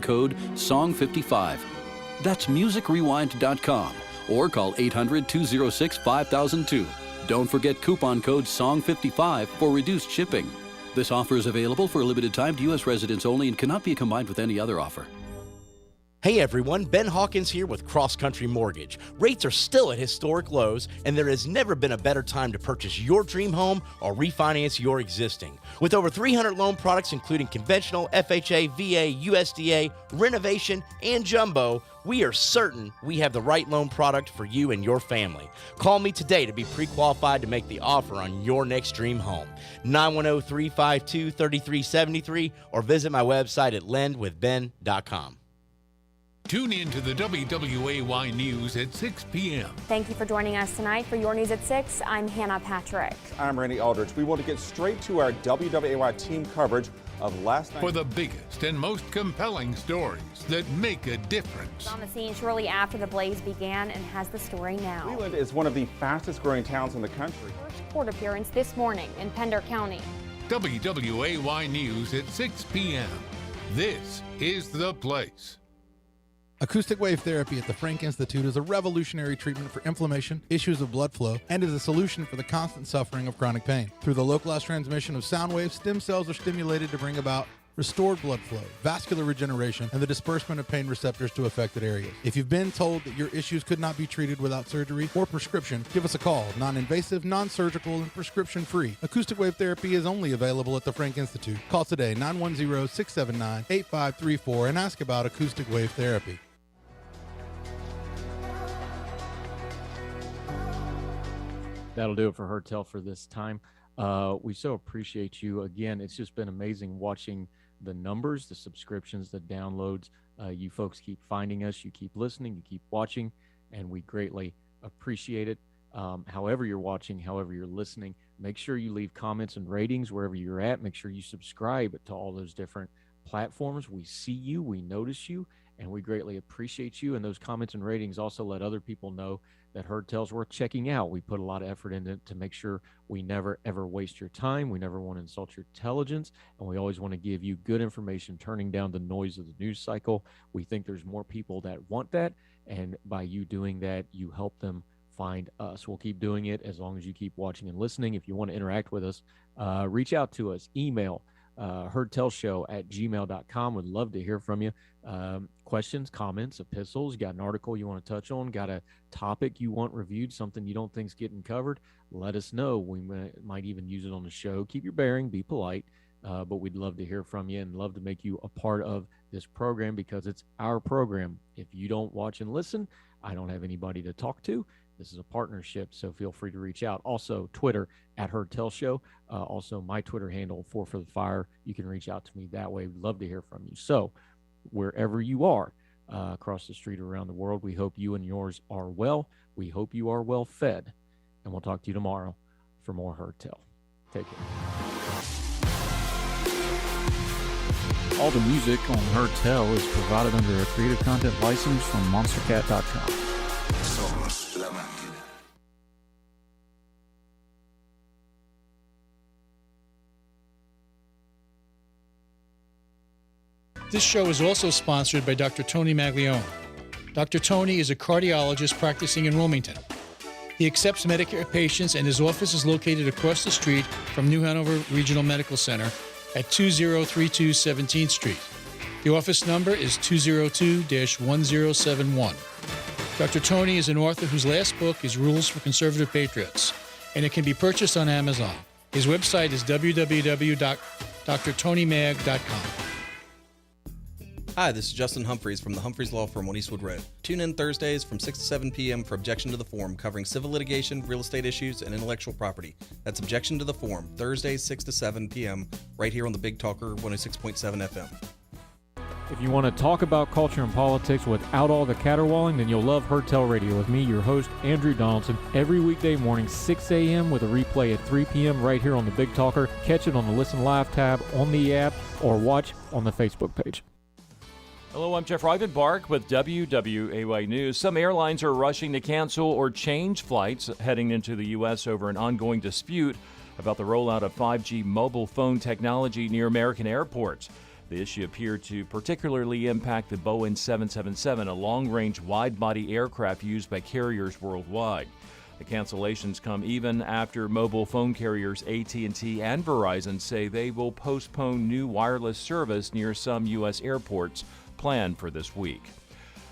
code SONG55. That's musicrewind.com or call 800-206-5002. Don't forget coupon code SONG55 for reduced shipping. This offer is available for a limited time to U.S. residents only and cannot be combined with any other offer. Hey everyone, Ben Hawkins here with Cross Country Mortgage. Rates are still at historic lows, and there has never been a better time to purchase your dream home or refinance your existing. With over 300 loan products including conventional, FHA, VA, USDA, renovation, and jumbo, we are certain we have the right loan product for you and your family. Call me today to be pre-qualified to make the offer on your next dream home. 910-352-3373 or visit my website at lendwithben.com. Tune in to the WWAY News at 6 p.m. Thank you for joining us tonight for your news at 6. I'm Hannah Patrick. I'm Randy Aldridge. We want to get straight to our WWAY team coverage of last night. For the biggest and most compelling stories that make a difference. On the scene shortly after the blaze began and has the story now. Cleveland is one of the fastest growing towns in the country. First court appearance this morning in Pender County. WWAY News at 6 p.m. This is the place. Acoustic wave therapy at the Frank Institute is a revolutionary treatment for inflammation, issues of blood flow, and is a solution for the constant suffering of chronic pain. Through the localized transmission of sound waves, stem cells are stimulated to bring about restored blood flow, vascular regeneration, and the disbursement of pain receptors to affected areas. If you've been told that your issues could not be treated without surgery or prescription, give us a call. Non-invasive, non-surgical, and prescription-free. Acoustic wave therapy is only available at the Frank Institute. Call today, 910-679-8534, and ask about acoustic wave therapy. That'll do it for Hertel for this time. We so appreciate you. Again, it's just been amazing watching the numbers, the subscriptions, the downloads. You folks keep finding us. You keep listening. You keep watching, and we greatly appreciate it. However you're watching, however you're listening, make sure you leave comments and ratings wherever you're at. Make sure you subscribe to all those different platforms. We see you. We notice you. And we greatly appreciate you. And those comments and ratings also let other people know that Hertel's worth checking out. We put a lot of effort into it to make sure we never, ever waste your time. We never want to insult your intelligence. And we always want to give you good information, turning down the noise of the news cycle. We think there's more people that want that. And by you doing that, you help them find us. We'll keep doing it as long as you keep watching and listening. If you want to interact with us, reach out to us. Email herdtelshow@gmail.com. Would love to hear from you. Questions, comments, epistles. You got an article you want to touch on, got a topic you want reviewed, something you don't think's getting covered, let us know. We might even use it on the show. Keep your bearing, be polite, but we'd love to hear from you and love to make you a part of this program because it's our program. If you don't watch and listen, I don't have anybody to talk to. This is a partnership, so feel free to reach out. Also, Twitter @HerdTellShow. Also, my Twitter handle, 4 for the Fire. You can reach out to me that way. We'd love to hear from you. So, wherever you are across the street or around the world, we hope you and yours are well. We hope you are well fed. And we'll talk to you tomorrow for more Hertel. Take care. All the music on Hertel is provided under a Creative Content license from monstercat.com. This show is also sponsored by Dr. Tony Maglione. Dr. Tony is a cardiologist practicing in Wilmington. He accepts Medicare patients, and his office is located across the street from New Hanover Regional Medical Center at 2032 17th Street. The office number is 202-1071. Dr. Tony is an author whose last book is Rules for Conservative Patriots, and it can be purchased on Amazon. His website is www.drtonymag.com. Hi, this is Justin Humphreys from the Humphreys Law Firm on Eastwood Road. Tune in Thursdays from 6 to 7 p.m. for Objection to the Form, covering civil litigation, real estate issues, and intellectual property. That's Objection to the Form, Thursdays 6 to 7 p.m. right here on the Big Talker 106.7 FM. If you want to talk about culture and politics without all the caterwauling, then you'll love Hertel Radio with me, your host, Andrew Donaldson, every weekday morning, 6 a.m. with a replay at 3 p.m. right here on the Big Talker. Catch it on the Listen Live tab on the app or watch on the Facebook page. Hello, I'm Jeff Rivenbark with WWAY News. Some airlines are rushing to cancel or change flights heading into the U.S. over an ongoing dispute about the rollout of 5G mobile phone technology near American airports. The issue appeared to particularly impact the Boeing 777, a long-range wide-body aircraft used by carriers worldwide. The cancellations come even after mobile phone carriers AT&T and Verizon say they will postpone new wireless service near some U.S. airports planned for this week.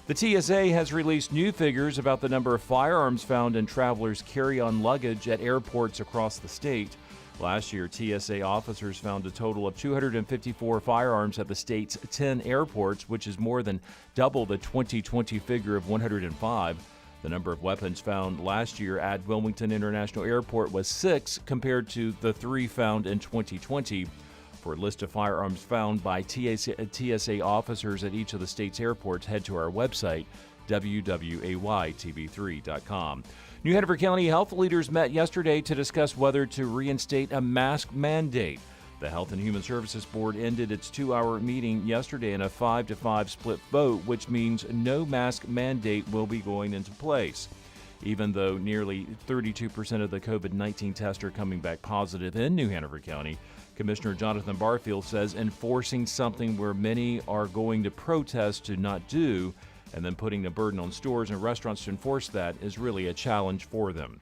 The TSA has released new figures about the number of firearms found in travelers' carry-on luggage at airports across the state. Last year, TSA officers found a total of 254 firearms at the state's 10 airports, which is more than double the 2020 figure of 105. The number of weapons found last year at Wilmington International Airport was 6 compared to the 3 found in 2020. For a list of firearms found by TSA officers at each of the state's airports, head to our website, wwaytv3.com. New Hanover County health leaders met yesterday to discuss whether to reinstate a mask mandate. The Health and Human Services Board ended its 2-hour meeting yesterday in a 5-5 split vote, which means no mask mandate will be going into place. Even though nearly 32% of the COVID-19 tests are coming back positive in New Hanover County, Commissioner Jonathan Barfield says enforcing something where many are going to protest to not do, and then putting the burden on stores and restaurants to enforce that is really a challenge for them.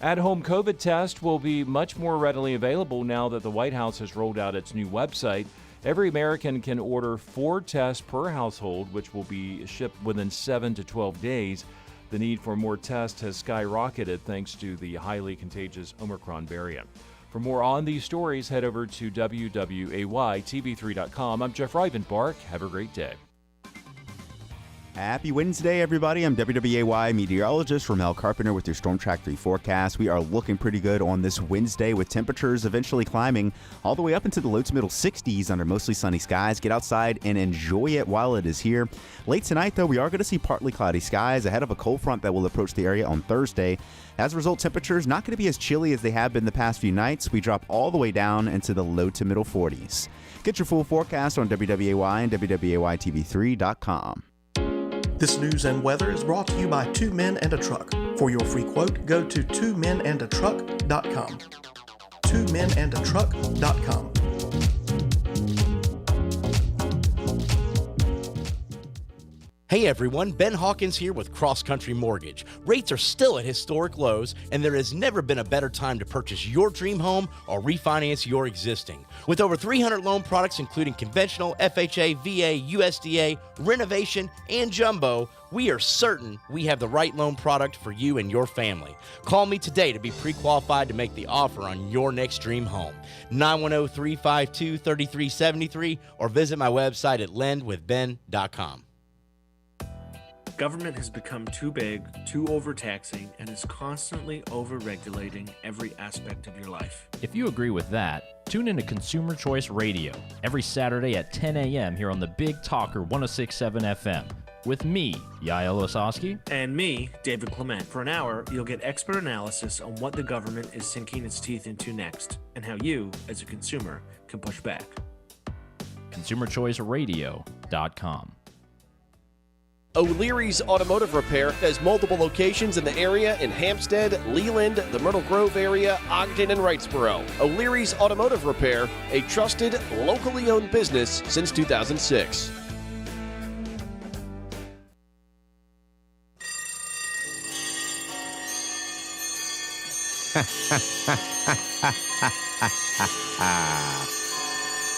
At-home COVID tests will be much more readily available now that the White House has rolled out its new website. Every American can order 4 tests per household, which will be shipped within 7 to 12 days. The need for more tests has skyrocketed thanks to the highly contagious Omicron variant. For more on these stories, head over to wwaytv3.com. I'm Jeff Rivenbark. Have a great day. Happy Wednesday, everybody. I'm WWAY meteorologist Ramel Carpenter with your Storm Track 3 forecast. We are looking pretty good on this Wednesday with temperatures eventually climbing all the way up into the low to middle 60s under mostly sunny skies. Get outside and enjoy it while it is here. Late tonight, though, we are going to see partly cloudy skies ahead of a cold front that will approach the area on Thursday. As a result, temperatures not going to be as chilly as they have been the past few nights. We drop all the way down into the low to middle 40s. Get your full forecast on WWAY and WWAYTV3.com. This news and weather is brought to you by 2 Men and a Truck. For your free quote, go to 2menandatruck.com. 2menandatruck.com. Hey everyone, Ben Hawkins here with Cross Country Mortgage. Rates are still at historic lows, and there has never been a better time to purchase your dream home or refinance your existing. With over 300 loan products including conventional, FHA, VA, USDA, renovation, and jumbo, we are certain we have the right loan product for you and your family. Call me today to be pre-qualified to make the offer on your next dream home. 910-352-3373 or visit my website at lendwithben.com. Government has become too big, too overtaxing, and is constantly over-regulating every aspect of your life. If you agree with that, tune in to Consumer Choice Radio every Saturday at 10 a.m. here on the Big Talker 106.7 FM with me, Yael Osowski. And me, David Clement. For an hour, you'll get expert analysis on what the government is sinking its teeth into next and how you, as a consumer, can push back. ConsumerChoiceRadio.com. O'Leary's Automotive Repair has multiple locations in the area in Hampstead, Leland, the Myrtle Grove area, Ogden, and Wrightsboro. O'Leary's Automotive Repair, a trusted, locally owned business since 2006.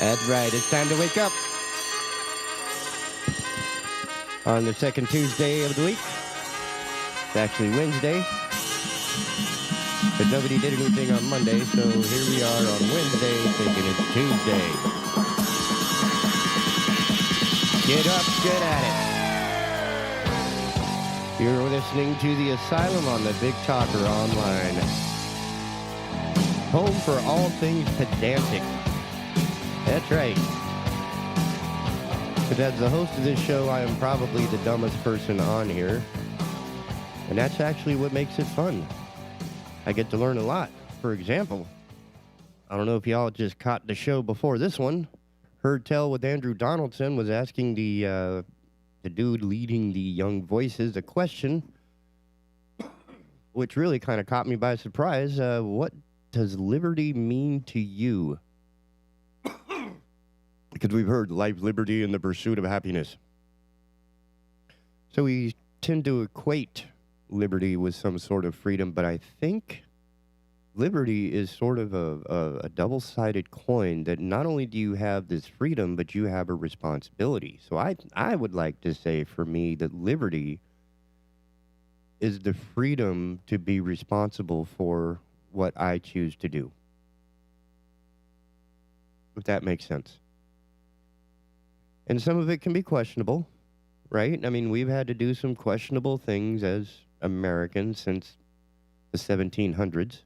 That's right. It's time to wake up. On the second Tuesday of the week. It's actually Wednesday. But nobody did anything on Monday, so here we are on Wednesday thinking it's Tuesday. Get up, get at it. You're listening to The Asylum on the Big Talker Online. Home for all things pedantic. That's right. But as the host of this show, I am probably the dumbest person on here. And that's actually what makes it fun. I get to learn a lot. For example, I don't know if y'all just caught the show before this one. Heard Tell with Andrew Donaldson was asking the dude leading the Young Voices a question, which really kind of caught me by surprise. What does liberty mean to you? Because we've heard life, liberty, and the pursuit of happiness. So we tend to equate liberty with some sort of freedom, but I think liberty is sort of a double-sided coin that not only do you have this freedom, but you have a responsibility. So I would like to say for me that liberty is the freedom to be responsible for what I choose to do. If that makes sense. And some of it can be questionable, right? I mean, we've had to do some questionable things as Americans since the 1700s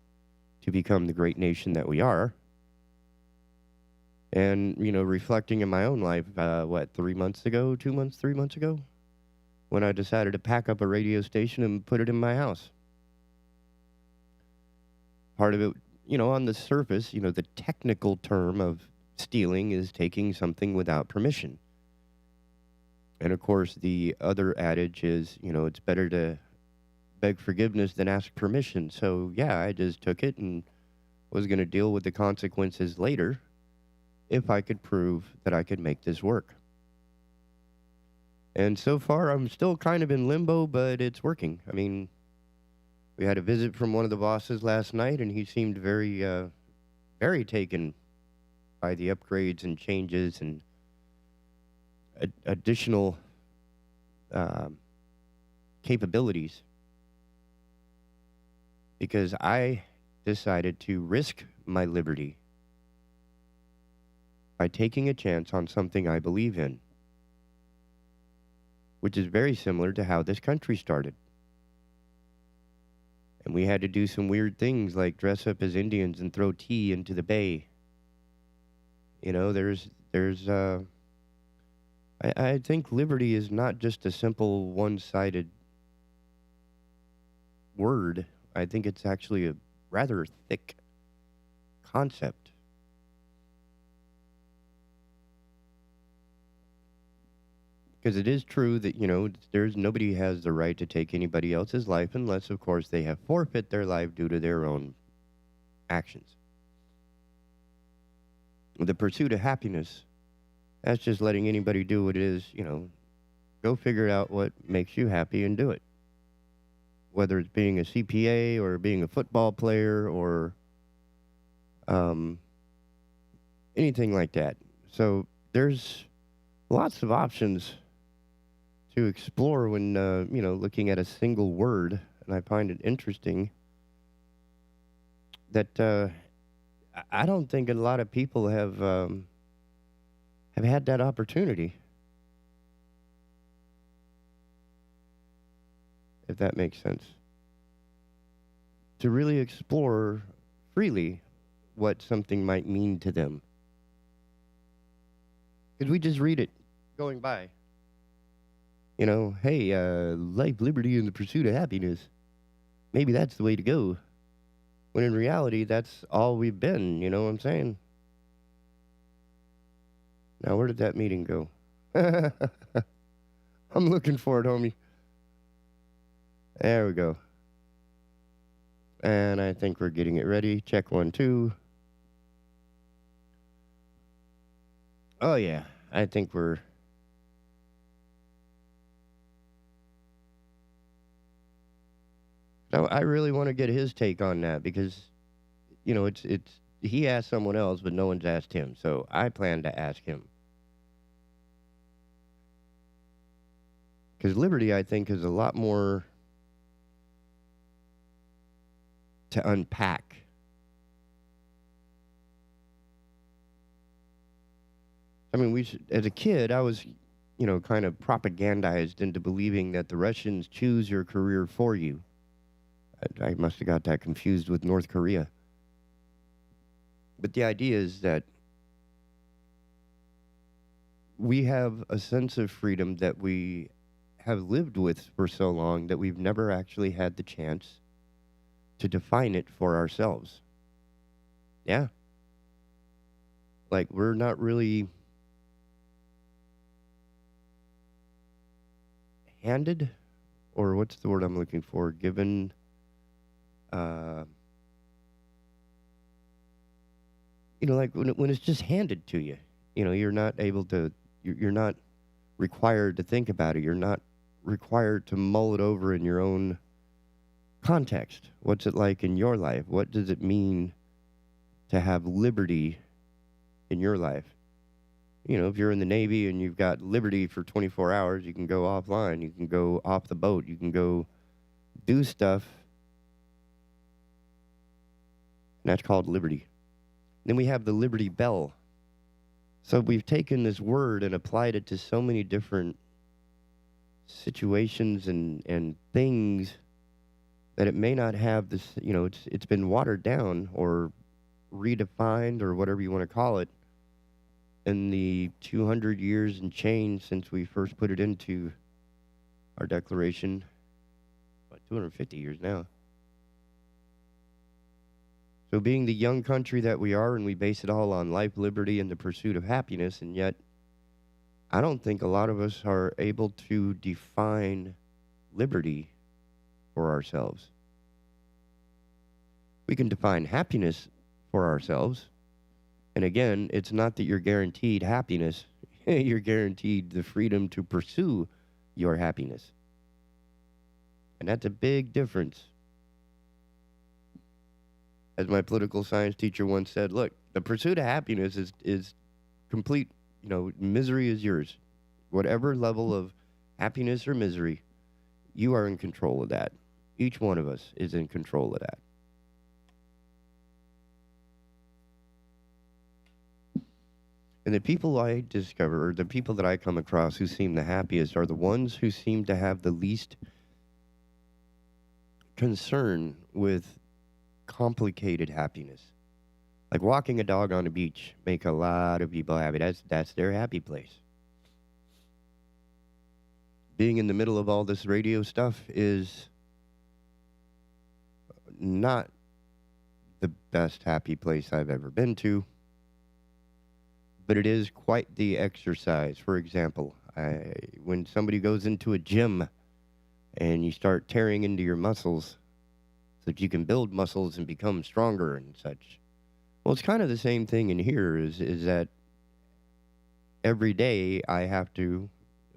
to become the great nation that we are. And, reflecting in my own life, 3 months ago, 2 months, 3 months ago, when I decided to pack up a radio station and put it in my house. Part of it, on the surface, the technical term of stealing is taking something without permission. And of course, the other adage is, it's better to beg forgiveness than ask permission. So, yeah, I just took it and was going to deal with the consequences later if I could prove that I could make this work. And so far, I'm still kind of in limbo, but it's working. I mean, we had a visit from one of the bosses last night, and he seemed very, very taken by the upgrades and changes and additional capabilities, because I decided to risk my liberty by taking a chance on something I believe in, which is very similar to how this country started. And we had to do some weird things like dress up as Indians and throw tea into the bay. I think liberty is not just a simple one-sided word. I think it's actually a rather thick concept. Because it is true that, nobody has the right to take anybody else's life unless, of course, they have forfeit their life due to their own actions. The pursuit of happiness, that's just letting anybody do what it is, go figure out what makes you happy and do it. Whether it's being a CPA or being a football player or anything like that. So there's lots of options to explore when, looking at a single word. And I find it interesting that I don't think a lot of people have had that opportunity. If that makes sense. To really explore freely what something might mean to them. Because we just read it going by. Hey, life, liberty, and the pursuit of happiness. Maybe that's the way to go. When in reality, that's all we've been, you know what I'm saying? Now, where did that meeting go? I'm looking for it, homie. There we go. And I think we're getting it ready. Check 1, 2. Oh, yeah. I think we're... Now, I really want to get his take on that because, it's he asked someone else, but no one's asked him. So I plan to ask him. Because liberty, I think, is a lot more to unpack. I mean, as a kid, I was, kind of propagandized into believing that the Russians choose your career for you. I must have got that confused with North Korea. But the idea is that we have a sense of freedom that we have lived with for so long that we've never actually had the chance to define it for ourselves. Yeah. Like, we're not really handed, or what's the word I'm looking for, given... like when it's just handed to you. you're not able to, you're not required to think about it. You're not required to mull it over in your own context. What's it like in your life? What does it mean to have liberty in your life? If you're in the Navy and you've got liberty for 24 hours, you can go offline, you can go off the boat, you can go do stuff. And that's called liberty. Then we have the Liberty Bell. So we've taken this word and applied it to so many different situations and things that it may not have this, it's been watered down or redefined or whatever you want to call it in the 200 years and change since we first put it into our declaration. 250 years now. So being the young country that we are, and we base it all on life, liberty, and the pursuit of happiness, and yet I don't think a lot of us are able to define liberty for ourselves. We can define happiness for ourselves. And again, it's not that you're guaranteed happiness. You're guaranteed the freedom to pursue your happiness. And that's a big difference. As my political science teacher once said, look, the pursuit of happiness is complete, misery is yours. Whatever level of happiness or misery, you are in control of that. Each one of us is in control of that. And the people I discover, or the people that I come across who seem the happiest, are the ones who seem to have the least concern with complicated happiness. Like walking a dog on a beach make a lot of people happy. That's their happy place. Being in the middle of all this radio stuff is not the best happy place I've ever been to, but it is quite the exercise. For example, when somebody goes into a gym and you start tearing into your muscles so that you can build muscles and become stronger and such. Well, it's kind of the same thing in here is that every day I have to,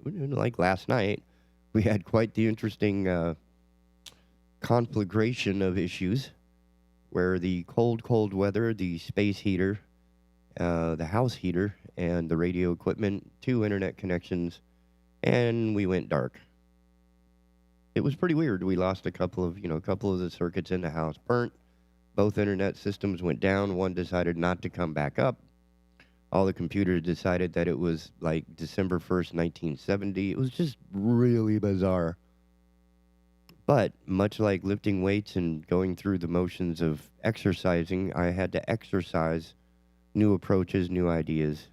like last night, we had quite the interesting conflagration of issues where the cold weather, the space heater, the house heater, and the radio equipment, 2 internet connections, and we went dark. It was pretty weird. We lost a couple of the circuits in the house burnt. Both internet systems went down. One decided not to come back up. All the computers decided that it was like December 1st, 1970. It was just really bizarre. But much like lifting weights and going through the motions of exercising, I had to exercise new approaches, new ideas,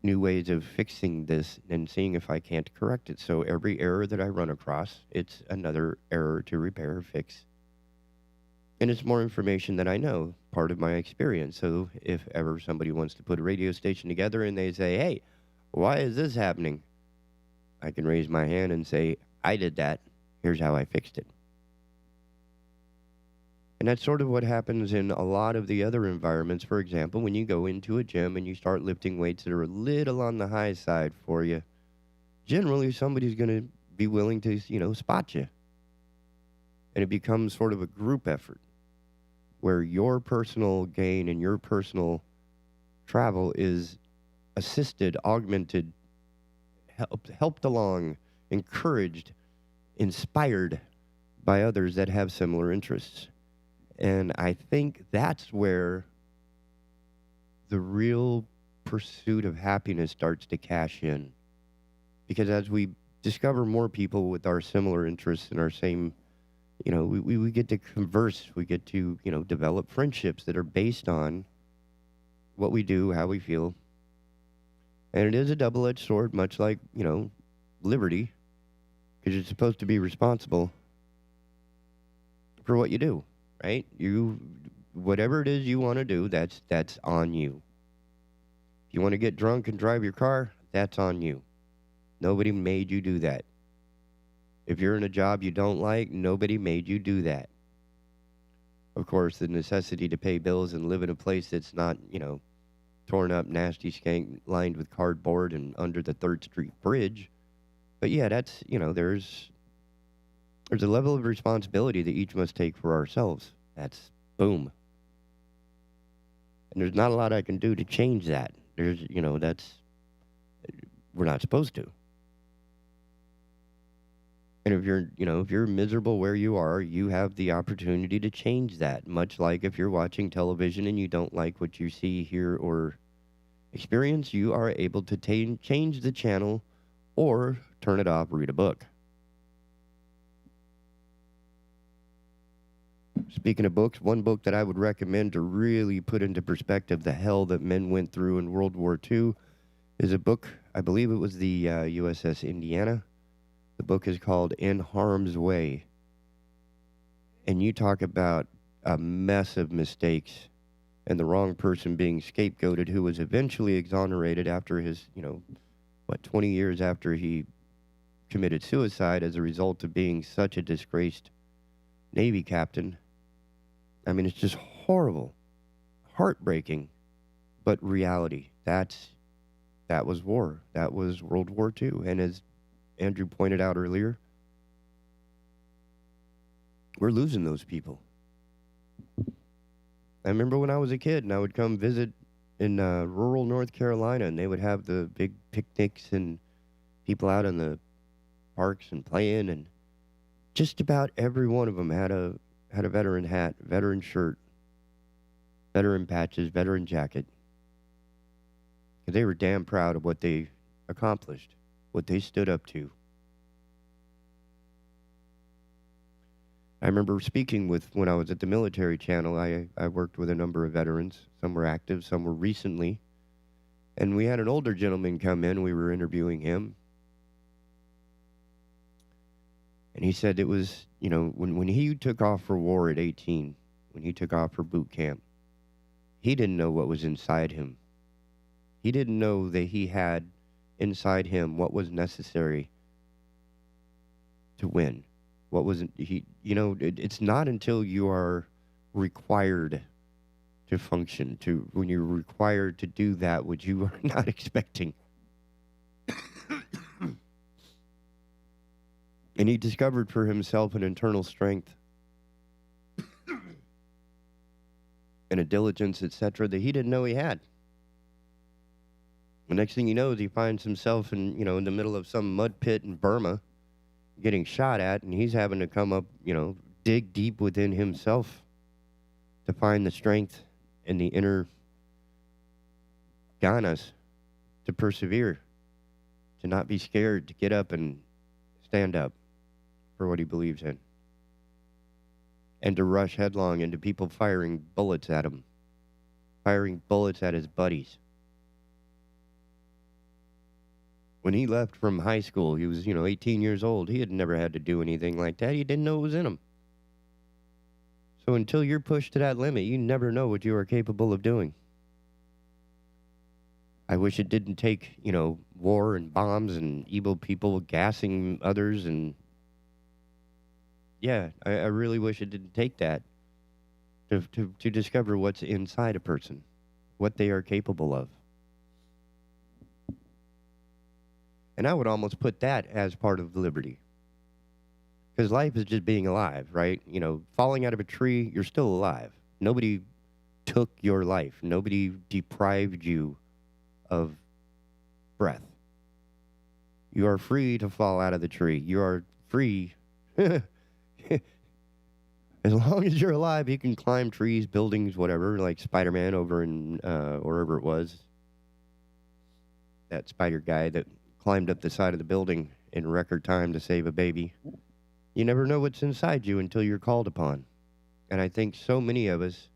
new ways of fixing this and seeing if I can't correct it. So every error that I run across, it's another error to repair or fix. And it's more information that I know, part of my experience. So if ever somebody wants to put a radio station together and they say, hey, why is this happening? I can raise my hand and say, I did that. Here's how I fixed it. And that's sort of what happens in a lot of the other environments. For example, when you go into a gym and you start lifting weights that are a little on the high side for you, generally somebody's going to be willing to, spot you. And it becomes sort of a group effort where your personal gain and your personal travel is assisted, augmented, helped along, encouraged, inspired by others that have similar interests. And I think that's where the real pursuit of happiness starts to cash in. Because as we discover more people with our similar interests and our same, we get to converse, we get to, develop friendships that are based on what we do, how we feel. And it is a double-edged sword, much like, liberty, because you're supposed to be responsible for what you do. Right? Whatever it is you want to do, that's on you. If you want to get drunk and drive your car, that's on you. Nobody made you do that. If you're in a job you don't like, nobody made you do that. Of course, the necessity to pay bills and live in a place that's not, torn up, nasty skank lined with cardboard and under the 3rd Street Bridge. But yeah, that's, there's a level of responsibility that each must take for ourselves. That's boom. And there's not a lot I can do to change that. We're not supposed to. And if you're miserable where you are, you have the opportunity to change that. Much like if you're watching television and you don't like what you see, hear, or experience, you are able to change the channel or turn it off, read a book. Speaking of books, one book that I would recommend to really put into perspective the hell that men went through in World War II is a book, I believe it was the USS Indiana. The book is called In Harm's Way. And you talk about a mess of mistakes and the wrong person being scapegoated, who was eventually exonerated after his, 20 years after he committed suicide as a result of being such a disgraced Navy captain. I mean, it's just horrible, heartbreaking, but reality. That was war. That was World War II. And as Andrew pointed out earlier, we're losing those people. I remember when I was a kid and I would come visit in rural North Carolina, and they would have the big picnics and people out in the parks and playing, and just about every one of them had a veteran hat, veteran shirt, veteran patches, veteran jacket. They were damn proud of what they accomplished, what they stood up to. I remember speaking with, when I was at the military channel, I worked with a number of veterans. Some were active, some were recently. And we had an older gentleman come in, we were interviewing him. And he said it was, when he took off for war at 18, when he took off for boot camp, he didn't know what was inside him. He didn't know that he had inside him what was necessary to win. What wasn't he? It's not until you are required to function, when you're required to do that which you are not expecting. And he discovered for himself an internal strength and a diligence, etc., that he didn't know he had. The next thing he knows, he finds himself in the middle of some mud pit in Burma, getting shot at, and he's having to come up, dig deep within himself to find the strength and the inner ganas to persevere, to not be scared, to get up and stand up for what he believes in, and to rush headlong into people firing bullets at him, firing bullets at his buddies. When he left from high school, he was, 18 years old. He had never had to do anything like that. He didn't know it was in him. So until you're pushed to that limit, you never know what you are capable of doing. I wish it didn't take, war and bombs and evil people gassing others. And yeah, I really wish it didn't take that to discover what's inside a person, what they are capable of. And I would almost put that as part of liberty. Because life is just being alive, right? Falling out of a tree, you're still alive. Nobody took your life. Nobody deprived you of breath. You are free to fall out of the tree. You are free. As long as you're alive, you can climb trees, buildings, whatever, like Spider-Man over in wherever it was. That spider guy that climbed up the side of the building in record time to save a baby. You never know what's inside you until you're called upon. And I think so many of us,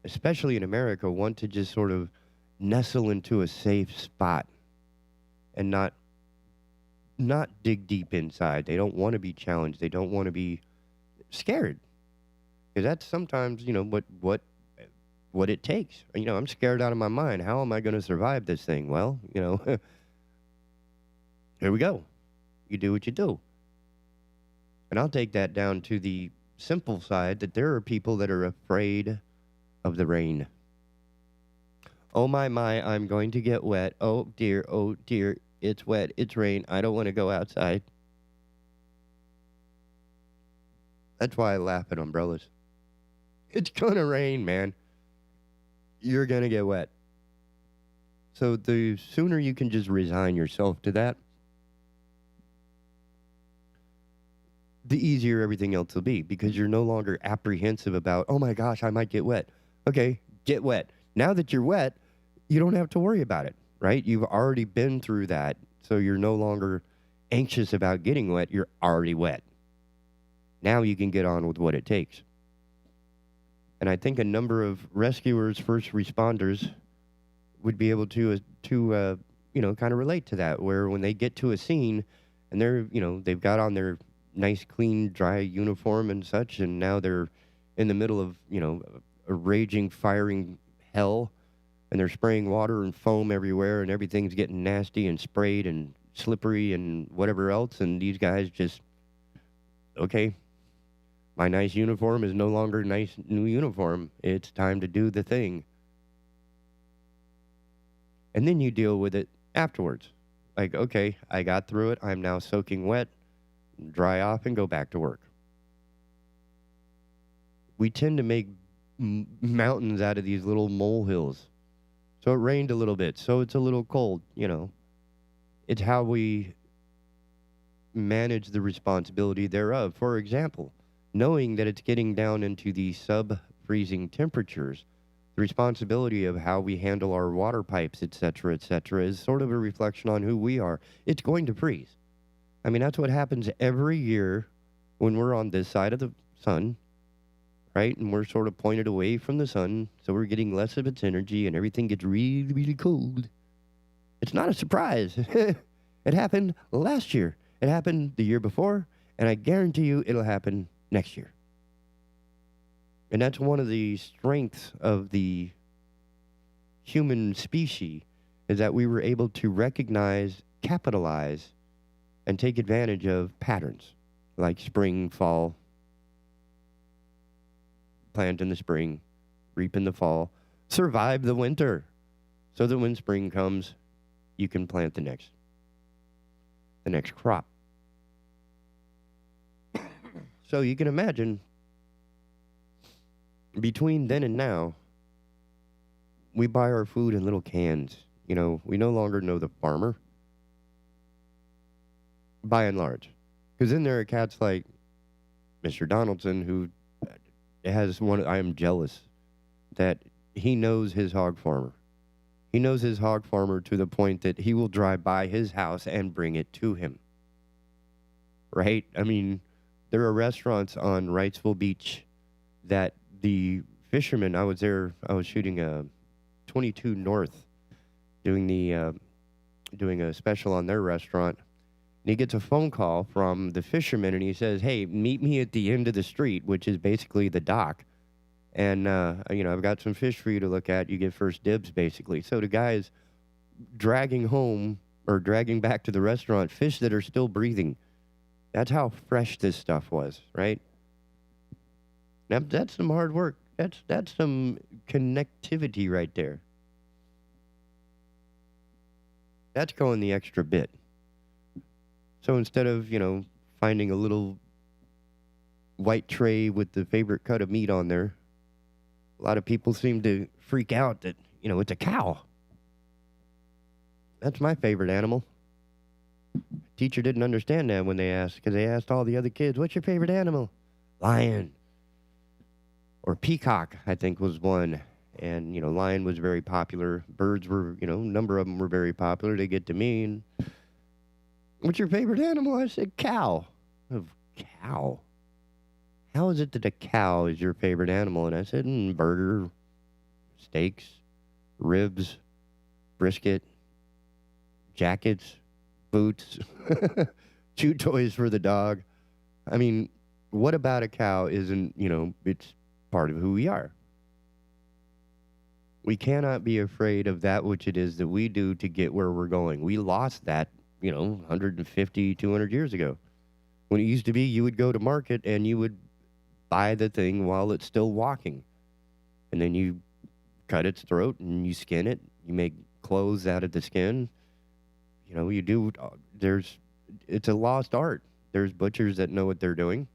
especially in America, want to just sort of nestle into a safe spot and not dig deep inside. They don't want to be challenged. They don't want to be scared. Because that's sometimes, what it takes. I'm scared out of my mind. How am I going to survive this thing? Well, here we go. You do what you do. And I'll take that down to the simple side that there are people that are afraid of the rain. Oh my, I'm going to get wet. Oh dear, it's wet, it's rain. I don't want to go outside. That's why I laugh at umbrellas. It's gonna rain, man. You're gonna get wet. So the sooner you can just resign yourself to that, the easier everything else will be, because you're no longer apprehensive about, oh my gosh, I might get wet. Okay, get wet. Now that you're wet, you don't have to worry about it, right? You've already been through that, so you're no longer anxious about getting wet. You're already wet. Now you can get on with what it takes. And I think a number of rescuers, first responders, would be able to kind of relate to that, where when they get to a scene and they've got on their nice, clean, dry uniform and such, and now they're in the middle of, a raging, firing hell, and they're spraying water and foam everywhere, and everything's getting nasty and sprayed and slippery and whatever else, and these guys just, okay, my nice uniform is no longer nice new uniform. It's time to do the thing. And then you deal with it afterwards. Like, okay, I got through it. I'm now soaking wet. Dry off and go back to work. We tend to make mountains out of these little molehills. So it rained a little bit, so it's a little cold, It's how we manage the responsibility thereof. For example, knowing that it's getting down into the sub-freezing temperatures, the responsibility of how we handle our water pipes, et cetera, is sort of a reflection on who we are. It's going to freeze. I mean, that's what happens every year when we're on this side of the sun, right? And we're sort of pointed away from the sun, so we're getting less of its energy, and everything gets really, really cold. It's not a surprise. It happened last year. It happened the year before, and I guarantee you it'll happen next year. And that's one of the strengths of the human species, is that we were able to recognize, capitalize, and take advantage of patterns like spring, fall, plant in the spring, reap in the fall, survive the winter, so that when spring comes, you can plant the next crop. So you can imagine, between then and now, we buy our food in little cans. We no longer know the farmer, by and large. Because then there are cats like Mr. Donaldson, who has I am jealous that he knows his hog farmer. He knows his hog farmer to the point that he will drive by his house and bring it to him. Right? I mean, there are restaurants on Wrightsville Beach that the fishermen, I was shooting 22 North, doing a special on their restaurant. And he gets a phone call from the fisherman, and he says, hey, meet me at the end of the street, which is basically the dock. And, I've got some fish for you to look at. You get first dibs, basically. So the guy's dragging back to the restaurant fish that are still breathing. That's how fresh this stuff was, right? Now, that's some hard work. That's some connectivity right there. That's going the extra bit. So instead of, finding a little white tray with the favorite cut of meat on there, a lot of people seem to freak out that, it's a cow. That's my favorite animal. Teacher didn't understand that when they asked, because they asked all the other kids, what's your favorite animal? Lion. Or peacock, I think, was one. And, lion was very popular. Birds were, a number of them were very popular. They get to me, and what's your favorite animal? I said, cow. Oh, cow. How is it that a cow is your favorite animal? And I said, burger, steaks, ribs, brisket, jackets, boots, chew toys for the dog. I mean, what about a cow isn't, it's part of who we are. We cannot be afraid of that which it is that we do to get where we're going. We lost that 150, 200 years ago. When it used to be, you would go to market and you would buy the thing while it's still walking. And then you cut its throat and you skin it. You make clothes out of the skin. You know, you do. It's a lost art. There's butchers that know what they're doing.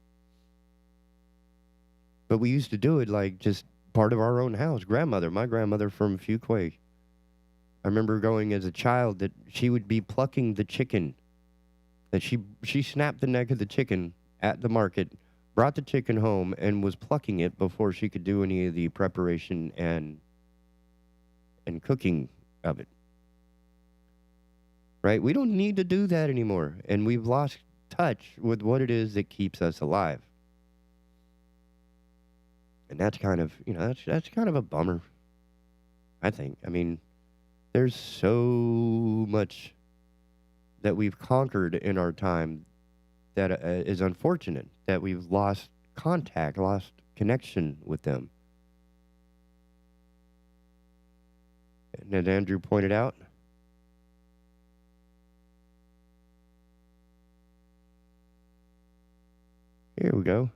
But we used to do it like just part of our own house. My grandmother from Fuquay. I remember going as a child that she would be plucking the chicken. That she snapped the neck of the chicken at the market, brought the chicken home, and was plucking it before she could do any of the preparation and cooking of it. Right? We don't need to do that anymore, and we've lost touch with what it is that keeps us alive. And that's kind of, that's kind of a bummer, I think. I mean, there's so much that we've conquered in our time that is unfortunate, that we've lost contact, lost connection with them. And as Andrew pointed out, here we go.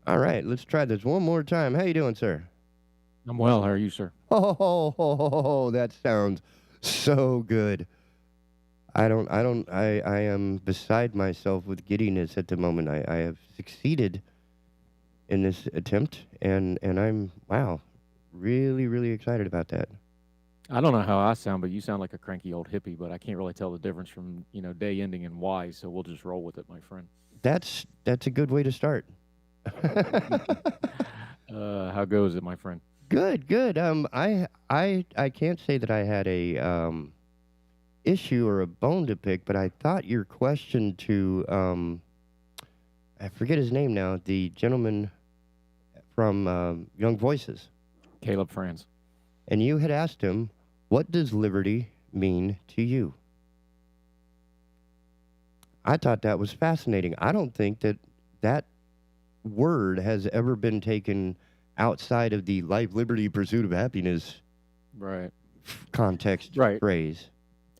All right, let's try this one more time. How you doing, sir? I'm well. How are you, sir? Oh, that sounds so good. I am beside myself with giddiness at the moment. I have succeeded in this attempt, and I'm, wow, really, really excited about that. I don't know how I sound, but you sound like a cranky old hippie, but I can't really tell the difference from, day ending in Y, so we'll just roll with it, my friend. That's a good way to start. How goes it, my friend? Good. I can't say that I had a issue or a bone to pick, but I thought your question to I forget his name now, the gentleman from Young Voices, Caleb Franz, and you had asked him, "What does liberty mean to you?" I thought that was fascinating. I don't think that word has ever been taken outside of the life, liberty, pursuit of happiness right context phrase.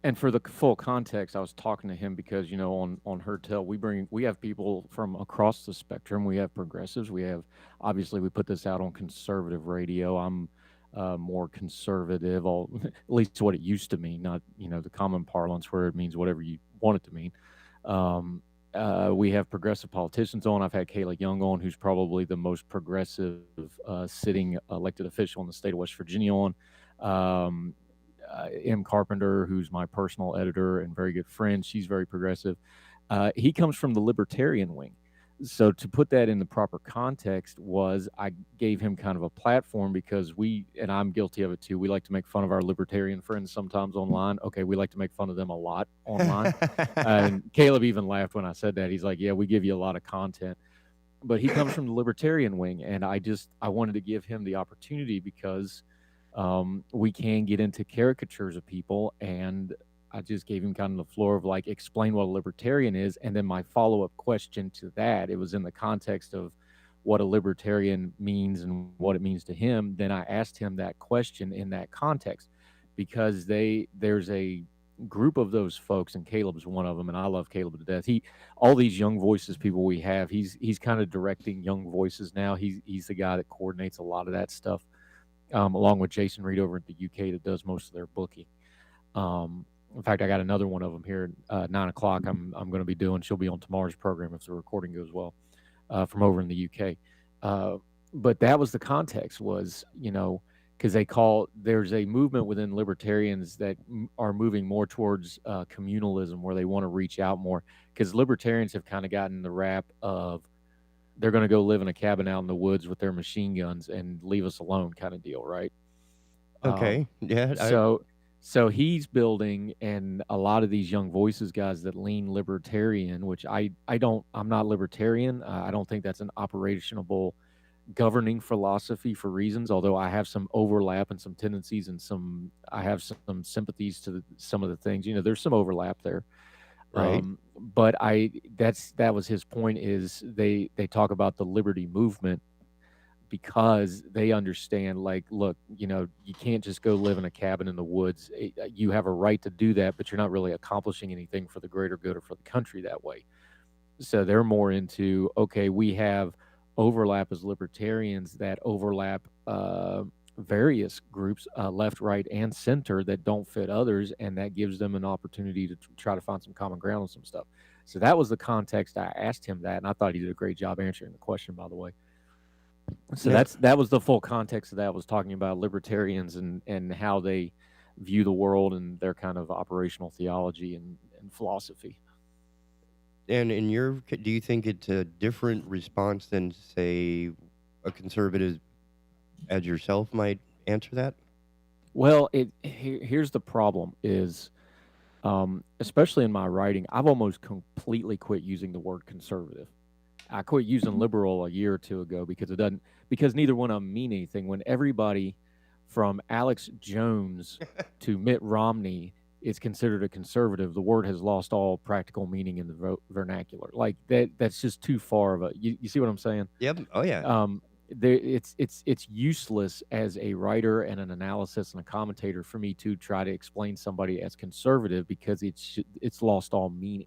And for the full context, I was talking to him because, on Her Tell, we have people from across the spectrum. We have progressives. Obviously, we put this out on conservative radio. I'm more conservative, at least what it used to mean, not, the common parlance where it means whatever you want it to mean. We have progressive politicians on. I've had Kayla Young on, who's probably the most progressive sitting elected official in the state of West Virginia on. M. Carpenter, who's my personal editor and very good friend. She's very progressive. He comes from the libertarian wing. So to put that in the proper context I gave him kind of a platform because and I'm guilty of it too, we like to make fun of our libertarian friends sometimes online. Okay, we like to make fun of them a lot online. And Caleb even laughed when I said that. He's like, yeah, we give you a lot of content. But he comes from the libertarian wing, and I wanted to give him the opportunity because we can get into caricatures of people, and I just gave him kind of the floor of explain what a libertarian is. And then my follow-up question to that, it was in the context of what a libertarian means and what it means to him. Then I asked him that question in that context because there's a group of those folks, and Caleb's one of them, and I love Caleb to death. All these Young Voices people we have, he's kind of directing Young Voices now. He's the guy that coordinates a lot of that stuff, along with Jason Reed over at the UK that does most of their booking. In fact, I got another one of them here at 9 o'clock. I'm going to be doing. She'll be on tomorrow's program if the recording goes well, from over in the UK. But that was the context was, because there's a movement within libertarians that are moving more towards communalism, where they want to reach out more. Because libertarians have kind of gotten the rap of they're going to go live in a cabin out in the woods with their machine guns and leave us alone, kind of deal, right? Okay, yeah. So he's building, and a lot of these Young Voices guys that lean libertarian, which I'm not libertarian. I don't think that's an operationable governing philosophy for reasons, although I have some overlap and some tendencies and I have some sympathies to some of the things, there's some overlap there. Right. But that was his point, is they talk about the liberty movement because they understand, look, you can't just go live in a cabin in the woods. You have a right to do that, but you're not really accomplishing anything for the greater good or for the country that way. So they're more into, okay, we have overlap as libertarians that overlap various groups, left, right, and center, that don't fit others, and that gives them an opportunity to try to find some common ground on some stuff. So that was the context I asked him that, and I thought he did a great job answering the question, by the way. So that was the full context of that, was talking about libertarians and how they view the world and their kind of operational theology and philosophy. And do you think it's a different response than, say, a conservative as yourself might answer that? Well, here's the problem is, especially in my writing, I've almost completely quit using the word conservative. I quit using liberal a year or two ago because neither one of them mean anything. When everybody from Alex Jones to Mitt Romney is considered a conservative, the word has lost all practical meaning in the vernacular. Like that's just too far of a. You see what I'm saying? Yep. Oh yeah. It's useless as a writer and an analysis and a commentator for me to try to explain somebody as conservative, because it's lost all meaning.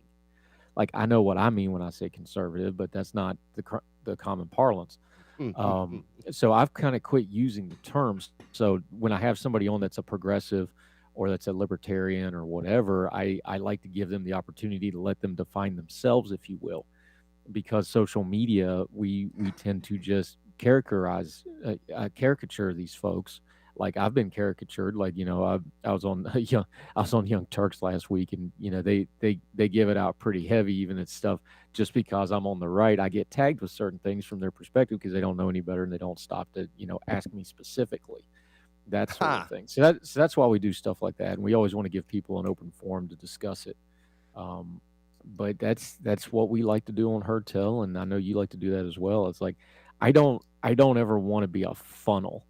Like, I know what I mean when I say conservative, but that's not the common parlance. So I've kind of quit using the terms. So when I have somebody on that's a progressive or that's a libertarian or whatever, I like to give them the opportunity to let them define themselves, if you will, because social media, we tend to just caricature these folks. Like, I've been caricatured. Like, I was on Young Turks last week, and they give it out pretty heavy, even at stuff. Just because I'm on the right, I get tagged with certain things from their perspective because they don't know any better and they don't stop to ask me specifically, that sort of thing. So that's why we do stuff like that, and we always want to give people an open forum to discuss it. But that's what we like to do on Heard Tell, and I know you like to do that as well. It's like, I don't ever want to be a funnel.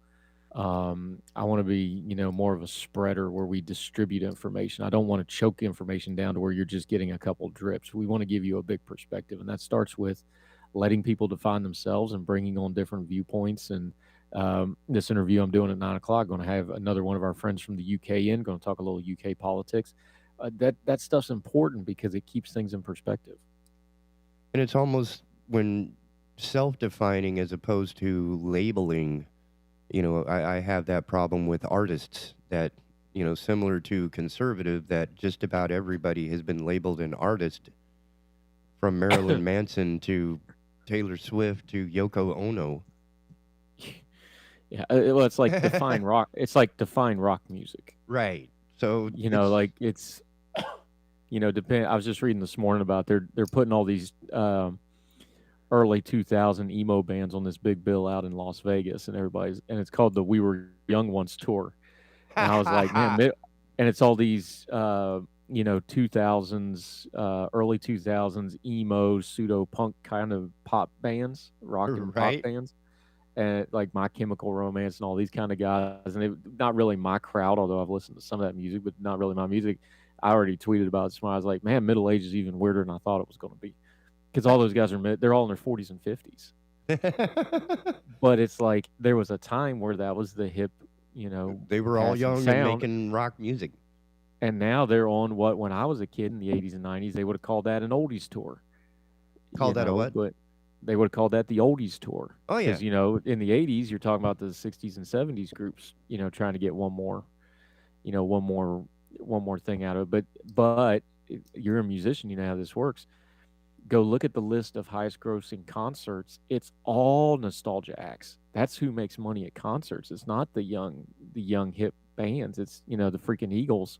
I want to be, more of a spreader where we distribute information. I don't want to choke information down to where you're just getting a couple drips. We want to give you a big perspective, and that starts with letting people define themselves and bringing on different viewpoints. And this interview I'm doing at 9 o'clock, going to have another one of our friends from the UK in, going to talk a little UK politics. That stuff's important because it keeps things in perspective. And it's almost when self-defining as opposed to labeling. I have that problem with artists that, similar to conservative, that just about everybody has been labeled an artist, from Marilyn Manson to Taylor Swift to Yoko Ono. Yeah, well, it's like define rock. It's like define rock music, right? So like it's, depend. I was just reading this morning about they're putting all these early 2000 emo bands on this big bill out in Las Vegas, and it's called the We Were Young Once tour. And I was like, man, and it's all these 2000s, early 2000s emo pseudo punk kind of pop bands, rock and pop bands, and like My Chemical Romance and all these kind of guys. And not really my crowd, although I've listened to some of that music, but not really my music. I already tweeted about it. So I was like, man, middle age is even weirder than I thought it was going to be. Because all those guys they're all in their 40s and 50s. But it's like there was a time where that was the hip, they were all young and making rock music. And now they're on what, when I was a kid in the 80s and 90s, they would have called that an oldies tour. Called that a what? But they would have called that the oldies tour. Oh, yeah. Because, in the 80s, you're talking about the 60s and 70s groups, trying to get one more thing out of it. But you're a musician, you know how this works. Go look at the list of highest grossing concerts. It's all nostalgia acts. That's who makes money at concerts. It's not the young hip bands. It's, the freaking Eagles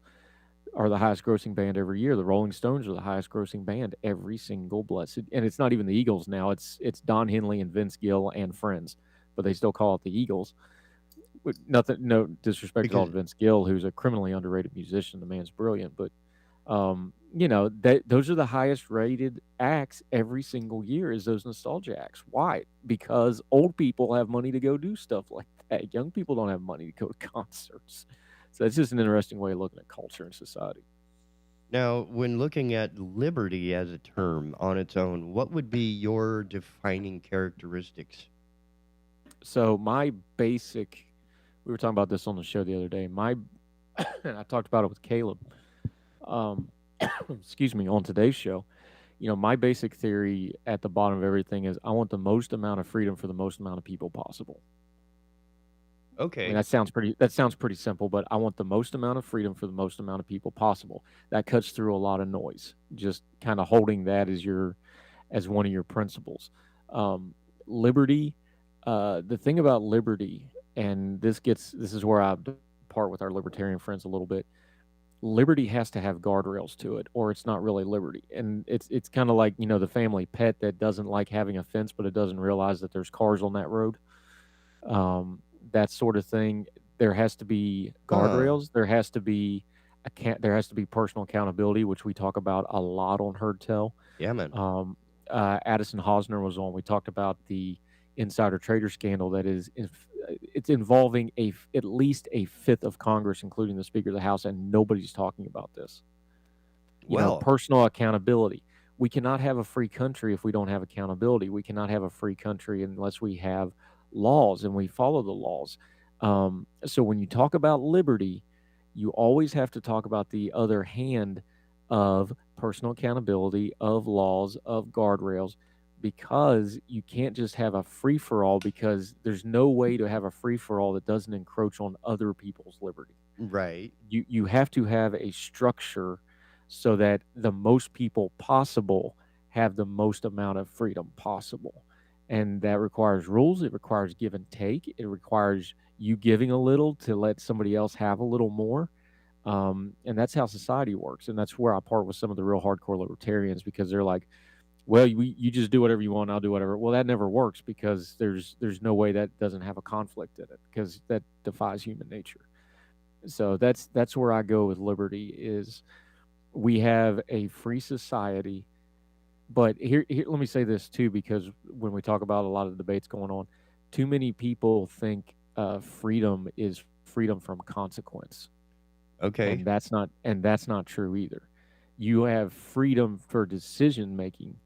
are the highest grossing band every year. The Rolling Stones are the highest grossing band every single blessed. And it's not even the Eagles now. It's Don Henley and Vince Gill and friends, but they still call it the Eagles. No disrespect at all to Vince Gill, who's a criminally underrated musician. The man's brilliant, but those are the highest rated acts every single year, is those nostalgia acts. Why? Because old people have money to go do stuff like that. Young people don't have money to go to concerts. So it's just an interesting way of looking at culture and society. Now, when looking at liberty as a term on its own, what would be your defining characteristics? So we were talking about this on the show the other day. And I talked about it with Caleb. Excuse me, on today's show, my basic theory at the bottom of everything is I want the most amount of freedom for the most amount of people possible. I Okay. mean, that sounds pretty simple, but I want the most amount of freedom for the most amount of people possible. That cuts through a lot of noise. Just kind of holding that as one of your principles. Liberty. The thing about liberty, and this is where I depart with our libertarian friends a little bit. Liberty has to have guardrails to it, or it's not really liberty. And it's kind of like the family pet that doesn't like having a fence, but it doesn't realize that there's cars on that road. That sort of thing. There has to be guardrails. There has to be personal accountability, which we talk about a lot on Herd Tell. Yeah, man. Addison Hosner was on. We talked about the insider trader scandal that it's involving at least a fifth of Congress, including the Speaker of the House, and nobody's talking about this. Personal accountability. We cannot have a free country if we don't have accountability. We cannot have a free country unless we have laws and we follow the laws. So when you talk about liberty, you always have to talk about the other hand of personal accountability, of laws, of guardrails, because you can't just have a free-for-all, because there's no way to have a free-for-all that doesn't encroach on other people's liberty. Right. You have to have a structure so that the most people possible have the most amount of freedom possible. And that requires rules. It requires give and take. It requires you giving a little to let somebody else have a little more. And that's how society works. And that's where I part with some of the real hardcore libertarians, because they're like, well, you just do whatever you want, I'll do whatever. Well, that never works, because there's no way that doesn't have a conflict in it, because that defies human nature. So that's where I go with liberty. Is we have a free society. But here, let me say this too, because when we talk about a lot of the debates going on, too many people think freedom is freedom from consequence. Okay. And that's not true either. You have freedom for decision making.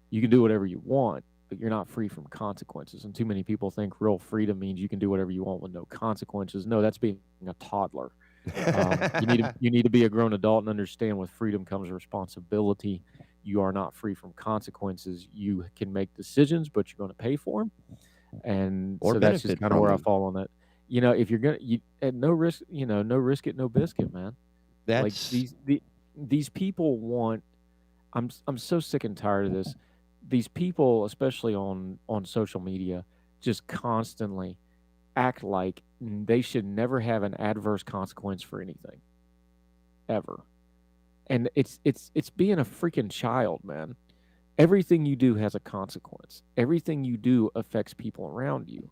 You can do whatever you want, but you're not free from consequences. And too many people think real freedom means you can do whatever you want with no consequences. No, that's being a toddler. You need to be a grown adult and understand with freedom comes responsibility. You are not free from consequences. You can make decisions, but you're going to pay for them. And Or so that's just benefit kind of from where I them. fall on that. If you're gonna, at no risk, no risk it, no biscuit, man. Like That's these people want. I'm so sick and tired of this. These people, especially on social media, just constantly act like they should never have an adverse consequence for anything, ever. And it's being a freaking child, man. Everything you do has a consequence. Everything you do affects people around you.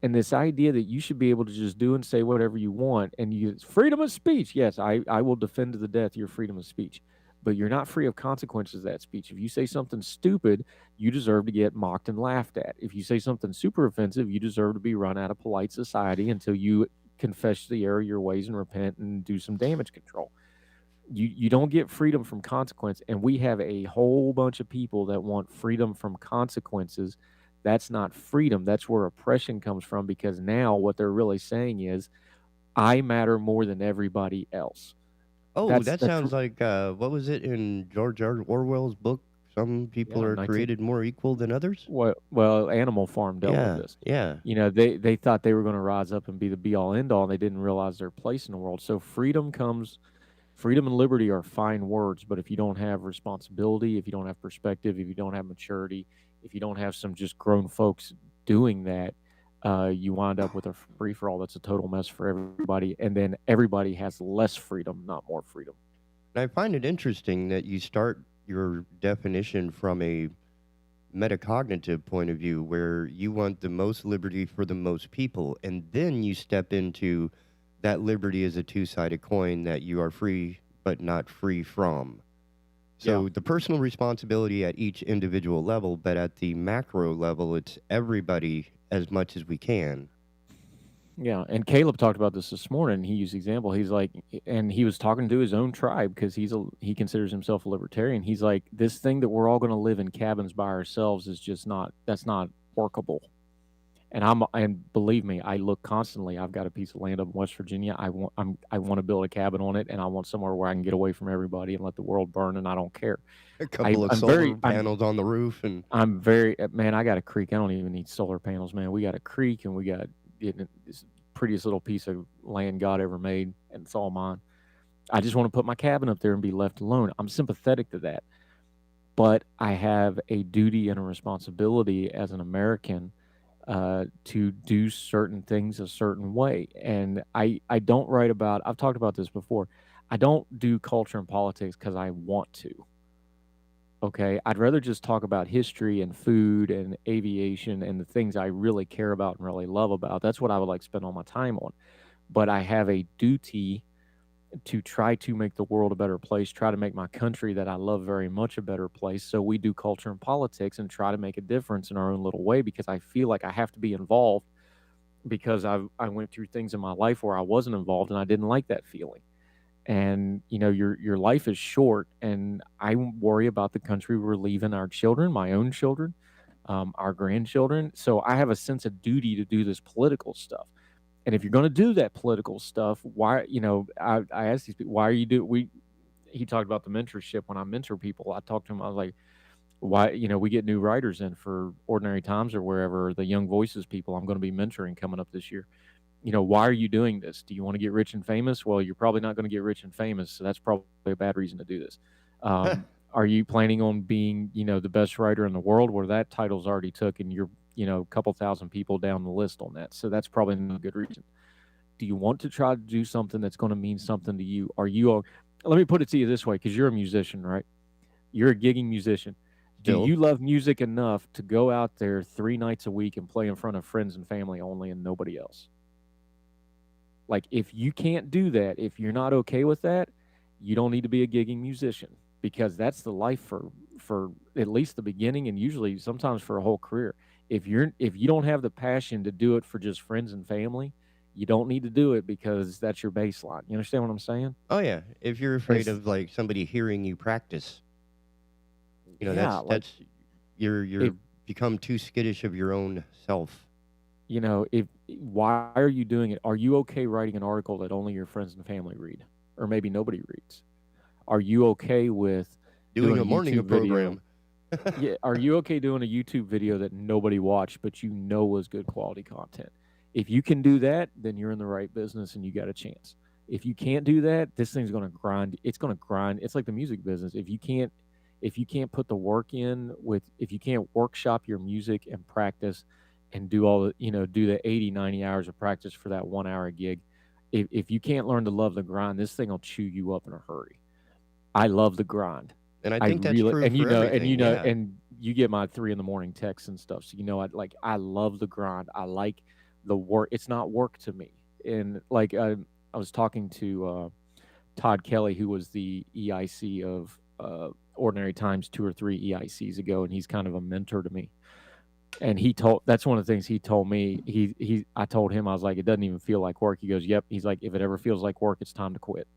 And this idea that you should be able to just do and say whatever you want, and freedom of speech. Yes, I will defend to the death your freedom of speech, but you're not free of consequences of that speech. If you say something stupid, you deserve to get mocked and laughed at. If you say something super offensive, you deserve to be run out of polite society until you confess the error of your ways and repent and do some damage control. You don't get freedom from consequence, and we have a whole bunch of people that want freedom from consequences. That's not freedom. That's where oppression comes from, because now what they're really saying is, I matter more than everybody else. that sounds like what was it in George Orwell's book? Some people are created more equal than others. Well, Animal Farm dealt with this. Yeah. They thought they were going to rise up and be the be all end all, and they didn't realize their place in the world. So freedom and liberty are fine words, but if you don't have responsibility, if you don't have perspective, if you don't have maturity, if you don't have some just grown folks doing that, you wind up with a free-for-all that's a total mess for everybody, and then everybody has less freedom, not more freedom. And I find it interesting that you start your definition from a metacognitive point of view, where you want the most liberty for the most people, and then you step into that liberty is a two-sided coin, that you are free but not free from. So the personal responsibility at each individual level, but at the macro level, it's everybody as much as we can. Yeah, and Caleb talked about this morning. He used the example. He's like, and he was talking to his own tribe, because he considers himself a libertarian. He's like, this thing that we're all going to live in cabins by ourselves is just not workable. And believe me, I look constantly. I've got a piece of land up in West Virginia. I want to build a cabin on it, and I want somewhere where I can get away from everybody and let the world burn, and I don't care. A couple of solar panels on the roof, and I'm very man. I got a creek. I don't even need solar panels, man. We got a creek, and we got this prettiest little piece of land God ever made, and it's all mine. I just want to put my cabin up there and be left alone. I'm sympathetic to that, but I have a duty and a responsibility as an American to do certain things a certain way. And I don't write about, I've talked about this before, I don't do culture and politics because I want to. Okay. I'd rather just talk about history and food and aviation and the things I really care about and really love about. That's what I would like to spend all my time on. But I have a duty to try to make the world a better place, try to make my country that I love very much a better place. So we do culture and politics and try to make a difference in our own little way, because I feel like I have to be involved, because I went through things in my life where I wasn't involved and I didn't like that feeling. And your life is short, and I worry about the country we're leaving our children, my own children, our grandchildren. So I have a sense of duty to do this political stuff. And if you're going to do that political stuff, why, I asked these people, why are you doing, he talked about the mentorship. When I mentor people, I talked to him, I was like, why, we get new writers in for Ordinary Times or wherever, the Young Voices people I'm going to be mentoring coming up this year. Why are you doing this? Do you want to get rich and famous? Well, you're probably not going to get rich and famous. So that's probably a bad reason to do this. Are you planning on being, the best writer in the world? Well, that title's already took, and you're, a couple thousand people down the list on that. So that's probably not a good reason. Do you want to try to do something that's going to mean something to you? Let me put it to you this way, because you're a musician, right? You're a gigging musician. Do you love music enough to go out there 3 nights a week and play in front of friends and family only and nobody else? Like, if you can't do that, if you're not okay with that, you don't need to be a gigging musician, because that's the life for at least the beginning, and usually sometimes for a whole career. If you don't have the passion to do it for just friends and family, you don't need to do it, because that's your baseline. You understand what I'm saying? Oh yeah. If you're afraid of like somebody hearing you practice, that's you're become too skittish of your own self. Why are you doing it? Are you okay writing an article that only your friends and family read, or maybe nobody reads? Are you okay with doing a morning program? Yeah. Are you okay doing a YouTube video that nobody watched, but was good quality content? If you can do that, then you're in the right business and you got a chance. If you can't do that, this thing's going to grind. It's going to grind. It's like the music business. If you can't put the work in if you can't workshop your music and practice and do all the, do the 80, 90 hours of practice for that 1 hour gig, if you can't learn to love the grind, this thing will chew you up in a hurry. I love the grind. And I think that's true for everything. And you get my 3 a.m. texts and stuff. So, I love the grind. I like the work. It's not work to me. And I was talking to Todd Kelly, who was the EIC of Ordinary Times 2 or 3 EICs ago, and he's kind of a mentor to me. And that's one of the things he told me. I told him, I was like, it doesn't even feel like work. He goes, yep. He's like, if it ever feels like work, it's time to quit.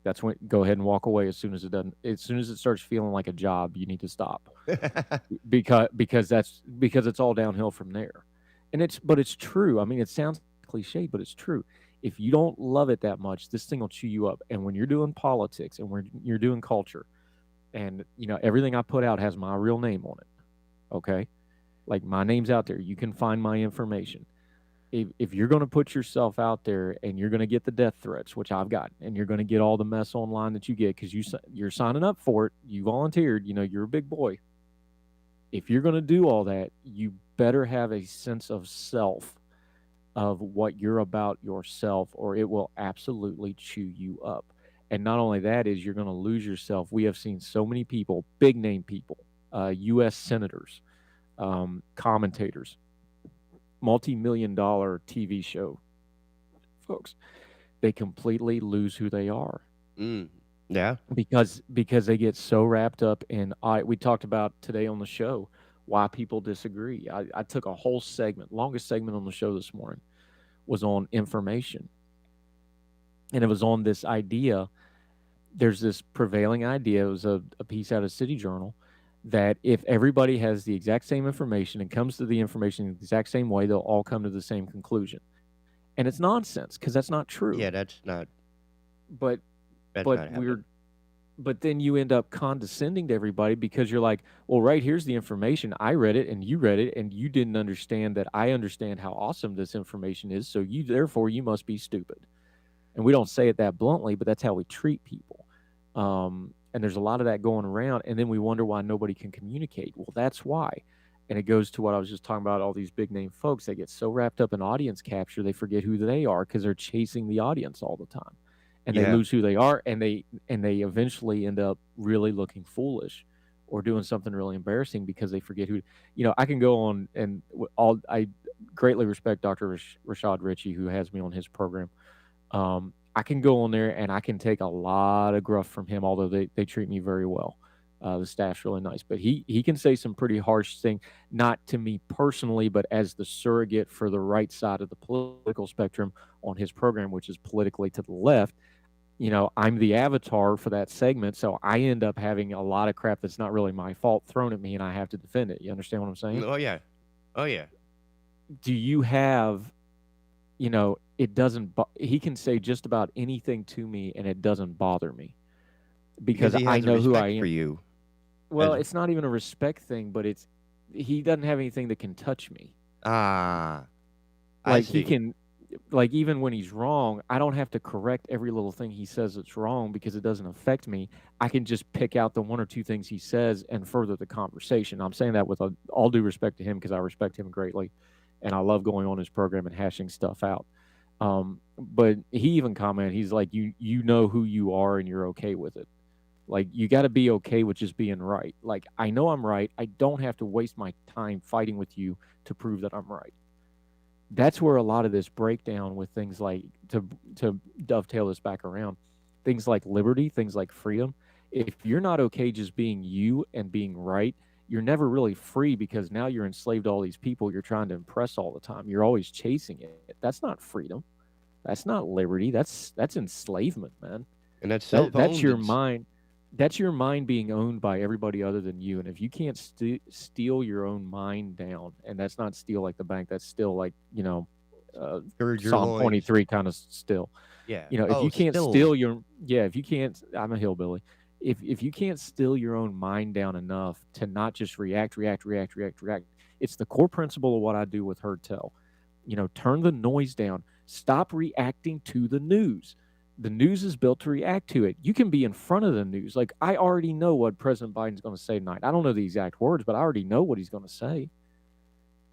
That's when go ahead and walk away as soon as it starts feeling like a job, you need to stop. because it's all downhill from there. But it's true. I mean, it sounds cliche, but it's true. If you don't love it that much, this thing will chew you up. And when you're doing politics and when you're doing culture, and everything I put out has my real name on it. Okay? Like, my name's out there. You can find my information. If you're going to put yourself out there and you're going to get the death threats, which I've got, and you're going to get all the mess online that you get because you're signing up for it, you volunteered, you're a big boy. If you're going to do all that, you better have a sense of self, of what you're about yourself, or it will absolutely chew you up. And not only that is you're going to lose yourself. We have seen so many people, big name people, U.S. senators, commentators, multi-million-dollar TV show folks, they completely lose who they are. Yeah. Because they get so wrapped up in, we talked about today on the show why people disagree. I took a whole segment, longest segment on the show this morning, was on information. And it was on this idea. There's this prevailing idea. It was a piece out of City Journal that if everybody has the exact same information and comes to the information the exact same way, they'll all come to the same conclusion. And it's nonsense because that's not true. Yeah, that's not. But That's but not we're happening. but then you end up condescending to everybody because you're like, well, right here's the information. I read it and you didn't understand that I understand how awesome this information is. So therefore you must be stupid. And we don't say it that bluntly, but that's how we treat people. And there's a lot of that going around. And then we wonder why nobody can communicate. Well, that's why. And it goes to what I was just talking about, all these big name folks. They get so wrapped up in audience capture, they forget who they are because they're chasing the audience all the time. And they Yeah. lose who they are, and they eventually end up really looking foolish or doing something really embarrassing because they forget who. I can go on and I greatly respect Dr. Rashad Ritchie, who has me on his program. I can go on there and I can take a lot of gruff from him, although they treat me very well. The staff's really nice, but he can say some pretty harsh thing, not to me personally, but as the surrogate for the right side of the political spectrum on his program, which is politically to the left. I'm the avatar for that segment, so I end up having a lot of crap that's not really my fault thrown at me, and I have to defend it. You understand what I'm saying? Oh yeah. Oh yeah. Do you have, it doesn't, he can say just about anything to me, and it doesn't bother me because he I has a know who I respect am. for you. Well, As- it's not even a respect thing, but he doesn't have anything that can touch me. I Like see. he can, like even when he's wrong, I don't have to correct every little thing he says that's wrong because it doesn't affect me. I can just pick out the one or two things he says and further the conversation. I'm saying that with all due respect to him because I respect him greatly, and I love going on his program and hashing stuff out. But he even commented, he's like, you know who you are and you're okay with it. Like, you got to be okay with just being right. Like, I know I'm right. I don't have to waste my time fighting with you to prove that I'm right. That's where a lot of this breakdown with things like, to dovetail this back around, things like liberty, things like freedom. If you're not okay just being you and being right, you're never really free because now you're enslaved to all these people you're trying to impress all the time. You're always chasing it. That's not freedom. That's not liberty. That's enslavement, man. And that's That's self-owned. your mind. That's your mind being owned by everybody other than you. And if you can't steal your own mind down, and that's not steal like the bank, that's still like, Gird your Psalm loins. 23 kind of still. Yeah. If you can't still. steal if you can't, I'm a hillbilly. If you can't steal your own mind down enough to not just react, it's the core principle of what I do with Heard Tell. Turn the noise down. Stop reacting to the news. The news is built to react to it. You can be in front of the news. Like, I already know what President Biden's going to say tonight. I don't know the exact words, but I already know what he's going to say.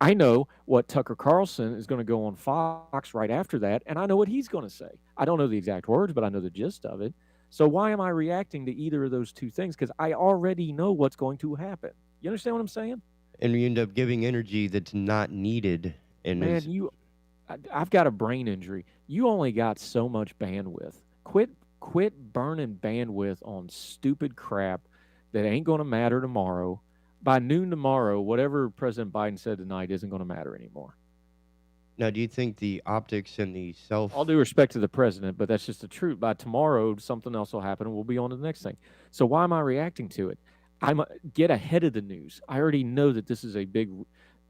I know what Tucker Carlson is going to go on Fox right after that, and I know what he's going to say. I don't know the exact words, but I know the gist of it. So why am I reacting to either of those two things? Because I already know what's going to happen. You understand what I'm saying? And you end up giving energy that's not needed. And Man, I've got a brain injury. You only got so much bandwidth. Quit burning bandwidth on stupid crap that ain't going to matter tomorrow. By noon tomorrow, whatever President Biden said tonight isn't going to matter anymore. Now, do you think the optics and the All due respect to the president, but that's just the truth. By tomorrow, something else will happen, and we'll be on to the next thing. So why am I reacting to it? Get ahead of the news. I already know that this is a big,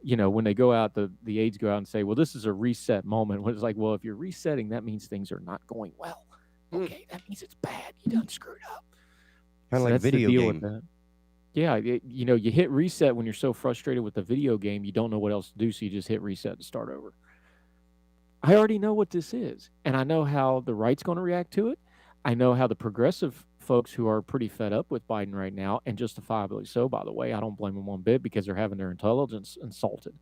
when they go out, the aides go out and say, well, this is a reset moment. When it's like, well, if you're resetting, that means things are not going well. Okay, that means it's bad. You done screwed up. kind of like a that's the video deal with game? that. Yeah, you hit reset when you're so frustrated with the video game, you don't know what else to do, so you just hit reset to start over. I already know what this is, and I know how the right's going to react to it. I know how the progressive folks who are pretty fed up with Biden right now, and justifiably so, by the way, I don't blame them one bit because they're having their intelligence insulted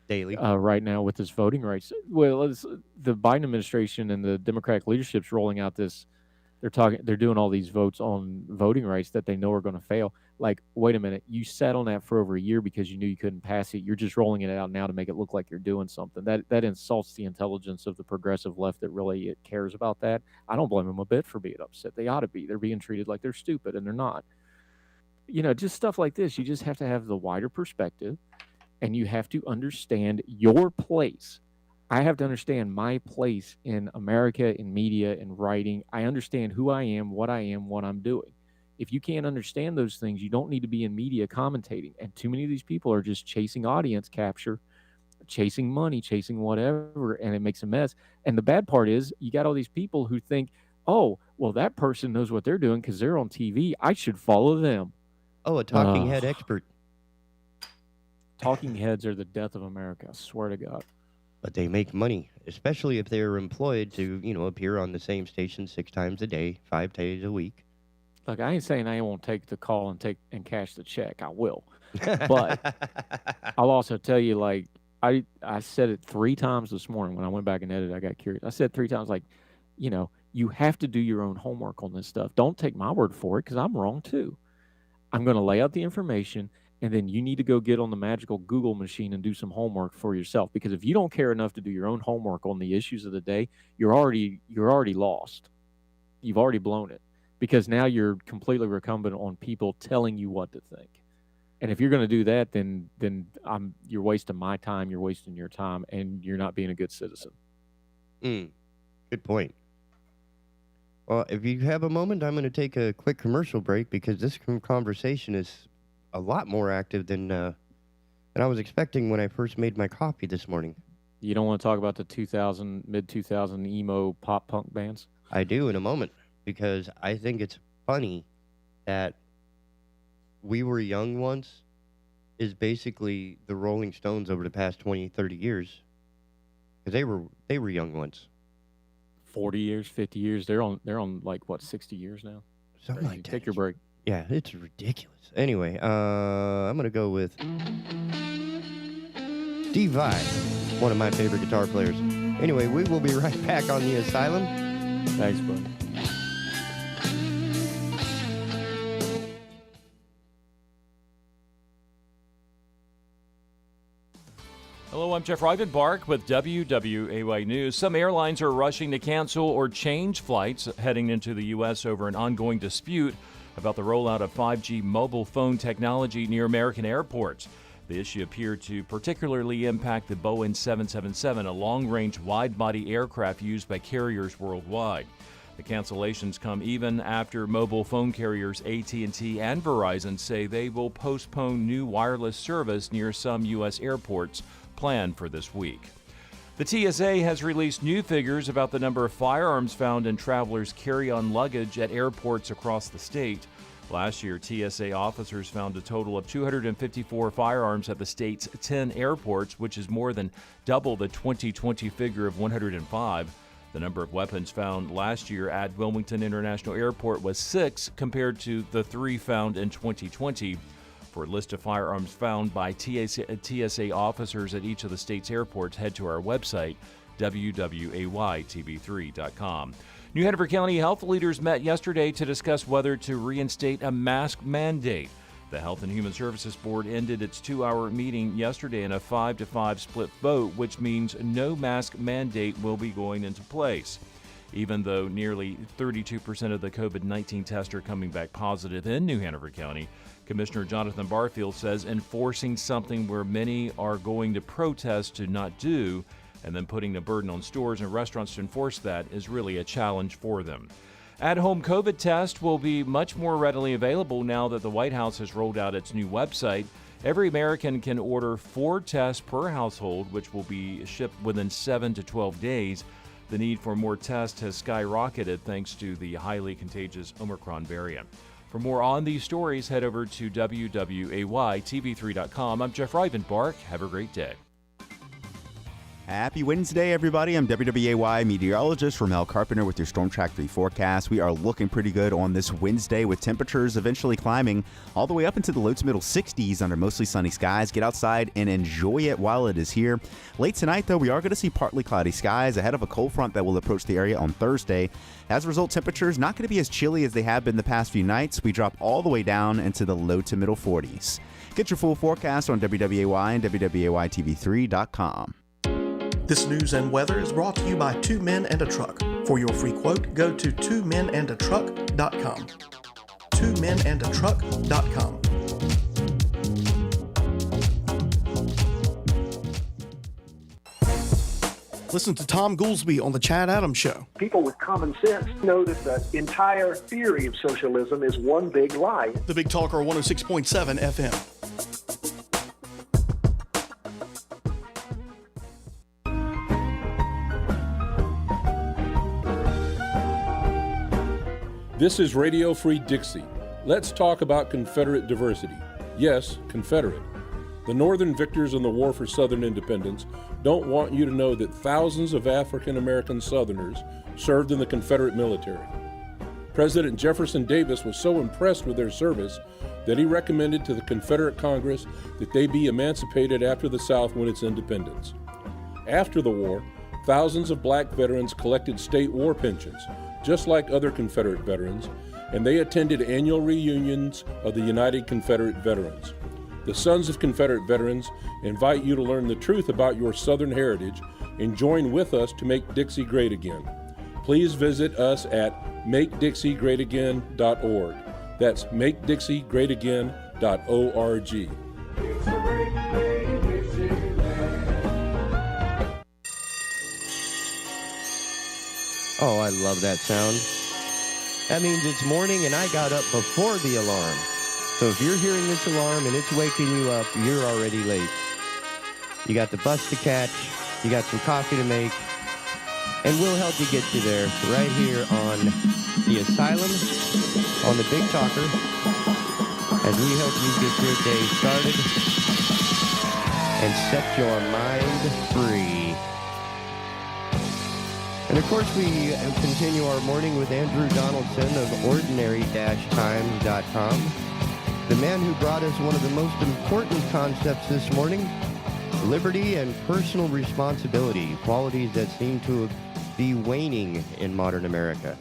daily right now with this voting rights. Well, the Biden administration and the Democratic leadership's rolling out this. They're doing all these votes on voting rights that they know are going to fail. Like, wait a minute, you sat on that for over a year because you knew you couldn't pass it. You're just rolling it out now to make it look like you're doing something. That insults the intelligence of the progressive left that really cares about that. I don't blame them a bit for being upset. They ought to be. They're being treated like they're stupid, and they're not. Just stuff like this. You just have to have the wider perspective, and you have to understand your place. I have to understand my place in America, in media, in writing. I understand who I am, what I'm doing. If you can't understand those things, you don't need to be in media commentating. And too many of these people are just chasing audience capture, chasing money, chasing whatever, and it makes a mess. And the bad part is you got all these people who think, oh, well, that person knows what they're doing because they're on TV. I should follow them. Oh, a talking head expert. Talking heads are the death of America, I swear to God. But they make money, especially if they're employed to, appear on the same station 6 times a day, 5 days a week. Look, I ain't saying I won't take the call and cash the check. I will. But I'll also tell you, like, I said it 3 times this morning when I went back and edited. I got curious. I said 3 times, like, you have to do your own homework on this stuff. Don't take my word for it because I'm wrong too. I'm going to lay out the information, and then you need to go get on the magical Google machine and do some homework for yourself. Because if you don't care enough to do your own homework on the issues of the day, you're already lost. You've already blown it because now you're completely recumbent on people telling you what to think. And if you're going to do that, then you're wasting my time, you're wasting your time, and you're not being a good citizen. Good point. Well, if you have a moment, I'm going to take a quick commercial break because this conversation is a lot more active than I was expecting when I first made my coffee this morning. You don't want to talk about the mid-2000 emo pop punk bands? I do in a moment because I think it's funny that We Were Young Once is basically the Rolling Stones over the past 20, 30 years. Because they were young once. 40 years, 50 years. They're on like, what, 60 years now? Something like that. Take your break. Yeah, it's ridiculous. Anyway, I'm going to go with Steve Vai, one of my favorite guitar players. Anyway, we will be right back on The Asylum. Thanks, buddy. Hello, I'm Jeff Rivenbark with WWAY News. Some airlines are rushing to cancel or change flights heading into the U.S. over an ongoing dispute about the rollout of 5G mobile phone technology near American airports. The issue appeared to particularly impact the Boeing 777, a long-range wide-body aircraft used by carriers worldwide. The cancellations come even after mobile phone carriers AT&T and Verizon say they will postpone new wireless service near some U.S. airports planned for this week. The TSA has released new figures about the number of firearms found in travelers' carry-on luggage at airports across the state. Last year, TSA officers found a total of 254 firearms at the state's 10 airports, which is more than double the 2020 figure of 105. The number of weapons found last year at Wilmington International Airport was 6 compared to the 3 found in 2020. For a list of firearms found by TSA officers at each of the state's airports, head to our website, wwaytv3.com. New Hanover County health leaders met yesterday to discuss whether to reinstate a mask mandate. The Health and Human Services Board ended its 2-hour meeting yesterday in a 5-5 split vote, which means no mask mandate will be going into place. Even though nearly 32% of the COVID-19 tests are coming back positive in New Hanover County, Commissioner Jonathan Barfield says enforcing something where many are going to protest to not do and then putting the burden on stores and restaurants to enforce that is really a challenge for them. At-home COVID tests will be much more readily available now that the White House has rolled out its new website. Every American can order 4 tests per household, which will be shipped within 7 to 12 days. The need for more tests has skyrocketed thanks to the highly contagious Omicron variant. For more on these stories, head over to WWAYTV3.com. I'm Jeff Rivenbark. Have a great day. Happy Wednesday, everybody. I'm WWAY meteorologist Ramel Carpenter with your Storm Track 3 forecast. We are looking pretty good on this Wednesday with temperatures eventually climbing all the way up into the low to middle 60s under mostly sunny skies. Get outside and enjoy it while it is here. Late tonight, though, we are going to see partly cloudy skies ahead of a cold front that will approach the area on Thursday. As a result, temperatures not going to be as chilly as they have been the past few nights. We drop all the way down into the low to middle 40s. Get your full forecast on WWAY and WWAYTV3.com. This news and weather is brought to you by 2 Men and a Truck. For your free quote, go to 2menandatruck.com. 2menandatruck.com. Listen to Tom Goolsby on The Chad Adams Show. People with common sense know that the entire theory of socialism is one big lie. The Big Talker 106.7 FM. This is Radio Free Dixie. Let's talk about Confederate diversity. Yes, Confederate. The Northern victors in the War for Southern Independence don't want you to know that thousands of African American Southerners served in the Confederate military. President Jefferson Davis was so impressed with their service that he recommended to the Confederate Congress that they be emancipated after the South won its independence. After the war, thousands of black veterans collected state war pensions, just like other Confederate veterans, and they attended annual reunions of the United Confederate Veterans. The Sons of Confederate Veterans invite you to learn the truth about your Southern heritage and join with us to make Dixie great again. Please visit us at makedixie.greatagain.org. That's makedixie.greatagain.org. Oh, I love that sound. That means it's morning and I got up before the alarm. So if you're hearing this alarm and it's waking you up, you're already late. You got the bus to catch, you got some coffee to make, and we'll help you get you there right here on The Asylum, on the Big Talker, as we help you get your day started and set your mind free. And of course, we continue our morning with Andrew Donaldson of ordinary-times.com. The man who brought us one of the most important concepts this morning, liberty and personal responsibility, qualities that seem to be waning in modern America.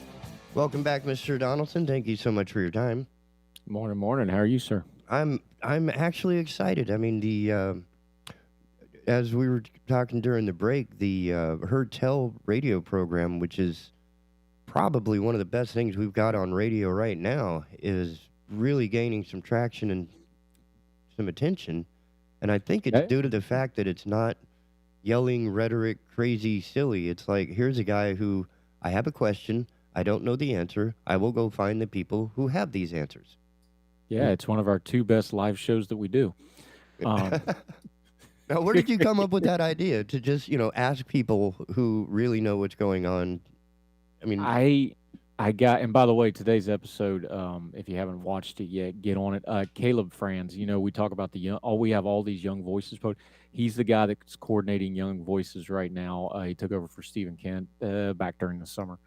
Welcome back, Mr. Donaldson. Thank you so much for your time. Morning. How are you, sir? I'm actually excited. I mean, as we were talking during the break, the Heard Tell radio program, which is probably one of the best things we've got on radio right now, is really gaining some traction and some attention. And I think it's due to the fact that it's not yelling rhetoric, crazy, silly. It's like, here's a guy who, I have a question, I don't know the answer, I will go find the people who have these answers. Yeah, it's one of our 2 best live shows that we do. Now, where did you come up with that idea to just, ask people who really know what's going on? I mean, I got, and by the way, today's episode, if you haven't watched it yet, get on it. Caleb Franz, we talk about we have all these young voices. He's the guy that's coordinating young voices right now. He took over for Stephen Kent back during the summer.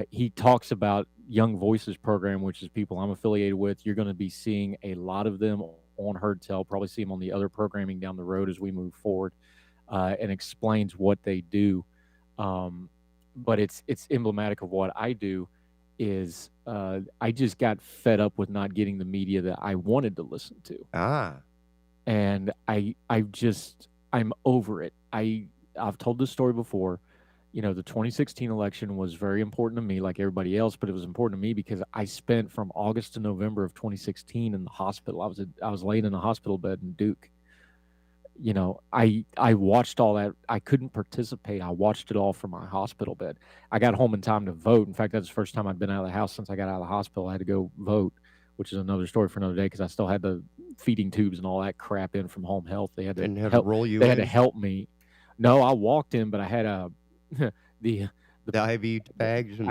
He talks about Young Voices program, which is people I'm affiliated with. You're going to be seeing a lot of them on Heard Tell, probably see them on the other programming down the road as we move forward, and explains what they do. But it's emblematic of what I do is I just got fed up with not getting the media that I wanted to listen to. And I'm over it. I've told this story before. The 2016 election was very important to me, like everybody else, but it was important to me because I spent from August to November of 2016 in the hospital. I was laying in a hospital bed in Duke. I watched all that. I couldn't participate. I watched it all from my hospital bed. I got home in time to vote. In fact, that's the first time I'd been out of the house since I got out of the hospital. I had to go vote, which is another story for another day because I still had the feeding tubes and all that crap in from home health. They had to roll you They in? had to help me. No, I walked in, but I had the IV bags. And...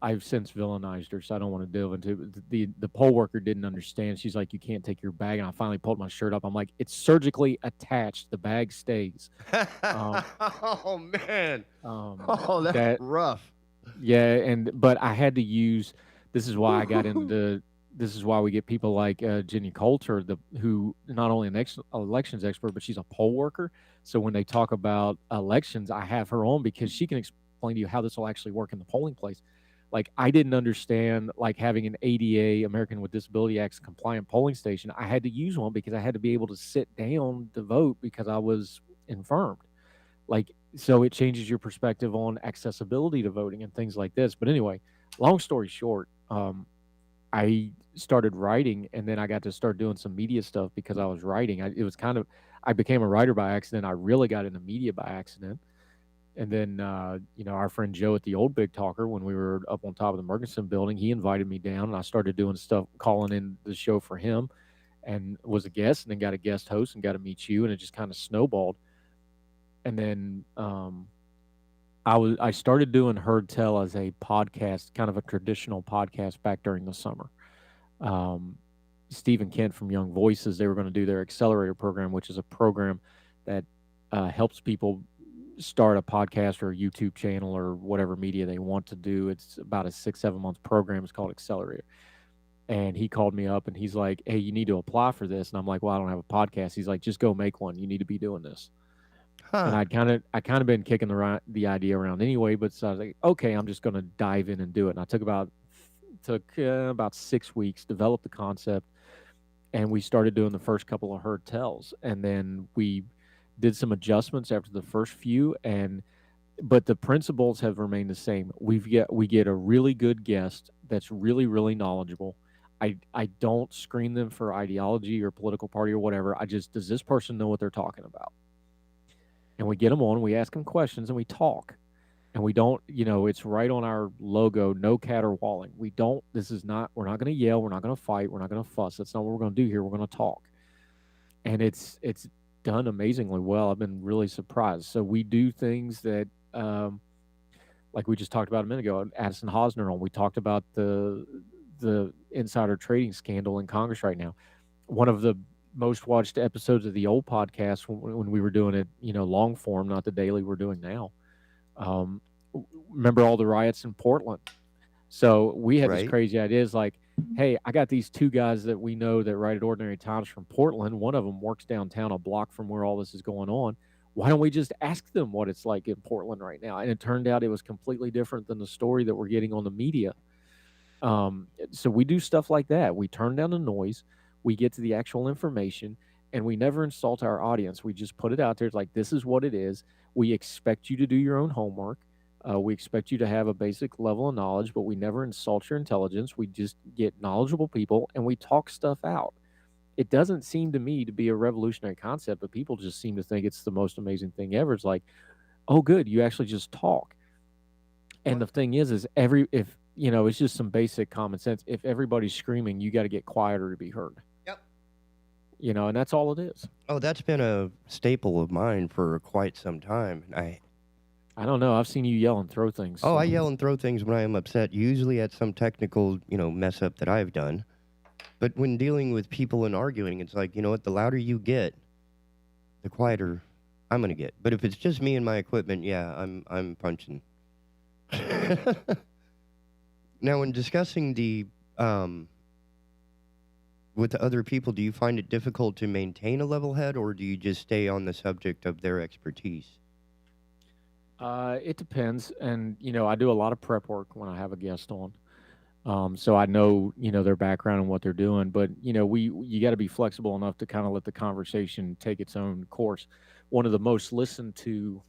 I've since villainized her, so I don't want to delve into it. The poll worker didn't understand. She's like, "You can't take your bag," and I finally pulled my shirt up. I'm like, "It's surgically attached. The bag stays." Oh man! That's rough. Yeah, but I had to use. This is why I got into. This is why we get people like Jenny Coulter, who not only an elections expert, but she's a poll worker. So when they talk about elections, I have her on because she can explain to you how this will actually work in the polling place. Like, I didn't understand, like, having an ADA, American with Disability Acts compliant polling station. I had to use one because I had to be able to sit down to vote because I was infirmed. Like, so it changes your perspective on accessibility to voting and things like this. But anyway, long story short, I started writing, and then I got to start doing some media stuff because I was writing. I became a writer by accident. I really got into media by accident. And then, our friend Joe at the Old Big Talker, when we were up on top of the Murchison building, he invited me down, and I started doing stuff, calling in the show for him, and was a guest, and then got a guest host and got to meet you, and it just kind of snowballed. And then I started doing Heard Tell as a podcast, kind of a traditional podcast back during the summer. Steve and Kent from Young Voices, they were going to do their accelerator program, which is a program that helps people start a podcast or a YouTube channel or whatever media they want to do. It's about a 6-7 month program. It's called Accelerator. And he called me up and he's like, hey, you need to apply for this. And I'm like, well, I don't have a podcast. He's like, just go make one. You need to be doing this. And I kind of been kicking the idea around anyway, but so I was like, okay, I'm just going to dive in and do it. And I took about 6 weeks, developed the concept, and we started doing the first couple of Heard Tells. And then we did some adjustments after the first few, but the principles have remained the same. We get a really good guest that's really, really knowledgeable. I don't screen them for ideology or political party or whatever. Does this person know what they're talking about? And we get them on, we ask them questions, and we talk. And we don't, it's right on our logo, no caterwauling. We're not going to yell, we're not going to fight, we're not going to fuss. That's not what we're going to do here. We're going to talk. And it's done amazingly well. I've been really surprised. So we do things that, like we just talked about a minute ago, Addison Hosner on. We talked about the insider trading scandal in Congress right now. One of the most watched episodes of the old podcast when we were doing it, long form, not the daily we're doing now. Remember all the riots in Portland? So we had this crazy idea. It's like, hey, I got these two guys that we know that write at Ordinary Times from Portland. One of them works downtown a block from where all this is going on. Why don't we just ask them what it's like in Portland right now? And it turned out it was completely different than the story that we're getting on the media. So we do stuff like that. We turn down the noise. We get to the actual information, and we never insult our audience. We just put it out there. It's like, this is what it is. We expect you to do your own homework. We expect you to have a basic level of knowledge, but we never insult your intelligence. We just get knowledgeable people, and we talk stuff out. It doesn't seem to me to be a revolutionary concept, but people just seem to think it's the most amazing thing ever. It's like, oh, good, you actually just talk. And the thing is if it's just some basic common sense. If everybody's screaming, you got to get quieter to be heard. Yep. And that's all it is. Oh, that's been a staple of mine for quite some time. I don't know. I've seen you yell and throw things. Oh, I yell and throw things when I am upset, usually at some technical, mess up that I've done. But when dealing with people and arguing, it's like, what, the louder you get, the quieter I'm going to get. But if it's just me and my equipment, yeah, I'm punching. Now, in discussing with other people, do you find it difficult to maintain a level head, or do you just stay on the subject of their expertise? It depends. And, I do a lot of prep work when I have a guest on. So I know, their background and what they're doing, but, you got to be flexible enough to kind of let the conversation take its own course. One of the most listened to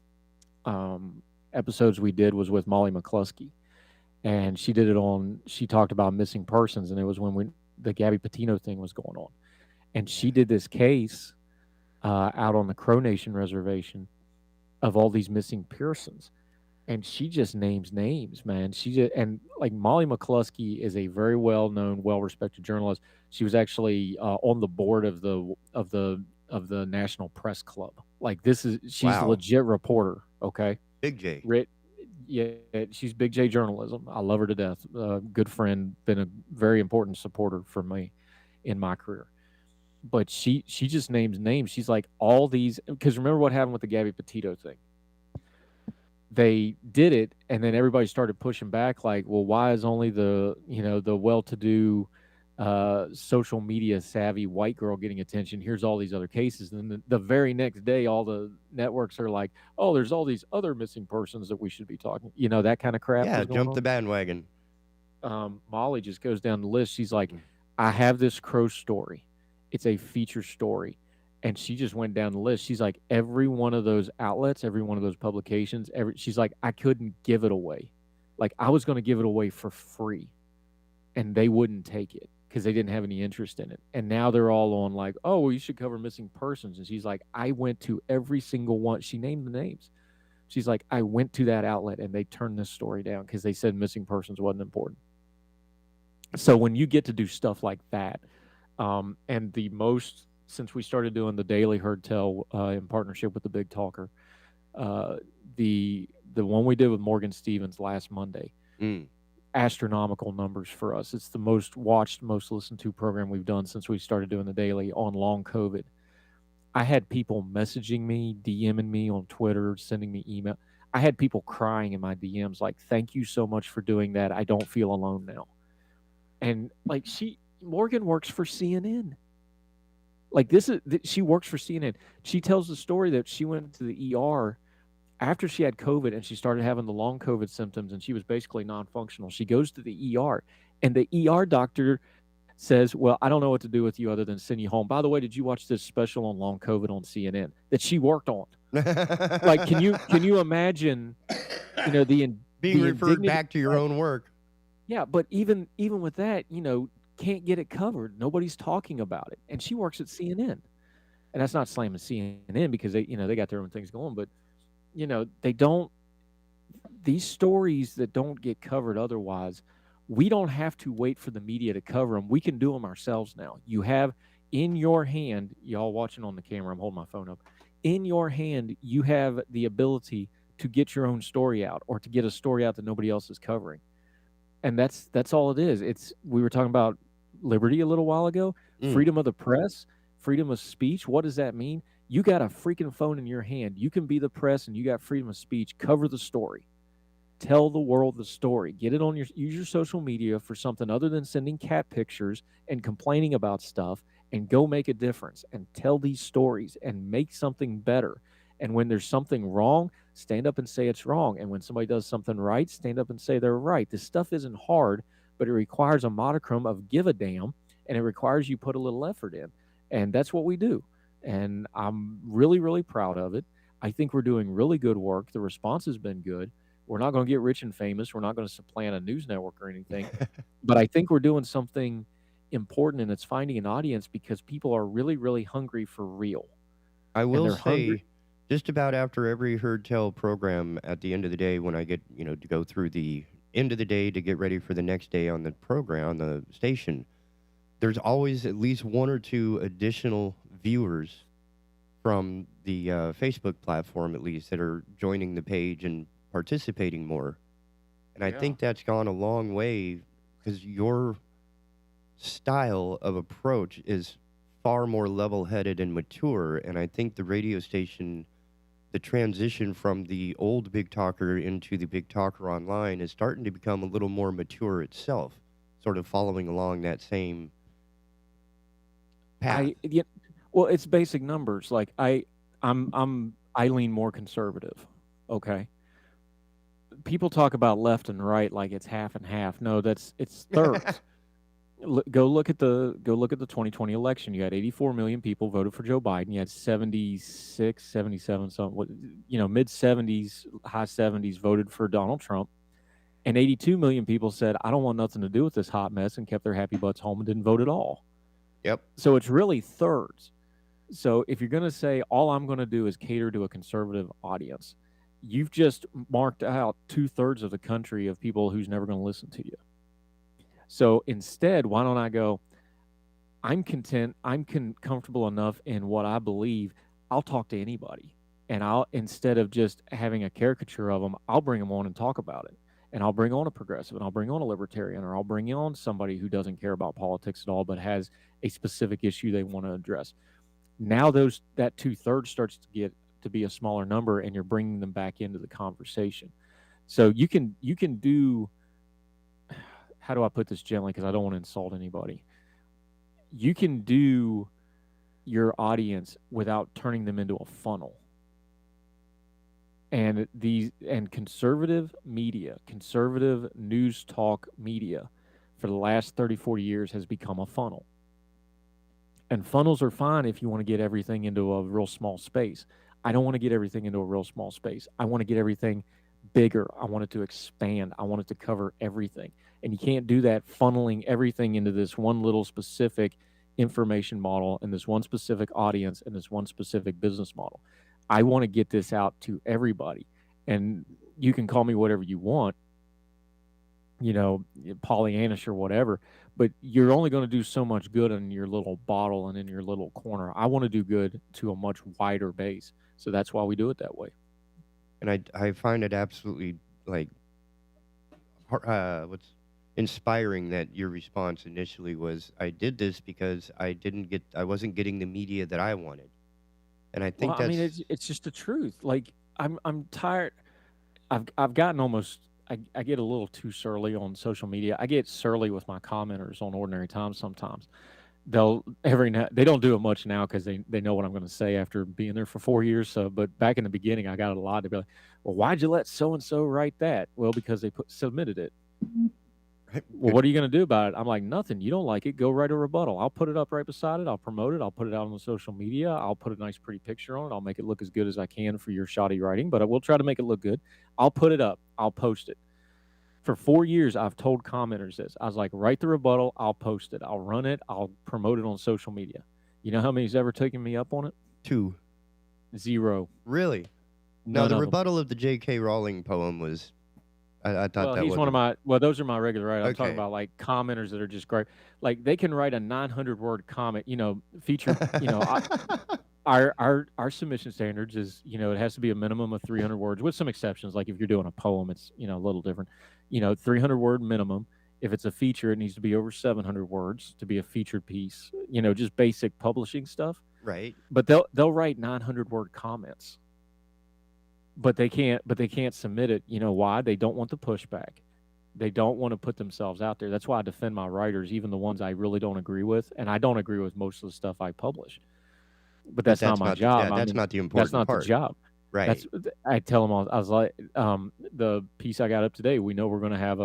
episodes we did was with Molly McCluskey, and she talked about missing persons, and it was when the Gabby Petito thing was going on. And she did this case out on the Crow Nation reservation of all these missing persons. And she just names names, man. And Molly McCluskey is a very well-known, well-respected journalist. She was actually on the board of the National Press Club. She's a legit reporter. Okay, Big J. Yeah, she's Big J journalism. I love her to death. Good friend, been a very important supporter for me in my career. But she just names names. She's like, all these, because remember what happened with the Gabby Petito thing? They did it, and then everybody started pushing back, like, well, why is only the well-to-do, social media savvy white girl getting attention? Here's all these other cases. And then the very next day, all the networks are like, oh, there's all these other missing persons that we should be talking. That kind of crap. Yeah, jump the bandwagon. Molly just goes down the list. She's like, I have this Crow story. It's a feature story. And she just went down the list. She's like, every one of those outlets, every one of those publications, she's like, I couldn't give it away. Like, I was going to give it away for free, and they wouldn't take it because they didn't have any interest in it. And now they're all on like, oh, well, you should cover missing persons. And she's like, I went to every single one. She named the names. She's like, I went to that outlet and they turned this story down because they said missing persons wasn't important. So when you get to do stuff like that, and since we started doing the Daily Heard Tell in partnership with the Big Talker, the one we did with Morgan Stevens last Monday, astronomical numbers for us. It's the most watched, most listened to program we've done since we started doing the Daily on long COVID. I had people messaging me, DMing me on Twitter, sending me email. I had people crying in my DMs like, thank you so much for doing that. I don't feel alone now. And like Morgan works for CNN. Like she works for CNN. She tells the story that she went to the ER after she had COVID and she started having the long COVID symptoms and she was basically non-functional. She goes to the ER and the ER doctor says, well, I don't know what to do with you other than send you home. By the way, did you watch this special on long COVID on CNN that she worked on? Like, can you imagine, being referred back to your own work? Yeah, but even with that, can't get it covered. Nobody's talking about it, and she works at CNN, and that's not slamming CNN because they got their own things going, but they don't. These stories that don't get covered otherwise, we don't have to wait for the media to cover them. We can do them ourselves now. You have in your hand, y'all watching on the camera, I'm holding my phone up. In your hand, you have the ability to get your own story out or to get a story out that nobody else is covering. And that's all it is. We were talking about liberty a little while ago, freedom of the press, freedom of speech. What does that mean? You got a freaking phone in your hand. You can be the press and you got freedom of speech. Cover the story. Tell the world the story. Get it on use your social media for something other than sending cat pictures and complaining about stuff, and go make a difference and tell these stories and make something better. And when there's something wrong, stand up and say it's wrong. And when somebody does something right, stand up and say they're right. This stuff isn't hard, but it requires a modicum of give a damn, and it requires you put a little effort in. And that's what we do. And I'm really, really proud of it. I think we're doing really good work. The response has been good. We're not going to get rich and famous. We're not going to supplant a news network or anything. But I think we're doing something important, and it's finding an audience because people are really, really hungry for real. I will say, just about after every Heard Tell program, at the end of the day, when I get, to go through the end of the day to get ready for the next day on the program, on the station, there's always at least one or two additional viewers from the Facebook platform, at least, that are joining the page and participating more. And I think that's gone a long way because your style of approach is far more level-headed and mature. And I think the radio station, the transition from the old Big Talker into the Big Talker Online is starting to become a little more mature itself, sort of following along that same path. Well, it's basic numbers. Like I lean more conservative. Okay. People talk about left and right like it's half and half. No, it's thirds. Go look at the 2020 election. You had 84 million people voted for Joe Biden. You had 76, 77, something, mid 70s, high 70s voted for Donald Trump. And 82 million people said, I don't want nothing to do with this hot mess, and kept their happy butts home and didn't vote at all. Yep. So it's really thirds. So if you're going to say all I'm going to do is cater to a conservative audience, you've just marked out 2/3 of the country of people who's never going to listen to you. So instead, why don't I go, I'm content, I'm comfortable enough in what I believe, I'll talk to anybody. And instead of just having a caricature of them, I'll bring them on and talk about it. And I'll bring on a progressive, and I'll bring on a libertarian, or I'll bring on somebody who doesn't care about politics at all, but has a specific issue they want to address. Now that 2/3 starts to get to be a smaller number, and you're bringing them back into the conversation. So you can do, how do I put this gently, because I don't want to insult anybody. You can do your audience without turning them into a funnel. And conservative media, conservative news talk media for the last 30, 40 years has become a funnel. And funnels are fine if you want to get everything into a real small space. I don't want to get everything into a real small space. I want to get everything bigger. I want it to expand. I want it to cover everything. And you can't do that funneling everything into this one little specific information model and this one specific audience and this one specific business model. I want to get this out to everybody. and you can call me whatever you want, Pollyannish or whatever, but you're only going to do so much good in your little bottle and in your little corner. I want to do good to a much wider base. So that's why we do it that way. And I find it absolutely what's inspiring that your response initially was, I did this because I wasn't getting the media that I wanted. And I think it's just the truth. Like I'm tired. I've gotten almost, I get a little too surly on social media. I get surly with my commenters on Ordinary Times sometimes. They don't do it much now because they know what I'm going to say after being there for 4 years. So, but back in the beginning, I got a lot to be like, well, why'd you let so and so write that? Well, because they submitted it. Well, what are you going to do about it? I'm like, nothing. You don't like it, go write a rebuttal. I'll put it up right beside it. I'll promote it. I'll put it out on the social media. I'll put a nice, pretty picture on it. I'll make it look as good as I can for your shoddy writing, but I will try to make it look good. I'll put it up. I'll post it. For 4 years, I've told commenters this. I was like, write the rebuttal. I'll post it. I'll run it. I'll promote it on social media. You know how many's ever taken me up on it? 2. 0. Really? No, the rebuttal of the J.K. Rowling poem was... I thought that he's one of my. Well, those are my regular writers. I'm talking Okay. about like commenters that are just great. Like they can write a 900-word comment. Feature. Our submission standards is it has to be a minimum of 300 words with some exceptions. Like if you're doing a poem, it's a little different. 300-word minimum. If it's a feature, it needs to be over 700 words to be a featured piece. Just basic publishing stuff. Right. But they'll write 900-word comments. But they can't submit it. You know why? They don't want the pushback. They don't want to put themselves out there. That's why I defend my writers, even the ones I really don't agree with. And I don't agree with most of the stuff I publish. But that's not my job. That's not the important part. That's not part. the job. Right. I tell them all, I was like, the piece I got up today, we know we're going to have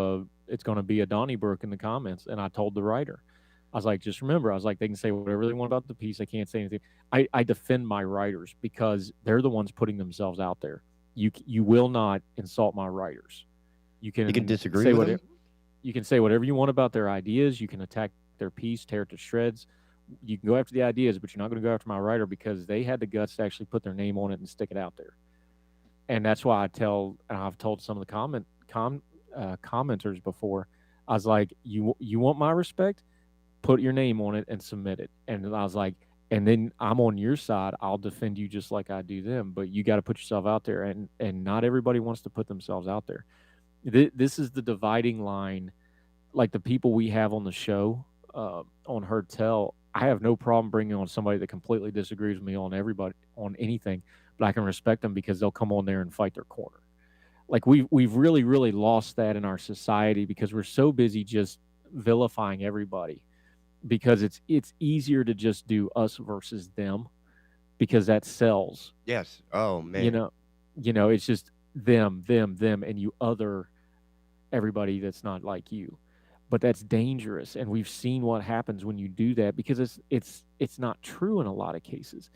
it's going to be a Donnybrook in the comments. And I told the writer, I was like, just remember, I was like, they can say whatever they want about the piece. I can't say anything. I defend my writers because they're the ones putting themselves out there. You will not insult my writers. You can disagree with them. You can say whatever you want about their ideas. You can attack their piece, tear it to shreds. You can go after the ideas, but you're not going to go after my writer because they had the guts to actually put their name on it and stick it out there. And that's why I've told some of the commenters before. I was like, you want my respect? Put your name on it and submit it. And I was like, and then I'm on your side. I'll defend you just like I do them. But you got to put yourself out there, and not everybody wants to put themselves out there. This is the dividing line. Like the people we have on the show, on Heard Tell, I have no problem bringing on somebody that completely disagrees with me on anything, but I can respect them because they'll come on there and fight their corner. Like we've really, really lost that in our society because we're so busy just vilifying everybody. Because it's easier to just do us versus them, because that sells. Yes. Oh man. It's just them, and you other everybody that's not like you. But that's dangerous, and we've seen what happens when you do that because it's not true in a lot of cases.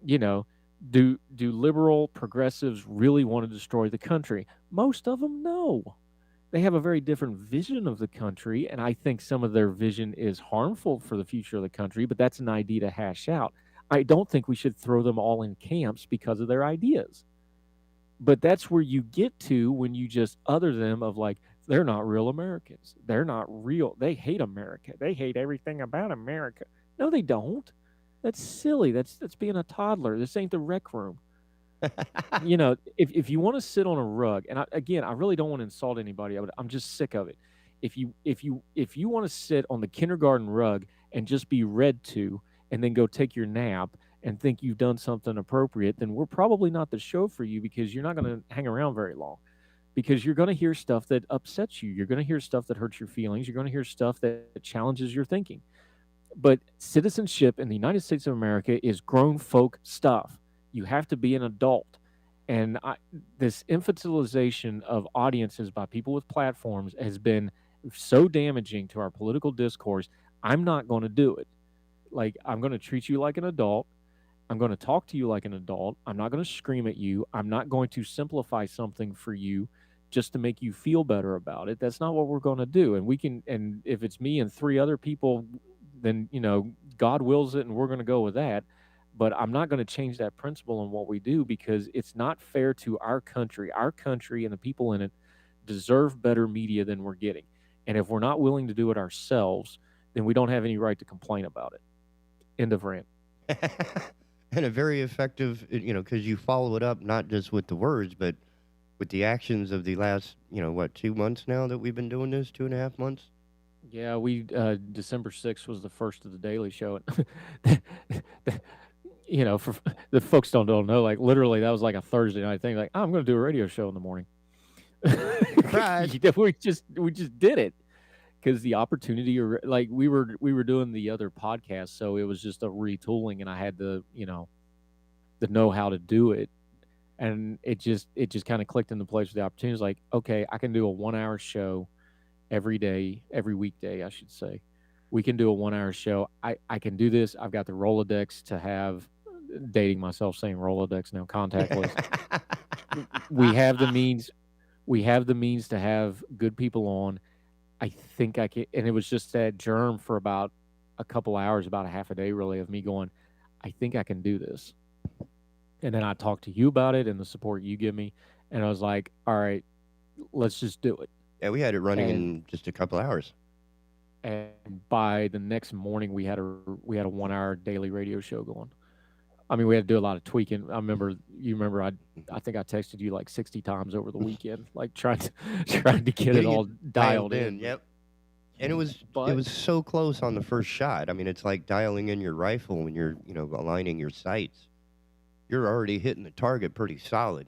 Do liberal progressives really want to destroy the country? Most of them, no. They have a very different vision of the country, and I think some of their vision is harmful for the future of the country, but that's an idea to hash out. I don't think we should throw them all in camps because of their ideas. But that's where you get to when you just other them of like, they're not real Americans. They're not real. They hate America. They hate everything about America. No, they don't. That's silly. That's being a toddler. This ain't the rec room. If you want to sit on a rug, and I really don't want to insult anybody. I'm just sick of it. If you want to sit on the kindergarten rug and just be read to, and then go take your nap and think you've done something appropriate, then we're probably not the show for you because you're not going to hang around very long. Because you're going to hear stuff that upsets you. You're going to hear stuff that hurts your feelings. You're going to hear stuff that challenges your thinking. But citizenship in the United States of America is grown folk stuff. You have to be an adult. And this infantilization of audiences by people with platforms has been so damaging to our political discourse. I'm not going to do it. Like, I'm going to treat you like an adult. I'm going to talk to you like an adult. I'm not going to scream at you. I'm not going to simplify something for you just to make you feel better about it. That's not what we're going to do. And if it's me and 3 other people, then, God wills it and we're going to go with that. but I'm not going to change that principle in what we do because it's not fair to our country. Our country and the people in it deserve better media than we're getting. And if we're not willing to do it ourselves, then we don't have any right to complain about it. End of rant. And a very effective, because you follow it up not just with the words, but with the actions of the last, 2 months now that we've been doing this, 2.5 months? Yeah, December 6th was the first of the Daily Show. For the folks don't know, like literally that was like a Thursday night thing. Like, I'm going to do a radio show in the morning. Right. we just did it because the opportunity, or like we were doing the other podcast, so it was just a retooling, and I had to, the know how to do it, and it just kind of clicked into place with the opportunity. It's like, okay, I can do a 1-hour show every day, every weekday, I should say. We can do a 1-hour show. I can do this. I've got the Rolodex to have, dating myself saying Rolodex now, contactless. We have the means. We have the means to have good people on. I think I can, and it was just that germ for about a couple hours, about a half a day really, of me going, I think I can do this. And then I talked to you about it and the support you give me. And I was like, all right, let's just do it. Yeah, we had it running in just a couple hours. And by the next morning, we had a 1-hour daily radio show going. I mean, we had to do a lot of tweaking. You remember, I think I texted you like 60 times over the weekend, like trying to get it all dialed in. Yep. And it was so close on the first shot. I mean, it's like dialing in your rifle when you're, aligning your sights. You're already hitting the target pretty solid.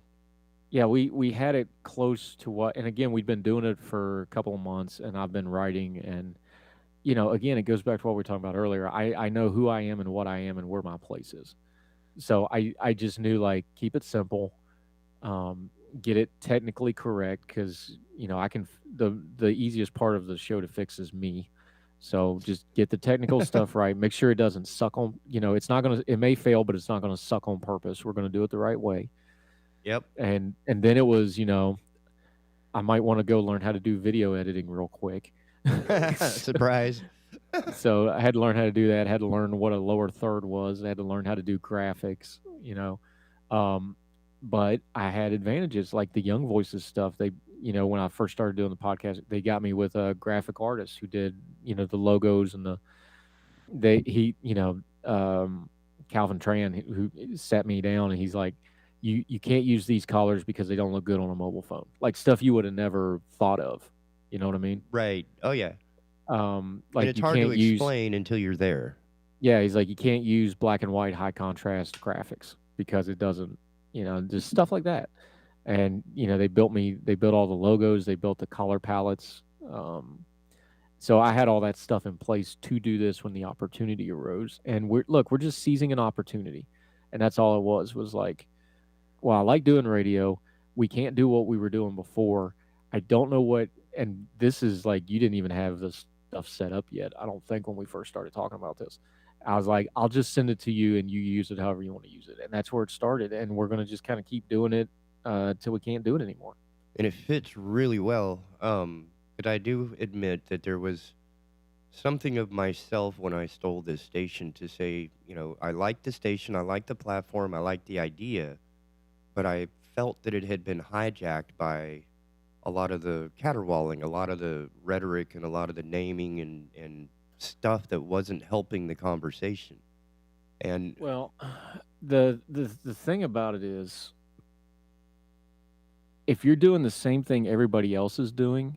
Yeah, we had it close to what, and again, we'd been doing it for a couple of months, and I've been writing, and again, it goes back to what we were talking about earlier. I know who I am and what I am and where my place is. So I just knew, like, keep it simple, get it technically correct, because I can. The easiest part of the show to fix is me. So just get the technical stuff right. Make sure it doesn't suck on. It's not gonna. It may fail, but it's not gonna suck on purpose. We're gonna do it the right way. Yep. And then it was, I might want to go learn how to do video editing real quick. Surprise. So I had to learn how to do that. I had to learn what a lower third was. I had to learn how to do graphics, but I had advantages like the Young Voices stuff. They, when I first started doing the podcast, they got me with a graphic artist who did, the logos and Calvin Tran, who sat me down, and he's like, you can't use these colors because they don't look good on a mobile phone. Like stuff you would have never thought of. You know what I mean? Right. Oh yeah. Like, and it's hard to explain until you're there. Yeah, he's like, you can't use black and white high contrast graphics because it doesn't, just stuff like that. And they built all the logos, they built the color palettes. So I had all that stuff in place to do this when the opportunity arose. And we're just seizing an opportunity, and that's all it was like, well, I like doing radio. We can't do what we were doing before. I don't know what, and this is like, you didn't even have this stuff set up yet, I don't think, when we first started talking about this. I was like, I'll just send it to you and you use it however you want to use it. And that's where it started. And we're going to just kind of keep doing it till we can't do it anymore. And it fits really well. But I do admit that there was something of myself when I stole this station to say, I like the station, I like the platform, I like the idea, but I felt that it had been hijacked by a lot of the caterwauling, a lot of the rhetoric, and a lot of the naming and stuff that wasn't helping the conversation. And well, the thing about it is, if you're doing the same thing everybody else is doing,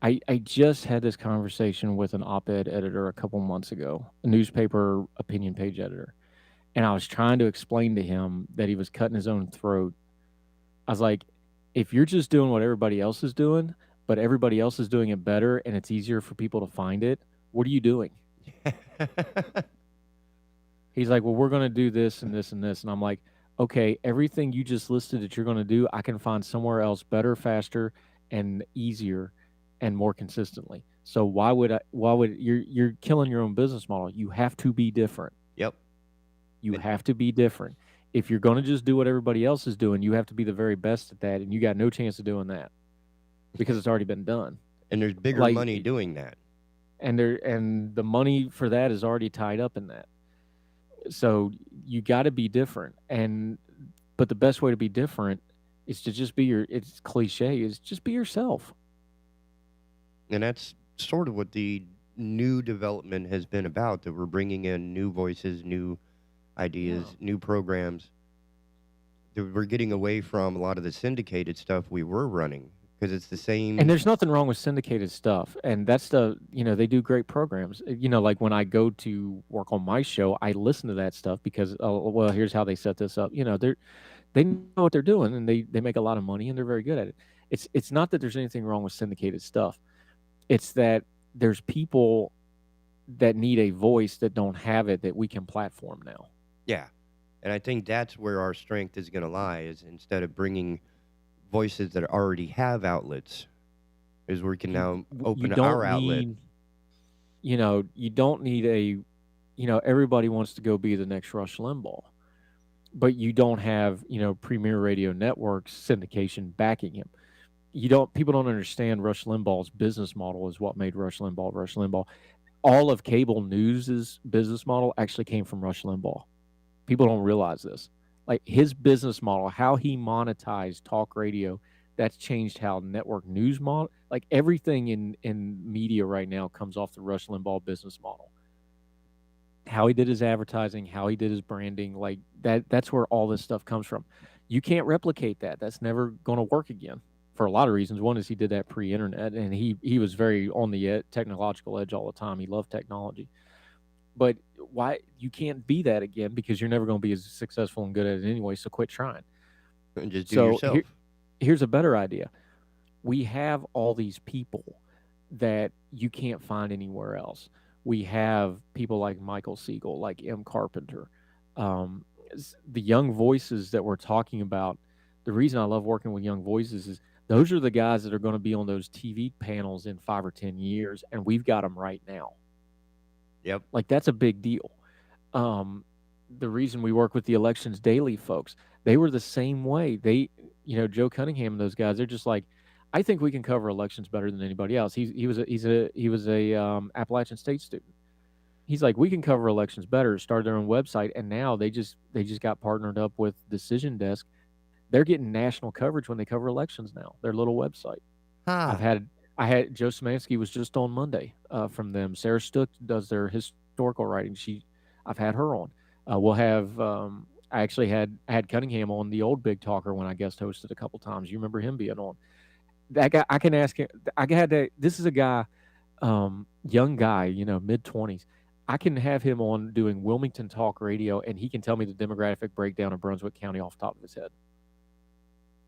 I just had this conversation with an op-ed editor a couple months ago, a newspaper opinion page editor, and I was trying to explain to him that he was cutting his own throat. I was like, if you're just doing what everybody else is doing, but everybody else is doing it better and it's easier for people to find it, what are you doing? He's like, well, we're going to do this and this and this. And I'm like, okay, everything you just listed that you're going to do, I can find somewhere else better, faster, and easier and more consistently. So why would you're killing your own business model. You have to be different. Yep. You have to be different. If you're going to just do what everybody else is doing, you have to be the very best at that, and you got no chance of doing that because it's already been done. And there's bigger money doing that. And the money for that is already tied up in that. So you got to be different. But the best way to be different is to just be it's cliche, is just be yourself. And that's sort of what the new development has been about, that we're bringing in new voices, new ideas, new programs. That we're getting away from a lot of the syndicated stuff we were running, because it's the same. And there's nothing wrong with syndicated stuff. And that's they do great programs. Like when I go to work on my show, I listen to that stuff because, well, here's how they set this up. They know what they're doing, and they make a lot of money, and they're very good at it. It's not that there's anything wrong with syndicated stuff. It's that there's people that need a voice that don't have it, that we can platform now. Yeah. And I think that's where our strength is going to lie, is instead of bringing voices that already have outlets, is we can now open our outlet. You don't need everybody wants to go be the next Rush Limbaugh, but you don't have, Premier Radio Network's syndication backing him. People don't understand Rush Limbaugh's business model is what made Rush Limbaugh. All of cable news's business model actually came from Rush Limbaugh. People don't realize this. Like his business model, how he monetized talk radio, that's changed how network news model, like everything in media right now comes off the Rush Limbaugh business model. How he did his advertising, how he did his branding, like that's where all this stuff comes from. You can't replicate that. That's never going to work again for a lot of reasons. One is he did that pre-internet, and he was very on the technological edge all the time. He loved technology. But why you can't be that again, because you're never going to be as successful and good at it anyway, so quit trying. And just do yourself. Here's a better idea. We have all these people that you can't find anywhere else. We have people like Michael Siegel, like M. Carpenter. The young voices that we're talking about, the reason I love working with young voices is those are the guys that are going to be on those TV panels in 5 or 10 years, and we've got them right now. Yep. Like, that's a big deal. The reason we work with the Elections Daily folks, they were the same way. They, Joe Cunningham and those guys, they're just like, I think we can cover elections better than anybody else. He was a Appalachian State student. He's like, we can cover elections better. Started their own website, and now they just got partnered up with Decision Desk. They're getting national coverage when they cover elections now. Their little website. Huh. I had Joe Szymanski was just on Monday from them. Sarah Stook does their historical writing. I've had her on. We'll have I actually had Cunningham on, the old Big Talker, when I guest hosted a couple times. You remember him being on? That guy, I can ask him. This is a guy, young guy, mid-20s. I can have him on doing Wilmington Talk Radio, and he can tell me the demographic breakdown of Brunswick County off the top of his head.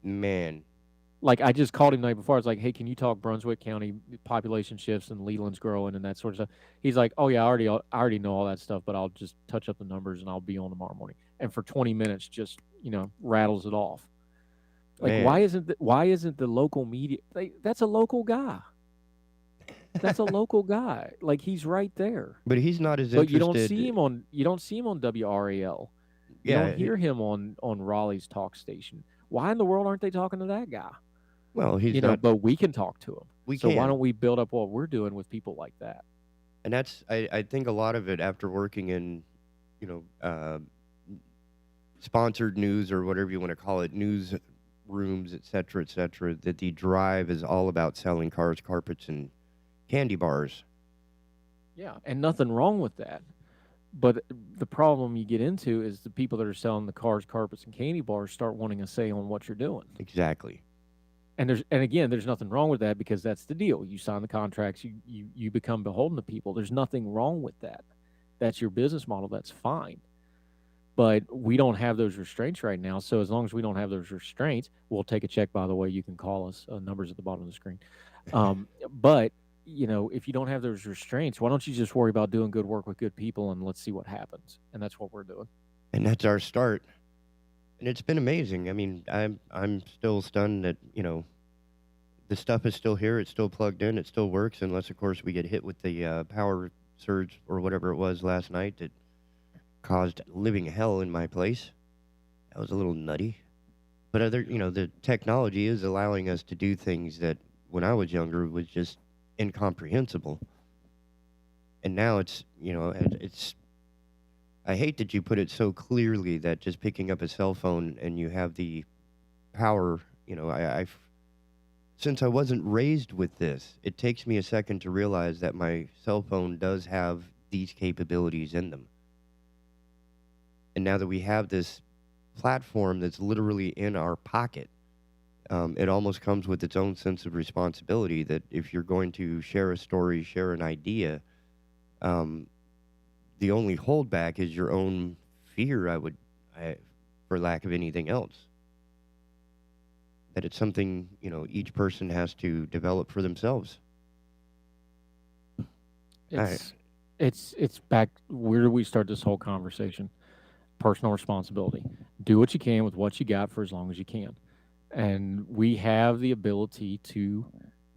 Man. Like, I just called him the night before. I was like, hey, can you talk Brunswick County population shifts and Leland's growing and that sort of stuff? He's like, oh, yeah, I already know all that stuff, but I'll just touch up the numbers and I'll be on tomorrow morning. And for 20 minutes, just, rattles it off. Like, Man. why isn't the local media? That's a local guy. That's a local guy. Like, he's right there. But he's not as But interested. you don't see him on WRAL. You don't hear him on Raleigh's talk station. Why in the world aren't they talking to that guy? Well, he's not. But we can talk to him. We so can. why don't we build up what we're doing with people like that? And that's, I think a lot of it, after working in, sponsored news, or whatever you want to call it, news rooms, et cetera, that the drive is all about selling cars, carpets, and candy bars. Yeah, and nothing wrong with that. But the problem you get into is the people that are selling the cars, carpets, and candy bars start wanting a say on what you're doing. Exactly. And again, there's nothing wrong with that, because that's the deal. You sign the contracts, you become beholden to people. There's nothing wrong with that. That's your business model. That's fine. But we don't have those restraints right now. So as long as we don't have those restraints, we'll take a check, by the way. You can call us. Numbers at the bottom of the screen. But, if you don't have those restraints, why don't you just worry about doing good work with good people, and let's see what happens. And that's what we're doing. And that's our start. And it's been amazing. I mean, I'm still stunned that, the stuff is still here. It's still plugged in. It still works, unless, of course, we get hit with the power surge or whatever it was last night that caused living hell in my place. That was a little nutty. But the technology is allowing us to do things that when I was younger was just incomprehensible. And now it's I hate that you put it so clearly that just picking up a cell phone and you have the power, since I wasn't raised with this, it takes me a second to realize that my cell phone does have these capabilities in them. And now that we have this platform that's literally in our pocket, it almost comes with its own sense of responsibility that if you're going to share a story, share an idea, the only holdback is your own fear, for lack of anything else. That it's something, each person has to develop for themselves. It's back. Where do we start this whole conversation? Personal responsibility. Do what you can with what you got for as long as you can. And we have the ability to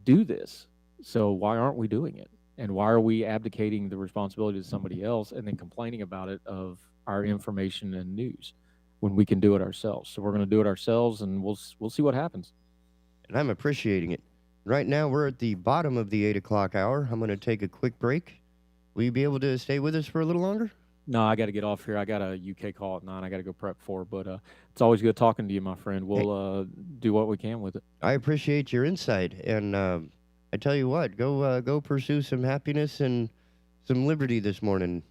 do this. So why aren't we doing it? And why are we abdicating the responsibility to somebody else and then complaining about it of our information and news when we can do it ourselves? So we're going to do it ourselves, and we'll see what happens. And I'm appreciating it. Right now, we're at the bottom of the 8 o'clock hour. I'm going to take a quick break. Will you be able to stay with us for a little longer? No, I got to get off here. I got a UK call at 9. I got to go prep for, but it's always good talking to you, my friend. We'll do what we can with it. I appreciate your insight, and I tell you what, go pursue some happiness and some liberty this morning.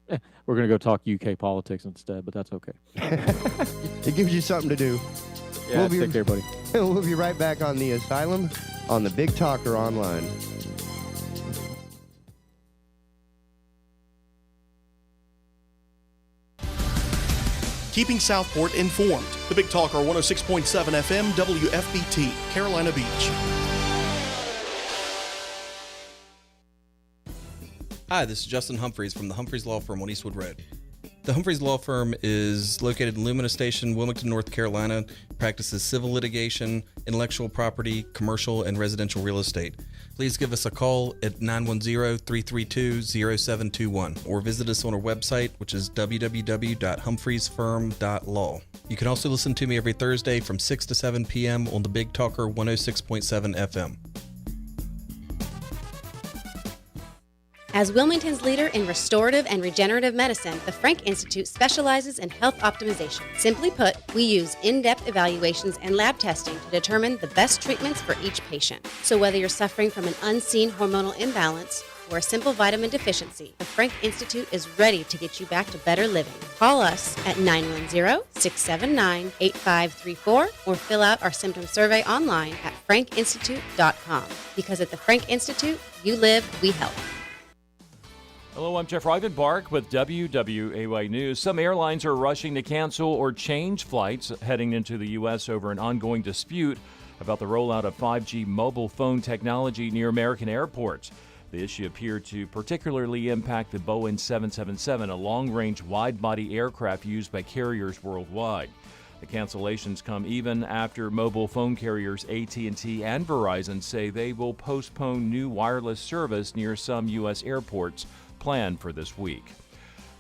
We're going to go talk UK politics instead, but that's okay. It gives you something to do. Yeah, take care, buddy. We'll be right back on The Asylum on the Big Talker Online. Keeping Southport informed. The Big Talker 106.7 FM WFBT, Carolina Beach. Hi, this is Justin Humphreys from the Humphreys Law Firm on Eastwood Road. The Humphreys Law Firm is located in Lumina Station, Wilmington, North Carolina, practices civil litigation, intellectual property, commercial, and residential real estate. Please give us a call at 910-332-0721 or visit us on our website, which is www.humphreysfirm.law. You can also listen to me every Thursday from 6 to 7 p.m. on the Big Talker 106.7 FM. As Wilmington's leader in restorative and regenerative medicine, the Frank Institute specializes in health optimization. Simply put, we use in-depth evaluations and lab testing to determine the best treatments for each patient. So whether you're suffering from an unseen hormonal imbalance or a simple vitamin deficiency, the Frank Institute is ready to get you back to better living. Call us at 910-679-8534 or fill out our symptom survey online at frankinstitute.com. Because at the Frank Institute, you live, we help. Hello, I'm Jeff Rivenbark with WWAY News. Some airlines are rushing to cancel or change flights heading into the U.S. over an ongoing dispute about the rollout of 5G mobile phone technology near American airports. The issue appeared to particularly impact the Boeing 777, a long-range wide-body aircraft used by carriers worldwide. The cancellations come even after mobile phone carriers AT&T and Verizon say they will postpone new wireless service near some U.S. airports planned for this week.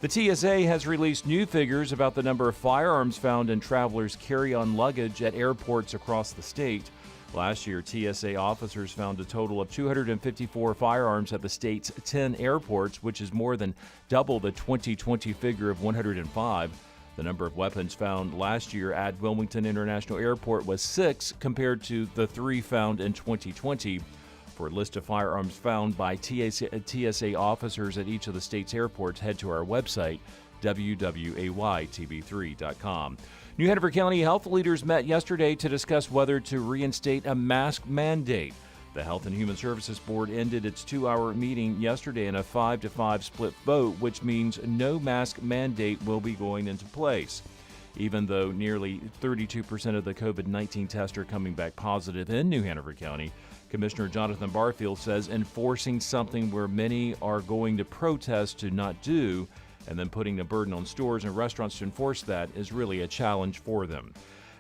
The TSA has released new figures about the number of firearms found in travelers' carry-on luggage at airports across the state. Last year, TSA officers found a total of 254 firearms at the state's 10 airports, which is more than double the 2020 figure of 105. The number of weapons found last year at Wilmington International Airport was 6 compared to the 3 found in 2020. For a list of firearms found by TSA officers at each of the state's airports, head to our website, www.aytv3.com. New Hanover County health leaders met yesterday to discuss whether to reinstate a mask mandate. The Health and Human Services Board ended its 2-hour meeting yesterday in a 5-5 split vote, which means no mask mandate will be going into place. Even though nearly 32% of the COVID-19 tests are coming back positive in New Hanover County, Commissioner Jonathan Barfield says enforcing something where many are going to protest to not do, and then putting the burden on stores and restaurants to enforce that is really a challenge for them.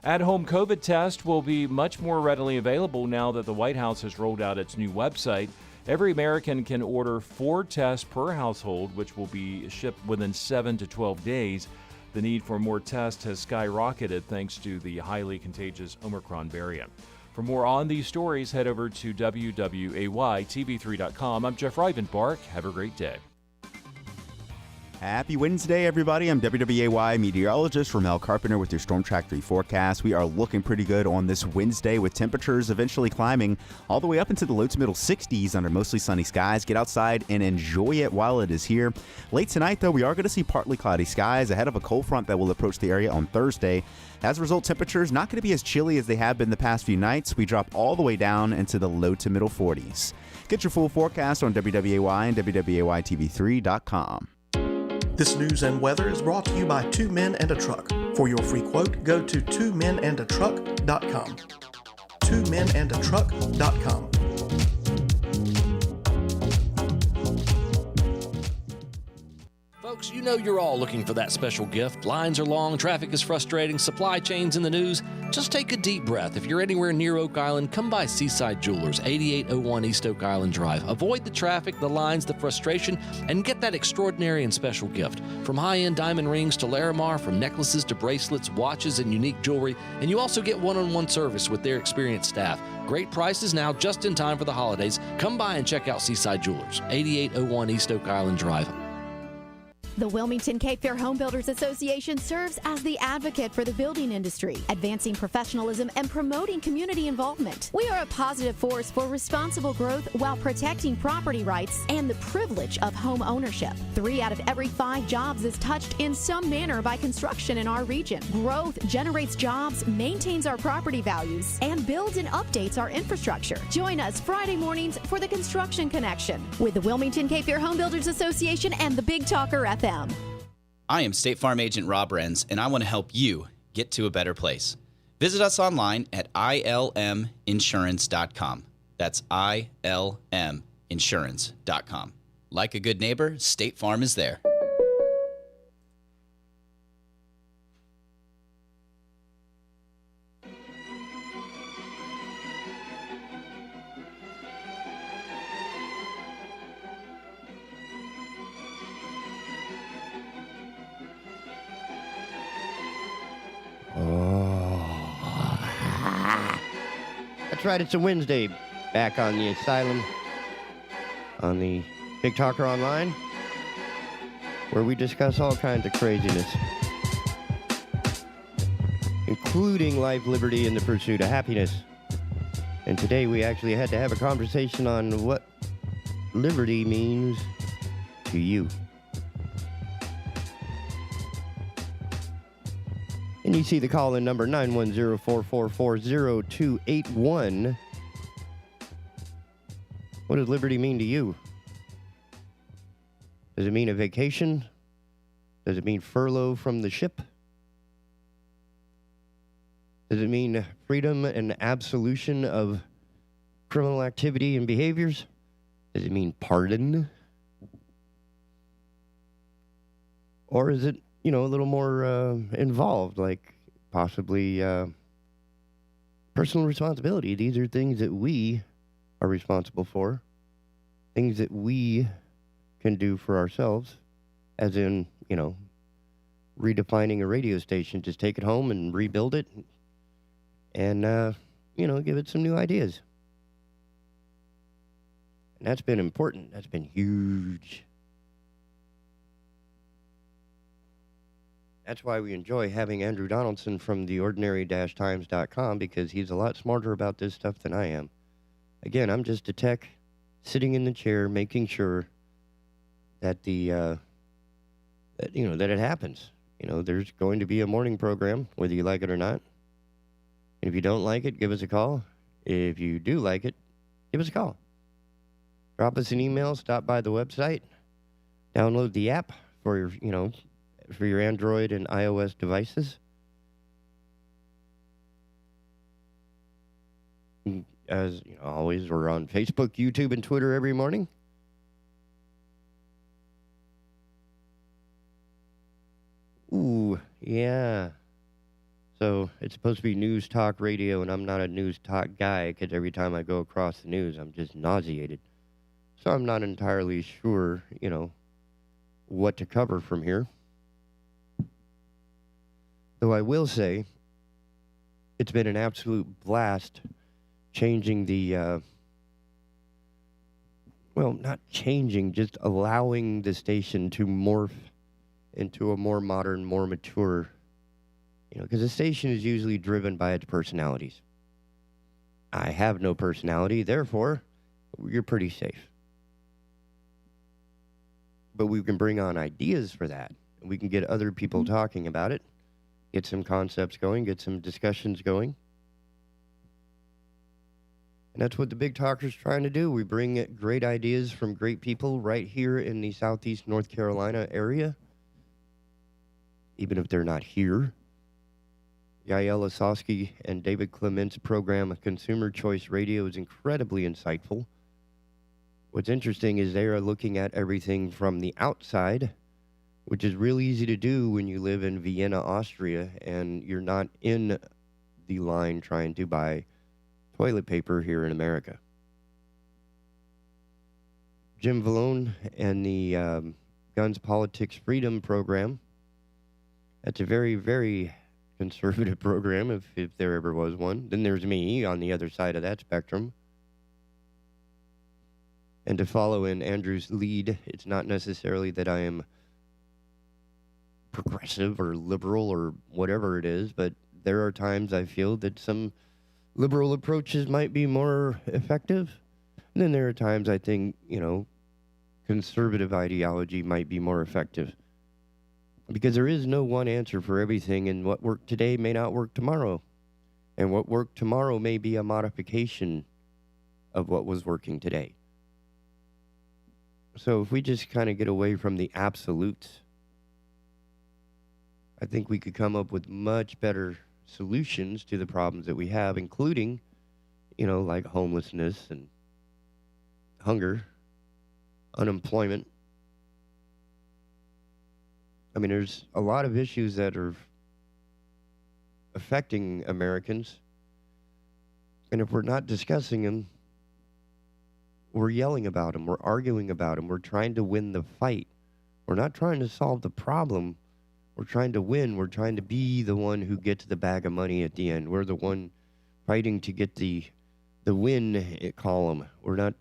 At-home COVID tests will be much more readily available now that the White House has rolled out its new website. Every American can order 4 tests per household, which will be shipped within 7 to 12 days. The need for more tests has skyrocketed thanks to the highly contagious Omicron variant. For more on these stories, head over to WWAYTV3.com. I'm Jeff Rivenbark. Have a great day. Happy Wednesday, everybody. I'm WWAY meteorologist Ramel Carpenter with your Storm Track 3 forecast. We are looking pretty good on this Wednesday with temperatures eventually climbing all the way up into the low to middle 60s under mostly sunny skies. Get outside and enjoy it while it is here. Late tonight, though, we are going to see partly cloudy skies ahead of a cold front that will approach the area on Thursday. As a result, temperatures not going to be as chilly as they have been the past few nights. We drop all the way down into the low to middle 40s. Get your full forecast on WWAY and WWAYTV3.com. This news and weather is brought to you by Two Men and a Truck. For your free quote, go to twomenandatruck.com. twomenandatruck.com. Folks, you know you're all looking for that special gift. Lines are long, traffic is frustrating, supply chains in the news. Just take a deep breath. If you're anywhere near Oak Island, come by Seaside Jewelers, 8801 East Oak Island Drive. Avoid the traffic, the lines, the frustration, and get that extraordinary and special gift. From high-end diamond rings to Larimar, from necklaces to bracelets, watches, and unique jewelry. And you also get one-on-one service with their experienced staff. Great prices now, just in time for the holidays. Come by and check out Seaside Jewelers, 8801 East Oak Island Drive. The Wilmington Cape Fear Home Builders Association serves as the advocate for the building industry, advancing professionalism and promoting community involvement. We are a positive force for responsible growth while protecting property rights and the privilege of home ownership. 3 out of every 5 jobs is touched in some manner by construction in our region. Growth generates jobs, maintains our property values, and builds and updates our infrastructure. Join us Friday mornings for the Construction Connection with the Wilmington Cape Fear Home Builders Association and the Big Talker FM. I am State Farm Agent Rob Renz, and I want to help you get to a better place. Visit us online at ilminsurance.com. That's ilminsurance.com. Like a good neighbor, State Farm is there. That's right, it's a Wednesday. Back on the Asylum, on the Big Talker Online, where we discuss all kinds of craziness, including life, liberty, and the pursuit of happiness. And today we actually had to have a conversation on what liberty means to you. And you see the call-in number 910-444-0281. What does liberty mean to you? Does it mean a vacation? Does it mean furlough from the ship? Does it mean freedom and absolution of criminal activity and behaviors? Does it mean pardon? Or is it, a little more involved, like possibly personal responsibility? These are things that we are responsible for, things that we can do for ourselves, as in, redefining a radio station. Just take it home and rebuild it and, give it some new ideas. And that's been important. That's been huge. That's why we enjoy having Andrew Donaldson from theordinary-times.com, because he's a lot smarter about this stuff than I am. Again, I'm just a tech sitting in the chair making sure that that it happens. There's going to be a morning program, whether you like it or not. And if you don't like it, give us a call. If you do like it, give us a call. Drop us an email, stop by the website, download the app for your, for your Android and iOS devices. As always, we're on Facebook, YouTube, and Twitter every morning. Ooh, yeah. So it's supposed to be news talk radio, and I'm not a news talk guy, because every time I go across the news, I'm just nauseated. So I'm not entirely sure, what to cover from here. Though I will say, it's been an absolute blast changing the, not changing, just allowing the station to morph into a more modern, more mature, because a station is usually driven by its personalities. I have no personality, therefore, you're pretty safe. But we can bring on ideas for that. We can get other people talking about it, get some concepts going, get some discussions going. And that's what the Big Talker's trying to do. We bring great ideas from great people right here in the Southeast North Carolina area, even if they're not here. Yael Osowski and David Clement's program, Consumer Choice Radio, is incredibly insightful. What's interesting is they are looking at everything from the outside, which is real easy to do when you live in Vienna, Austria, and you're not in the line trying to buy toilet paper here in America. Jim Vallone and the Guns, Politics, Freedom program, that's a very, very conservative program, if there ever was one. Then there's me on the other side of that spectrum. And to follow in Andrew's lead, it's not necessarily that I am progressive or liberal or whatever it is, but there are times I feel that some liberal approaches might be more effective. And then there are times I think, conservative ideology might be more effective. Because there is no one answer for everything, and what worked today may not work tomorrow. And what worked tomorrow may be a modification of what was working today. So if we just kind of get away from the absolutes, I think we could come up with much better solutions to the problems that we have, including, like homelessness and hunger, unemployment. I mean, there's a lot of issues that are affecting Americans, and if we're not discussing them, we're yelling about them, we're arguing about them, we're trying to win the fight. We're not trying to solve the problem. We're trying to win. We're trying to be the one who gets the bag of money at the end. We're the one fighting to get the win column. We're not,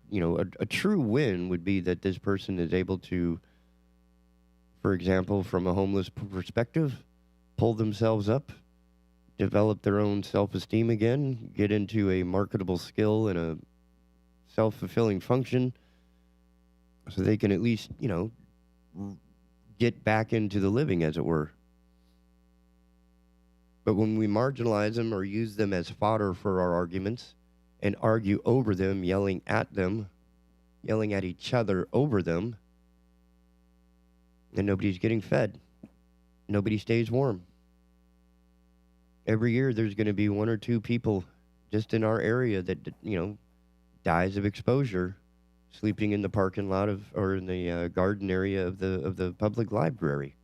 a true win would be that this person is able to, for example, from a homeless perspective, pull themselves up, develop their own self-esteem again, get into a marketable skill and a self-fulfilling function so they can at least, get back into the living, as it were. But when we marginalize them or use them as fodder for our arguments and argue over them, yelling at each other over them, then nobody's getting fed. Nobody stays warm. Every year there's going to be one or two people just in our area that, dies of exposure, sleeping in the parking lot or in the garden area of the public library.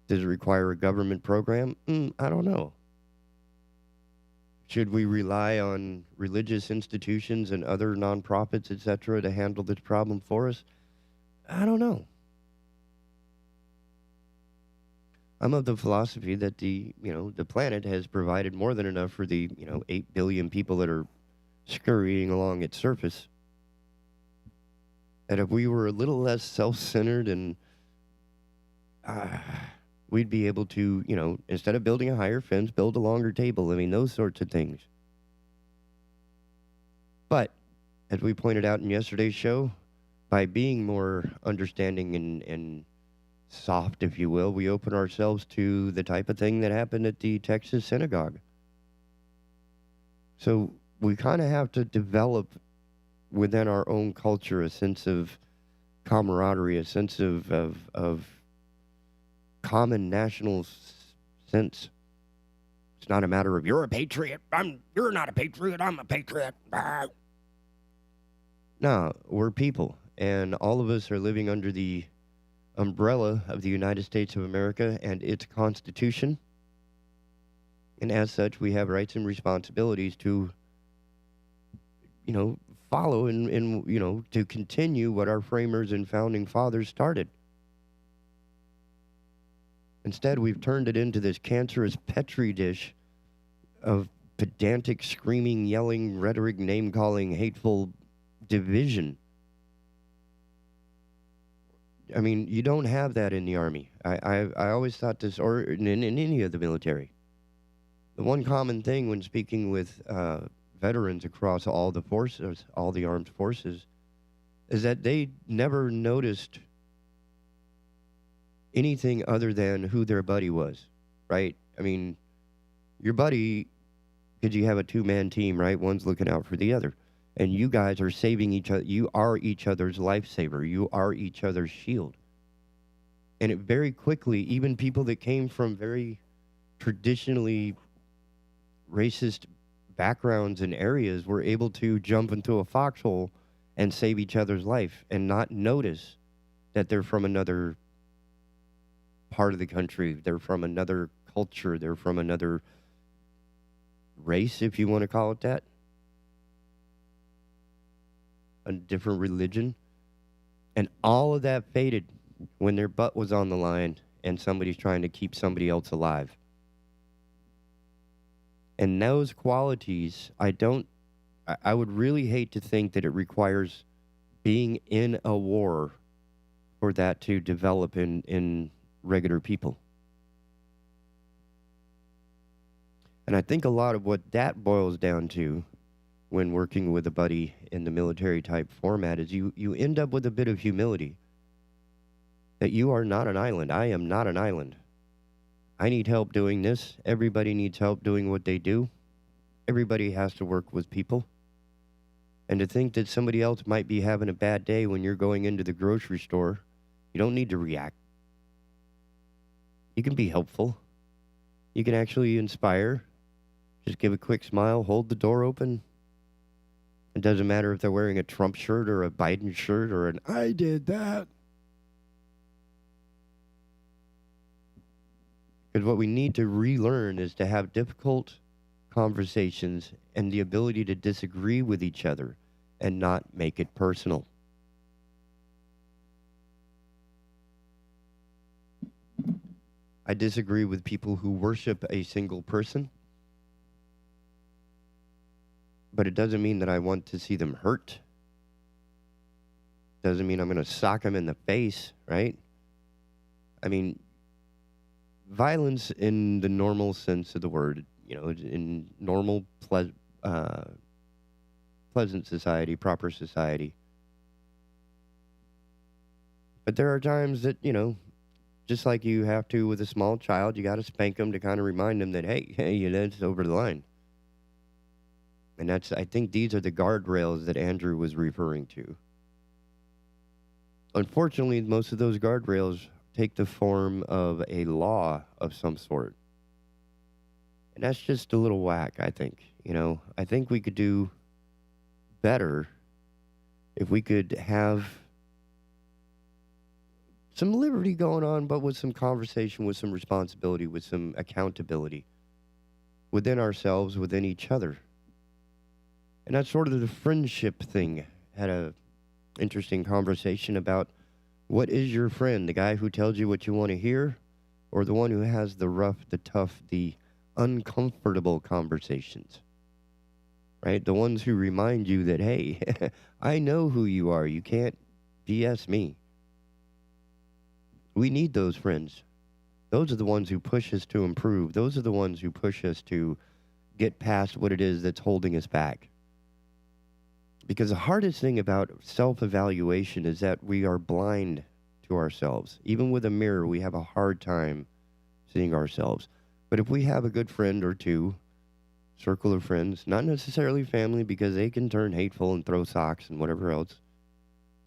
Does it require a government program? I don't know. Should we rely on religious institutions and other nonprofits, etc., to handle this problem for us? I don't know. I'm of the philosophy that the planet has provided more than enough for the, 8 billion people that are scurrying along its surface. And if we were a little less self-centered and we'd be able to, instead of building a higher fence, build a longer table. I mean, those sorts of things. But, as we pointed out in yesterday's show, by being more understanding and soft, if you will, we open ourselves to the type of thing that happened at the Texas synagogue. So we kind of have to develop within our own culture a sense of camaraderie, a sense of common national sense. It's not a matter of you're a patriot, you're not a patriot, I'm a patriot. No, we're people, and all of us are living under the umbrella of the United States of America and its Constitution. And as such, we have rights and responsibilities to, follow and to continue what our framers and founding fathers started. Instead, we've turned it into this cancerous petri dish of pedantic, screaming, yelling, rhetoric, name-calling, hateful division. I mean, you don't have that in the Army. I always thought this, or in any of the military. The one common thing when speaking with veterans across all the forces, all the armed forces, is that they never noticed anything other than who their buddy was, right? I mean, your buddy, because you have a two-man team, right? One's looking out for the other. And you guys are saving each other. You are each other's lifesaver. You are each other's shield. And it very quickly, even people that came from very traditionally racist backgrounds and areas were able to jump into a foxhole and save each other's life and not notice that they're from another part of the country. They're from another culture. They're from another race, if you want to call it that. A different religion. And all of that faded when their butt was on the line and somebody's trying to keep somebody else alive. And those qualities, I would really hate to think that it requires being in a war for that to develop in regular people. And I think a lot of what that boils down to when working with a buddy in the military type format is you end up with a bit of humility. That you are not an island. I am not an island. I need help doing this. Everybody needs help doing what they do. Everybody has to work with people. And to think that somebody else might be having a bad day when you're going into the grocery store, you don't need to react. You can be helpful. You can actually inspire. Just give a quick smile, hold the door open. It doesn't matter if they're wearing a Trump shirt or a Biden shirt or an I did that. Because what we need to relearn is to have difficult conversations and the ability to disagree with each other and not make it personal. I disagree with people who worship a single person, but it doesn't mean that I want to see them hurt. Doesn't mean I'm going to sock them in the face, right? I mean, violence in the normal sense of the word, you know, in normal, pleasant society, proper society. But there are times that, you know, just like you have to with a small child, you got to spank them to kind of remind them that, hey, that's over the line. And I think these are the guardrails that Andrew was referring to. Unfortunately, most of those guardrails take the form of a law of some sort. And that's just a little whack, I think. You know, I think we could do better if we could have some liberty going on, but with some conversation, with some responsibility, with some accountability within ourselves, within each other. And that's sort of the friendship thing. Had a interesting conversation about what is your friend, the guy who tells you what you want to hear, or the one who has the rough, the tough, the uncomfortable conversations, right? The ones who remind you that, hey, I know who you are. You can't BS me. We need those friends. Those are the ones who push us to improve. Those are the ones who push us to get past what it is that's holding us back. Because the hardest thing about self-evaluation is that we are blind to ourselves. Even with a mirror, we have a hard time seeing ourselves. But if we have a good friend or two, circle of friends, not necessarily family because they can turn hateful and throw socks and whatever else,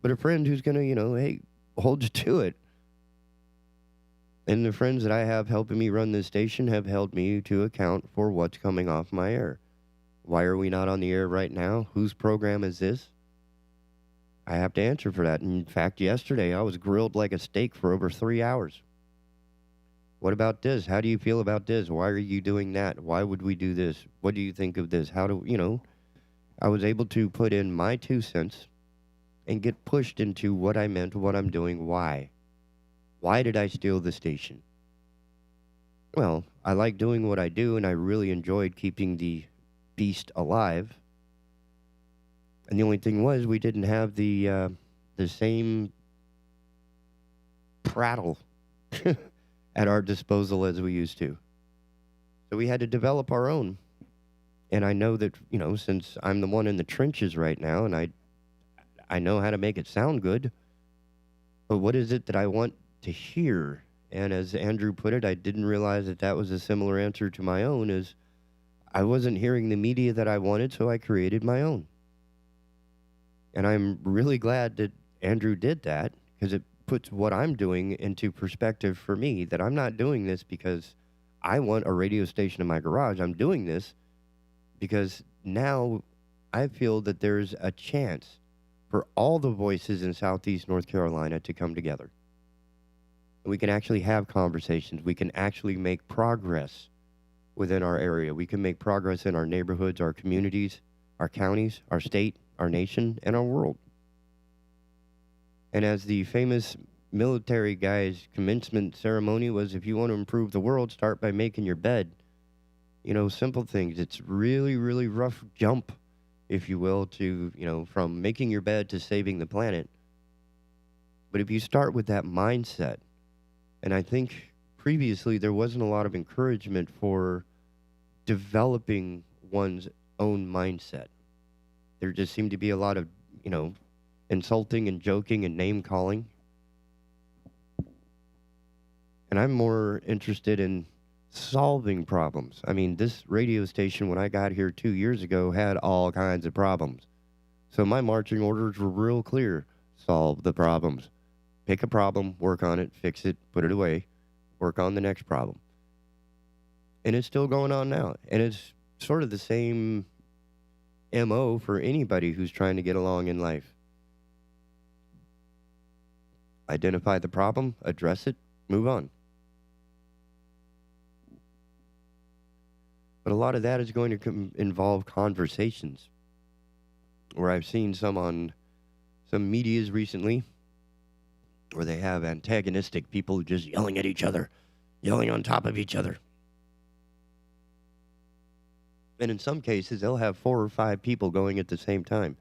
but a friend who's going to, you know, hey, hold you to it. And the friends that I have helping me run this station have held me to account for what's coming off my air. Why are we not on the air right now? Whose program is this? I have to answer for that. In fact, yesterday I was grilled like a steak for over 3 hours. What about this? How do you feel about this? Why are you doing that? Why would we do this? What do you think of this? How do, you know, I was able to put in my 2 cents and get pushed into what I meant, what I'm doing, why. Why did I steal the station? Well, I like doing what I do, and I really enjoyed keeping the beast alive. And the only thing was we didn't have the same prattle at our disposal as we used to. So we had to develop our own. And I know that, since I'm the one in the trenches right now, and I know how to make it sound good, but what is it that I want to hear? And as Andrew put it, I didn't realize that was a similar answer to my own, is I wasn't hearing the media that I wanted, so I created my own. And I'm really glad that Andrew did that, because it puts what I'm doing into perspective for me, that I'm not doing this because I want a radio station in my garage. I'm doing this because now I feel that there's a chance for all the voices in Southeast North Carolina to come together. We can actually have conversations. We can actually make progress within our area. We can make progress in our neighborhoods, our communities, our counties, our state, our nation, and our world. And as the famous military guy's commencement ceremony was, if you want to improve the world, start by making your bed. Simple things. It's really, really rough jump, if you will, to, from making your bed to saving the planet. But if you start with that mindset, and I think previously there wasn't a lot of encouragement for developing one's own mindset. There just seemed to be a lot of, insulting and joking and name calling. And I'm more interested in solving problems. I mean, this radio station, when I got here 2 years ago, had all kinds of problems. So my marching orders were real clear. Solve the problems. Pick a problem, work on it, fix it, put it away, work on the next problem. And it's still going on now. And it's sort of the same MO for anybody who's trying to get along in life. Identify the problem, address it, move on. But a lot of that is going to involve conversations. Where I've seen some on some medias recently, where they have antagonistic people just yelling at each other, yelling on top of each other. And in some cases, they'll have 4 or 5 people going at the same time.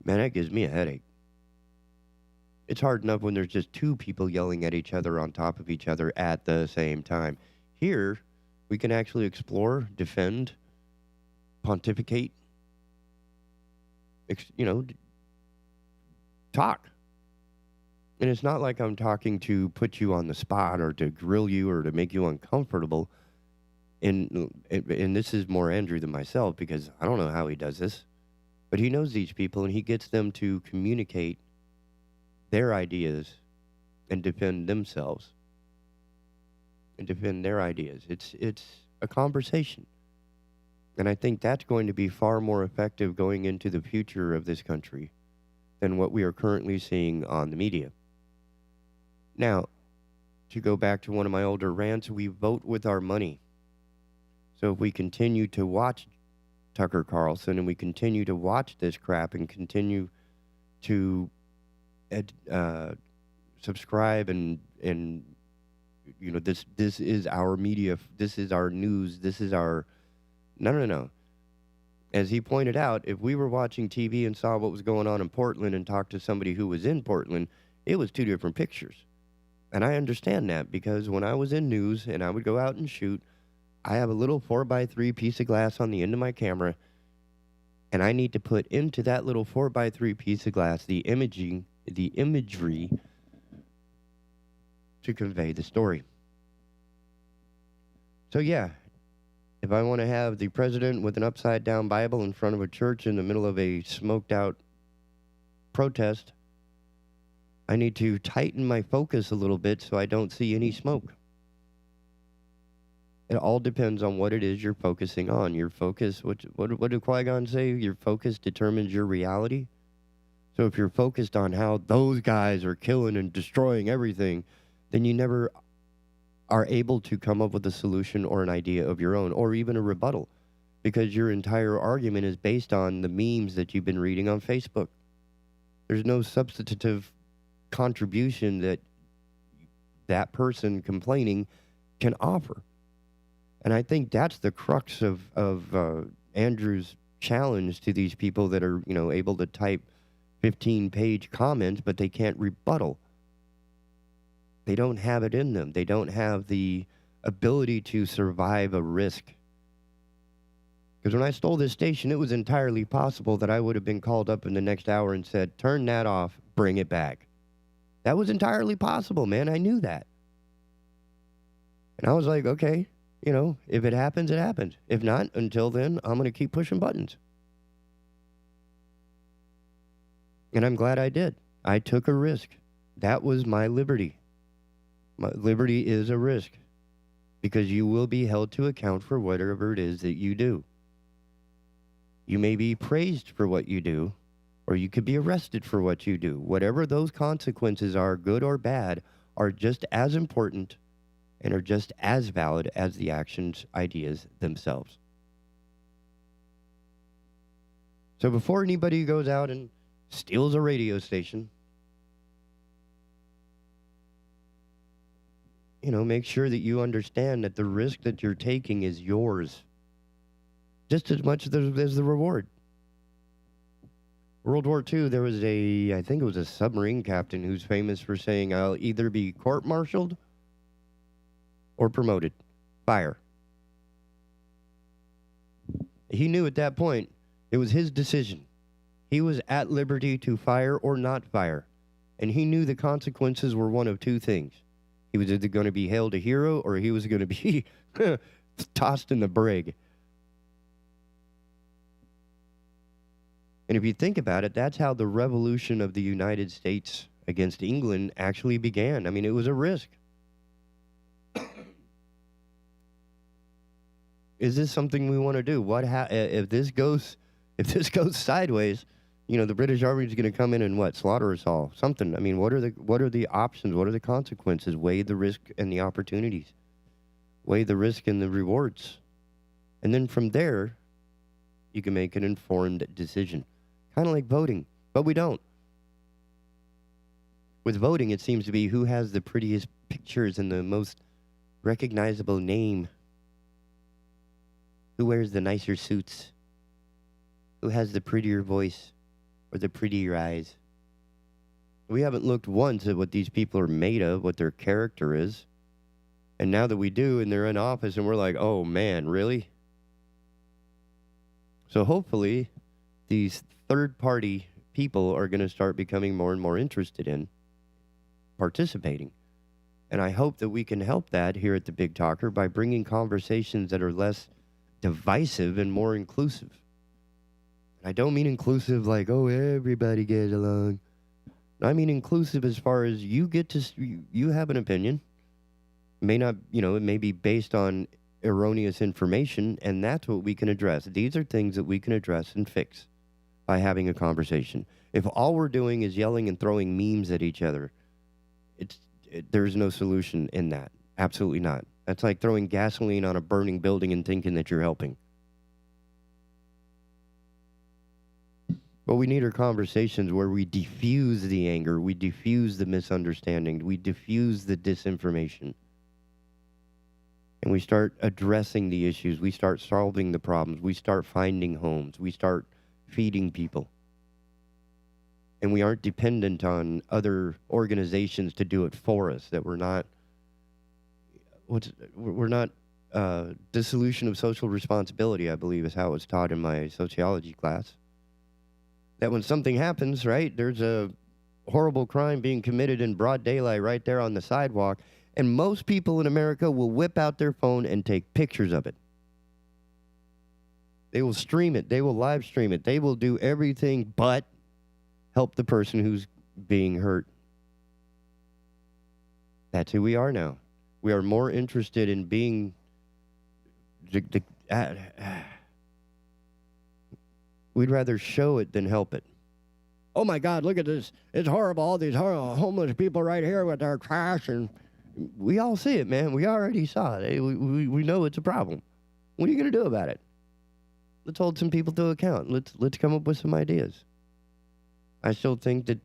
Man, that gives me a headache. It's hard enough when there's just 2 people yelling at each other on top of each other at the same time. Here, we can actually explore, defend, pontificate, talk. And it's not like I'm talking to put you on the spot or to grill you or to make you uncomfortable. And this is more Andrew than myself, because I don't know how he does this. But he knows these people, and he gets them to communicate their ideas and defend themselves and defend their ideas. It's a conversation. And I think that's going to be far more effective going into the future of this country than what we are currently seeing on the media. Now, to go back to one of my older rants, we vote with our money. So if we continue to watch Tucker Carlson and we continue to watch this crap and continue to subscribe and this is our media, this is our news, this is our... No. As he pointed out, if we were watching TV and saw what was going on in Portland and talked to somebody who was in Portland, it was 2 different pictures. And I understand that, because when I was in news and I would go out and shoot, I have a little 4x3 piece of glass on the end of my camera, and I need to put into that little 4x3 piece of glass the imagery to convey the story. So yeah, if I want to have the president with an upside-down Bible in front of a church in the middle of a smoked-out protest, I need to tighten my focus a little bit so I don't see any smoke. It all depends on what it is you're focusing on. Your focus, what did Qui-Gon say? Your focus determines your reality. So if you're focused on how those guys are killing and destroying everything, then you never are able to come up with a solution or an idea of your own, or even a rebuttal, because your entire argument is based on the memes that you've been reading on Facebook. There's no substantive contribution that that person complaining can offer. And I think that's the crux of Andrew's challenge to these people that are, able to type 15-page comments, but they can't rebuttal. They don't have it in them. They don't have the ability to survive a risk. Because when I stole this station, it was entirely possible that I would have been called up in the next hour and said, turn that off, bring it back. That was entirely possible, man. I knew that. And I was like, okay, you know, if it happens, it happens. If not, until then, I'm going to keep pushing buttons. And I'm glad I did. I took a risk. That was my liberty. My liberty is a risk because you will be held to account for whatever it is that you do. You may be praised for what you do, or you could be arrested for what you do. Whatever those consequences are, good or bad, are just as important and are just as valid as the actions, ideas themselves. So before anybody goes out and steals a radio station, you know, make sure that you understand that the risk that you're taking is yours, just as much as the reward. World War II, there was I think it was a submarine captain who's famous for saying, I'll either be court-martialed or promoted. Fire. He knew at that point it was his decision. He was at liberty to fire or not fire. And he knew the consequences were one of two things. He was either going to be hailed a hero or he was going to be tossed in the brig. And if you think about it, that's how the revolution of the United States against England actually began. I mean, it was a risk. Is this something we want to do? If this goes sideways, you know, the British Army is going to come in and slaughter us all? Something. I mean, what are the options? What are the consequences? Weigh the risk and the opportunities. Weigh the risk and the rewards. And then from there, you can make an informed decision. Kind of like voting, but we don't. With voting, it seems to be who has the prettiest pictures and the most recognizable name. Who wears the nicer suits? Who has the prettier voice or the prettier eyes? We haven't looked once at what these people are made of, what their character is. And now that we do, and they're in office, and we're like, oh man, really? So hopefully, these third-party people are going to start becoming more and more interested in participating. And I hope that we can help that here at the Big Talker by bringing conversations that are less divisive and more inclusive. I don't mean inclusive like, oh, everybody get along. I mean inclusive as far as you have an opinion. It may not, it may be based on erroneous information, and that's what we can address. These are things that we can address and fix by having a conversation. If all we're doing is yelling and throwing memes at each other, there's no solution in that. Absolutely not. That's like throwing gasoline on a burning building and thinking that you're helping. What we need are conversations where we diffuse the anger, we diffuse the misunderstanding, we diffuse the disinformation. And we start addressing the issues, we start solving the problems, we start finding homes, we start feeding people. And we aren't dependent on other organizations to do it for us, that we're not dissolution of social responsibility, I believe is how it's taught in my sociology class. That when something happens, right, there's a horrible crime being committed in broad daylight right there on the sidewalk, and most people in America will whip out their phone and take pictures of it. They will stream it. They will live stream it. They will do everything but help the person who's being hurt. That's who we are now. We are more interested in being we'd rather show it than help it. Oh my God, look at this. It's horrible. All these homeless people right here with their trash. And we all see it, man. We already saw it. We know it's a problem. What are you going to do about it? Let's hold some people to account. Let's come up with some ideas. I still think that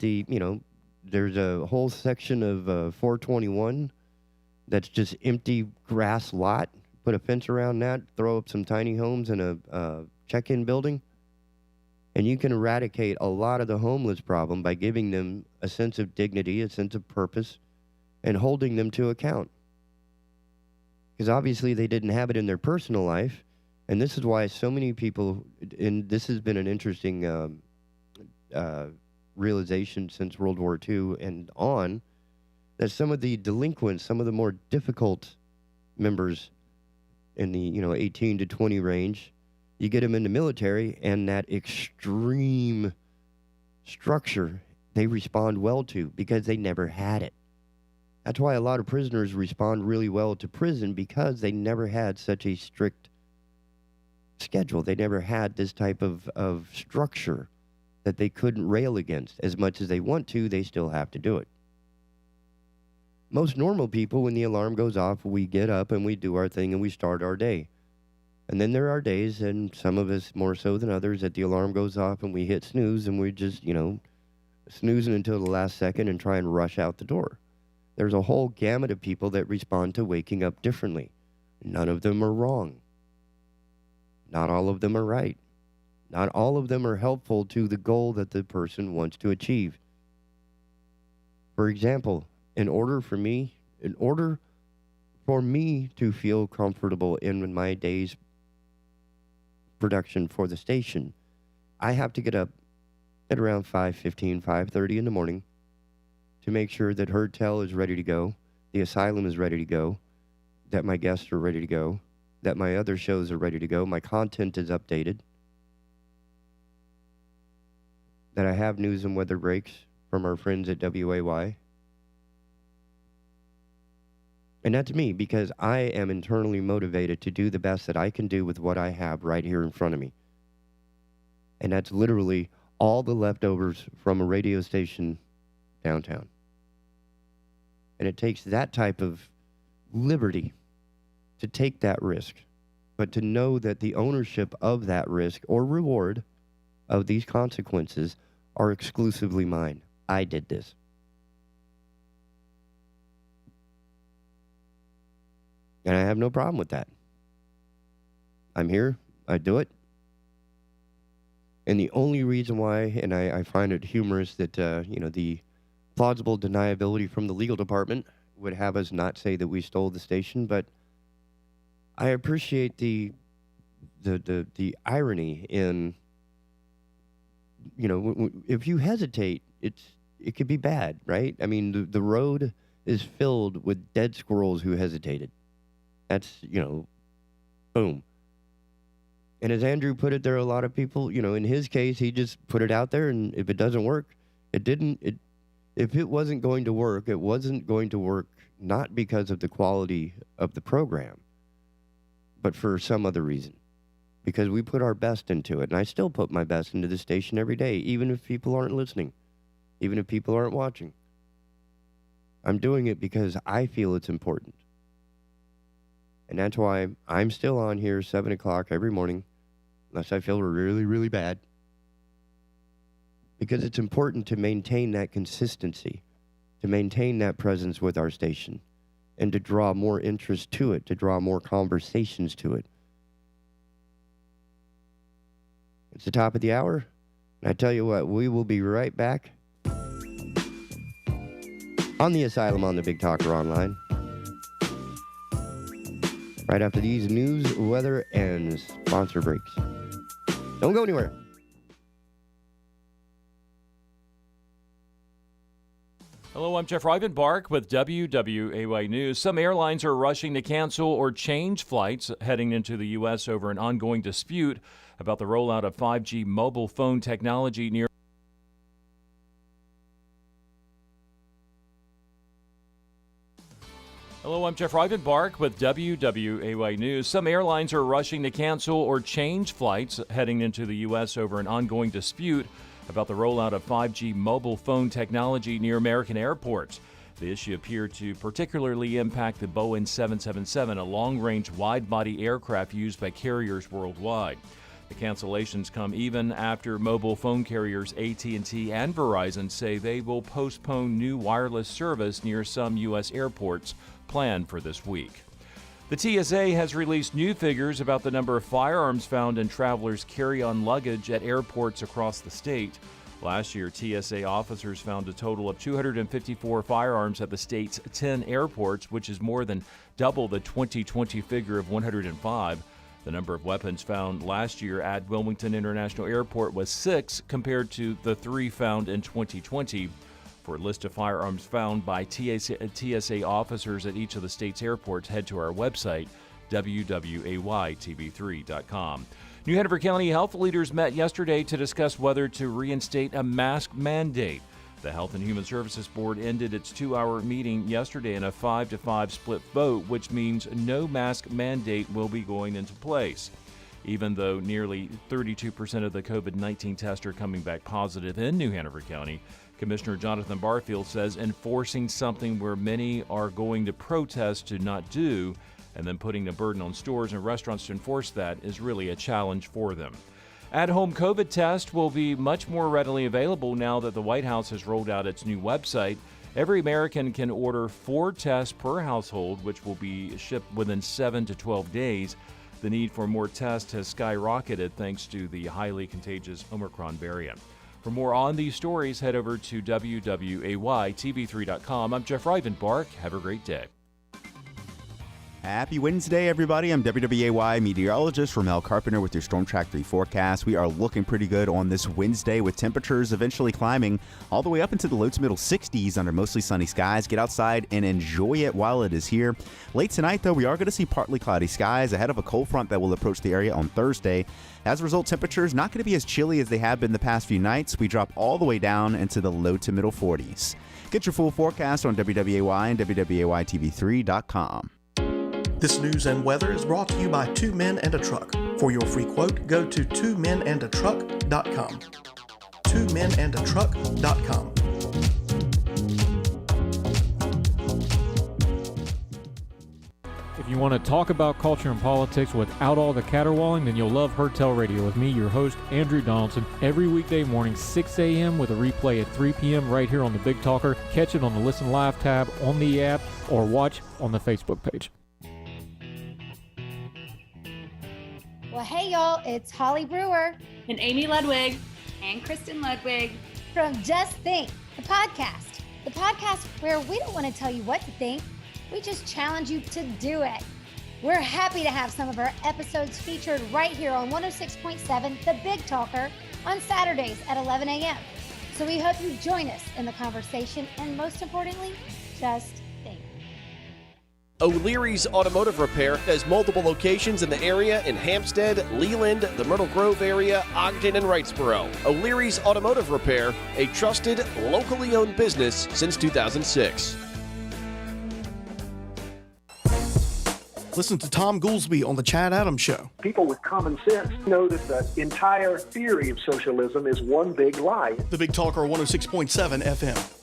there's a whole section of 421 that's just empty grass lot. Put a fence around that, throw up some tiny homes and a check-in building. And you can eradicate a lot of the homeless problem by giving them a sense of dignity, a sense of purpose, and holding them to account. Because obviously they didn't have it in their personal life. And this is why so many people, and this has been an interesting realization since World War II and on, that some of the delinquents, some of the more difficult members in the 18 to 20 range, you get them in the military, and that extreme structure they respond well to because they never had it. That's why a lot of prisoners respond really well to prison, because they never had such a strict schedule. They never had this type of structure that they couldn't rail against. As much as they want to, they still have to do it. Most normal people, when the alarm goes off, we get up and we do our thing and we start our day. And then there are days, and some of us more so than others, that the alarm goes off and we hit snooze and we just, snoozing until the last second and try and rush out the door. There's a whole gamut of people that respond to waking up differently. None of them are wrong. Not all of them are right. Not all of them are helpful to the goal that the person wants to achieve. For example, in order for me to feel comfortable in my day's production for the station, I have to get up at around 5:15, 5:30 in the morning to make sure that Herdtel is ready to go, the asylum is ready to go, that my guests are ready to go, that my other shows are ready to go, my content is updated, that I have news and weather breaks from our friends at WAY. And that's me, because I am internally motivated to do the best that I can do with what I have right here in front of me. And that's literally all the leftovers from a radio station downtown. And it takes that type of liberty to take that risk, but to know that the ownership of that risk or reward of these consequences are exclusively mine. I did this. And I have no problem with that. I'm here. I do it. And the only reason why, and I find it humorous that, the plausible deniability from the legal department would have us not say that we stole the station, but I appreciate the irony in, if you hesitate, it could be bad, right? I mean, the road is filled with dead squirrels who hesitated. That's, boom. And as Andrew put it, there are a lot of people, in his case, he just put it out there, and if it doesn't work, it didn't. If it wasn't going to work, it wasn't going to work not because of the quality of the program, but for some other reason. Because we put our best into it, and I still put my best into the station every day, even if people aren't listening, even if people aren't watching. I'm doing it because I feel it's important. And that's why I'm still on here 7 o'clock every morning, unless I feel really, really bad. Because it's important to maintain that consistency, to maintain that presence with our station, and to draw more interest to it, to draw more conversations to it. It's the top of the hour, and I tell you what, we will be right back on the Asylum on the Big Talker Online. Right after these news, weather, and sponsor breaks. Don't go anywhere. Hello, I'm Jeff Rivenbark with WWAY News. Some airlines are rushing to cancel or change flights heading into the U.S. over an ongoing dispute about the rollout of 5G mobile phone technology near. Hello, I'm Jeff Rivenbark with WWAY News. Some airlines are rushing to cancel or change flights heading into the U.S. over an ongoing dispute about the rollout of 5G mobile phone technology near American airports. The issue appeared to particularly impact the Boeing 777, a long-range wide-body aircraft used by carriers worldwide. The cancellations come even after mobile phone carriers AT&T and Verizon say they will postpone new wireless service near some U.S. airports planned for this week. The TSA has released new figures about the number of firearms found in travelers' carry-on luggage at airports across the state. Last year, TSA officers found a total of 254 firearms at the state's 10 airports, which is more than double the 2020 figure of 105. The number of weapons found last year at Wilmington International Airport was 6 compared to the 3 found in 2020. For a list of firearms found by TSA officers at each of the state's airports, head to our website, wwaytv3.com. New Hanover County health leaders met yesterday to discuss whether to reinstate a mask mandate. The Health and Human Services Board ended its 2-hour meeting yesterday in a 5-5 split vote, which means no mask mandate will be going into place. Even though nearly 32% of the COVID-19 tests are coming back positive in New Hanover County, Commissioner Jonathan Barfield says enforcing something where many are going to protest to not do and then putting the burden on stores and restaurants to enforce that is really a challenge for them. At-home COVID tests will be much more readily available now that the White House has rolled out its new website. Every American can order 4 tests per household, which will be shipped within 7 to 12 days. The need for more tests has skyrocketed thanks to the highly contagious Omicron variant. For more on these stories, head over to wwaytv3.com. I'm Jeff Rivenbark. Have a great day. Happy Wednesday, everybody. I'm WWAY meteorologist Ramel Carpenter with your Storm Track 3 forecast. We are looking pretty good on this Wednesday with temperatures eventually climbing all the way up into the low to middle 60s under mostly sunny skies. Get outside and enjoy it while it is here. Late tonight, though, we are going to see partly cloudy skies ahead of a cold front that will approach the area on Thursday. As a result, temperatures not going to be as chilly as they have been the past few nights. We drop all the way down into the low to middle 40s. Get your full forecast on WWAY and WWAYTV3.com. This news and weather is brought to you by 2 Men and a Truck. For your free quote, go to 2menandatruck.com. 2menandatruck.com. If you want to talk about culture and politics without all the caterwauling, then you'll love Hertel Radio with me, your host, Andrew Donaldson, every weekday morning, 6 a.m. with a replay at 3 p.m. right here on the Big Talker. Catch it on the Listen Live tab on the app or watch on the Facebook page. Well, hey, y'all, it's Holly Brewer and Amy Ludwig and Kristen Ludwig from Just Think, the podcast where we don't want to tell you what to think. We just challenge you to do it. We're happy to have some of our episodes featured right here on 106.7 The Big Talker on Saturdays at 11 a.m. So we hope you join us in the conversation and most importantly, just O'Leary's Automotive Repair has multiple locations in the area in Hampstead, Leland, the Myrtle Grove area, Ogden, and Wrightsboro. O'Leary's Automotive Repair, a trusted, locally owned business since 2006. Listen to Tom Goolsby on The Chad Adams Show. People with common sense know that the entire theory of socialism is one big lie. The Big Talker 106.7 FM.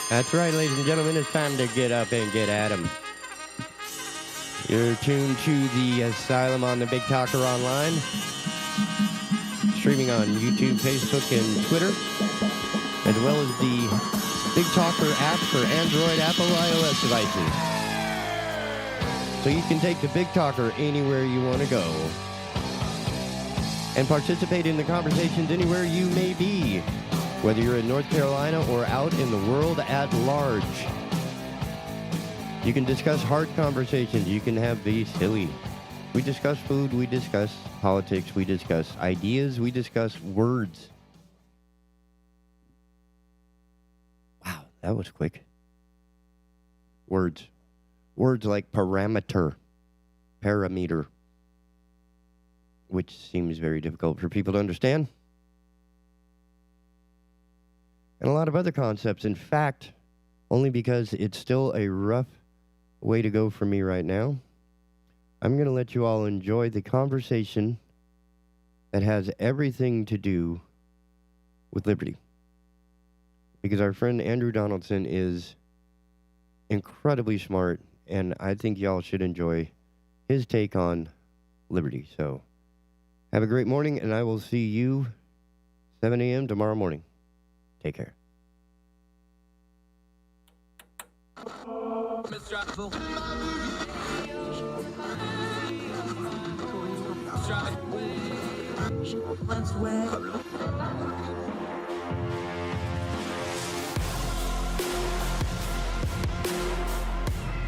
That's right, ladies and gentlemen. It's time to get up and get at 'em. You're tuned to the Asylum on the Big Talker Online. Streaming on YouTube, Facebook, and Twitter. As well as the Big Talker app for Android, Apple, iOS devices. So you can take the Big Talker anywhere you want to go. And participate in the conversations anywhere you may be. Whether you're in North Carolina or out in the world at large. You can discuss hard conversations. You can have the silly. We discuss food. We discuss politics. We discuss ideas. We discuss words. Wow, that was quick. Words. Words like parameter, which seems very difficult for people to understand. And a lot of other concepts. In fact, only because it's still a rough way to go for me right now, I'm going to let you all enjoy the conversation that has everything to do with liberty. Because our friend Andrew Donaldson is incredibly smart, and I think y'all should enjoy his take on liberty. So, have a great morning, and I will see you 7 a.m. tomorrow morning. Take care. Let's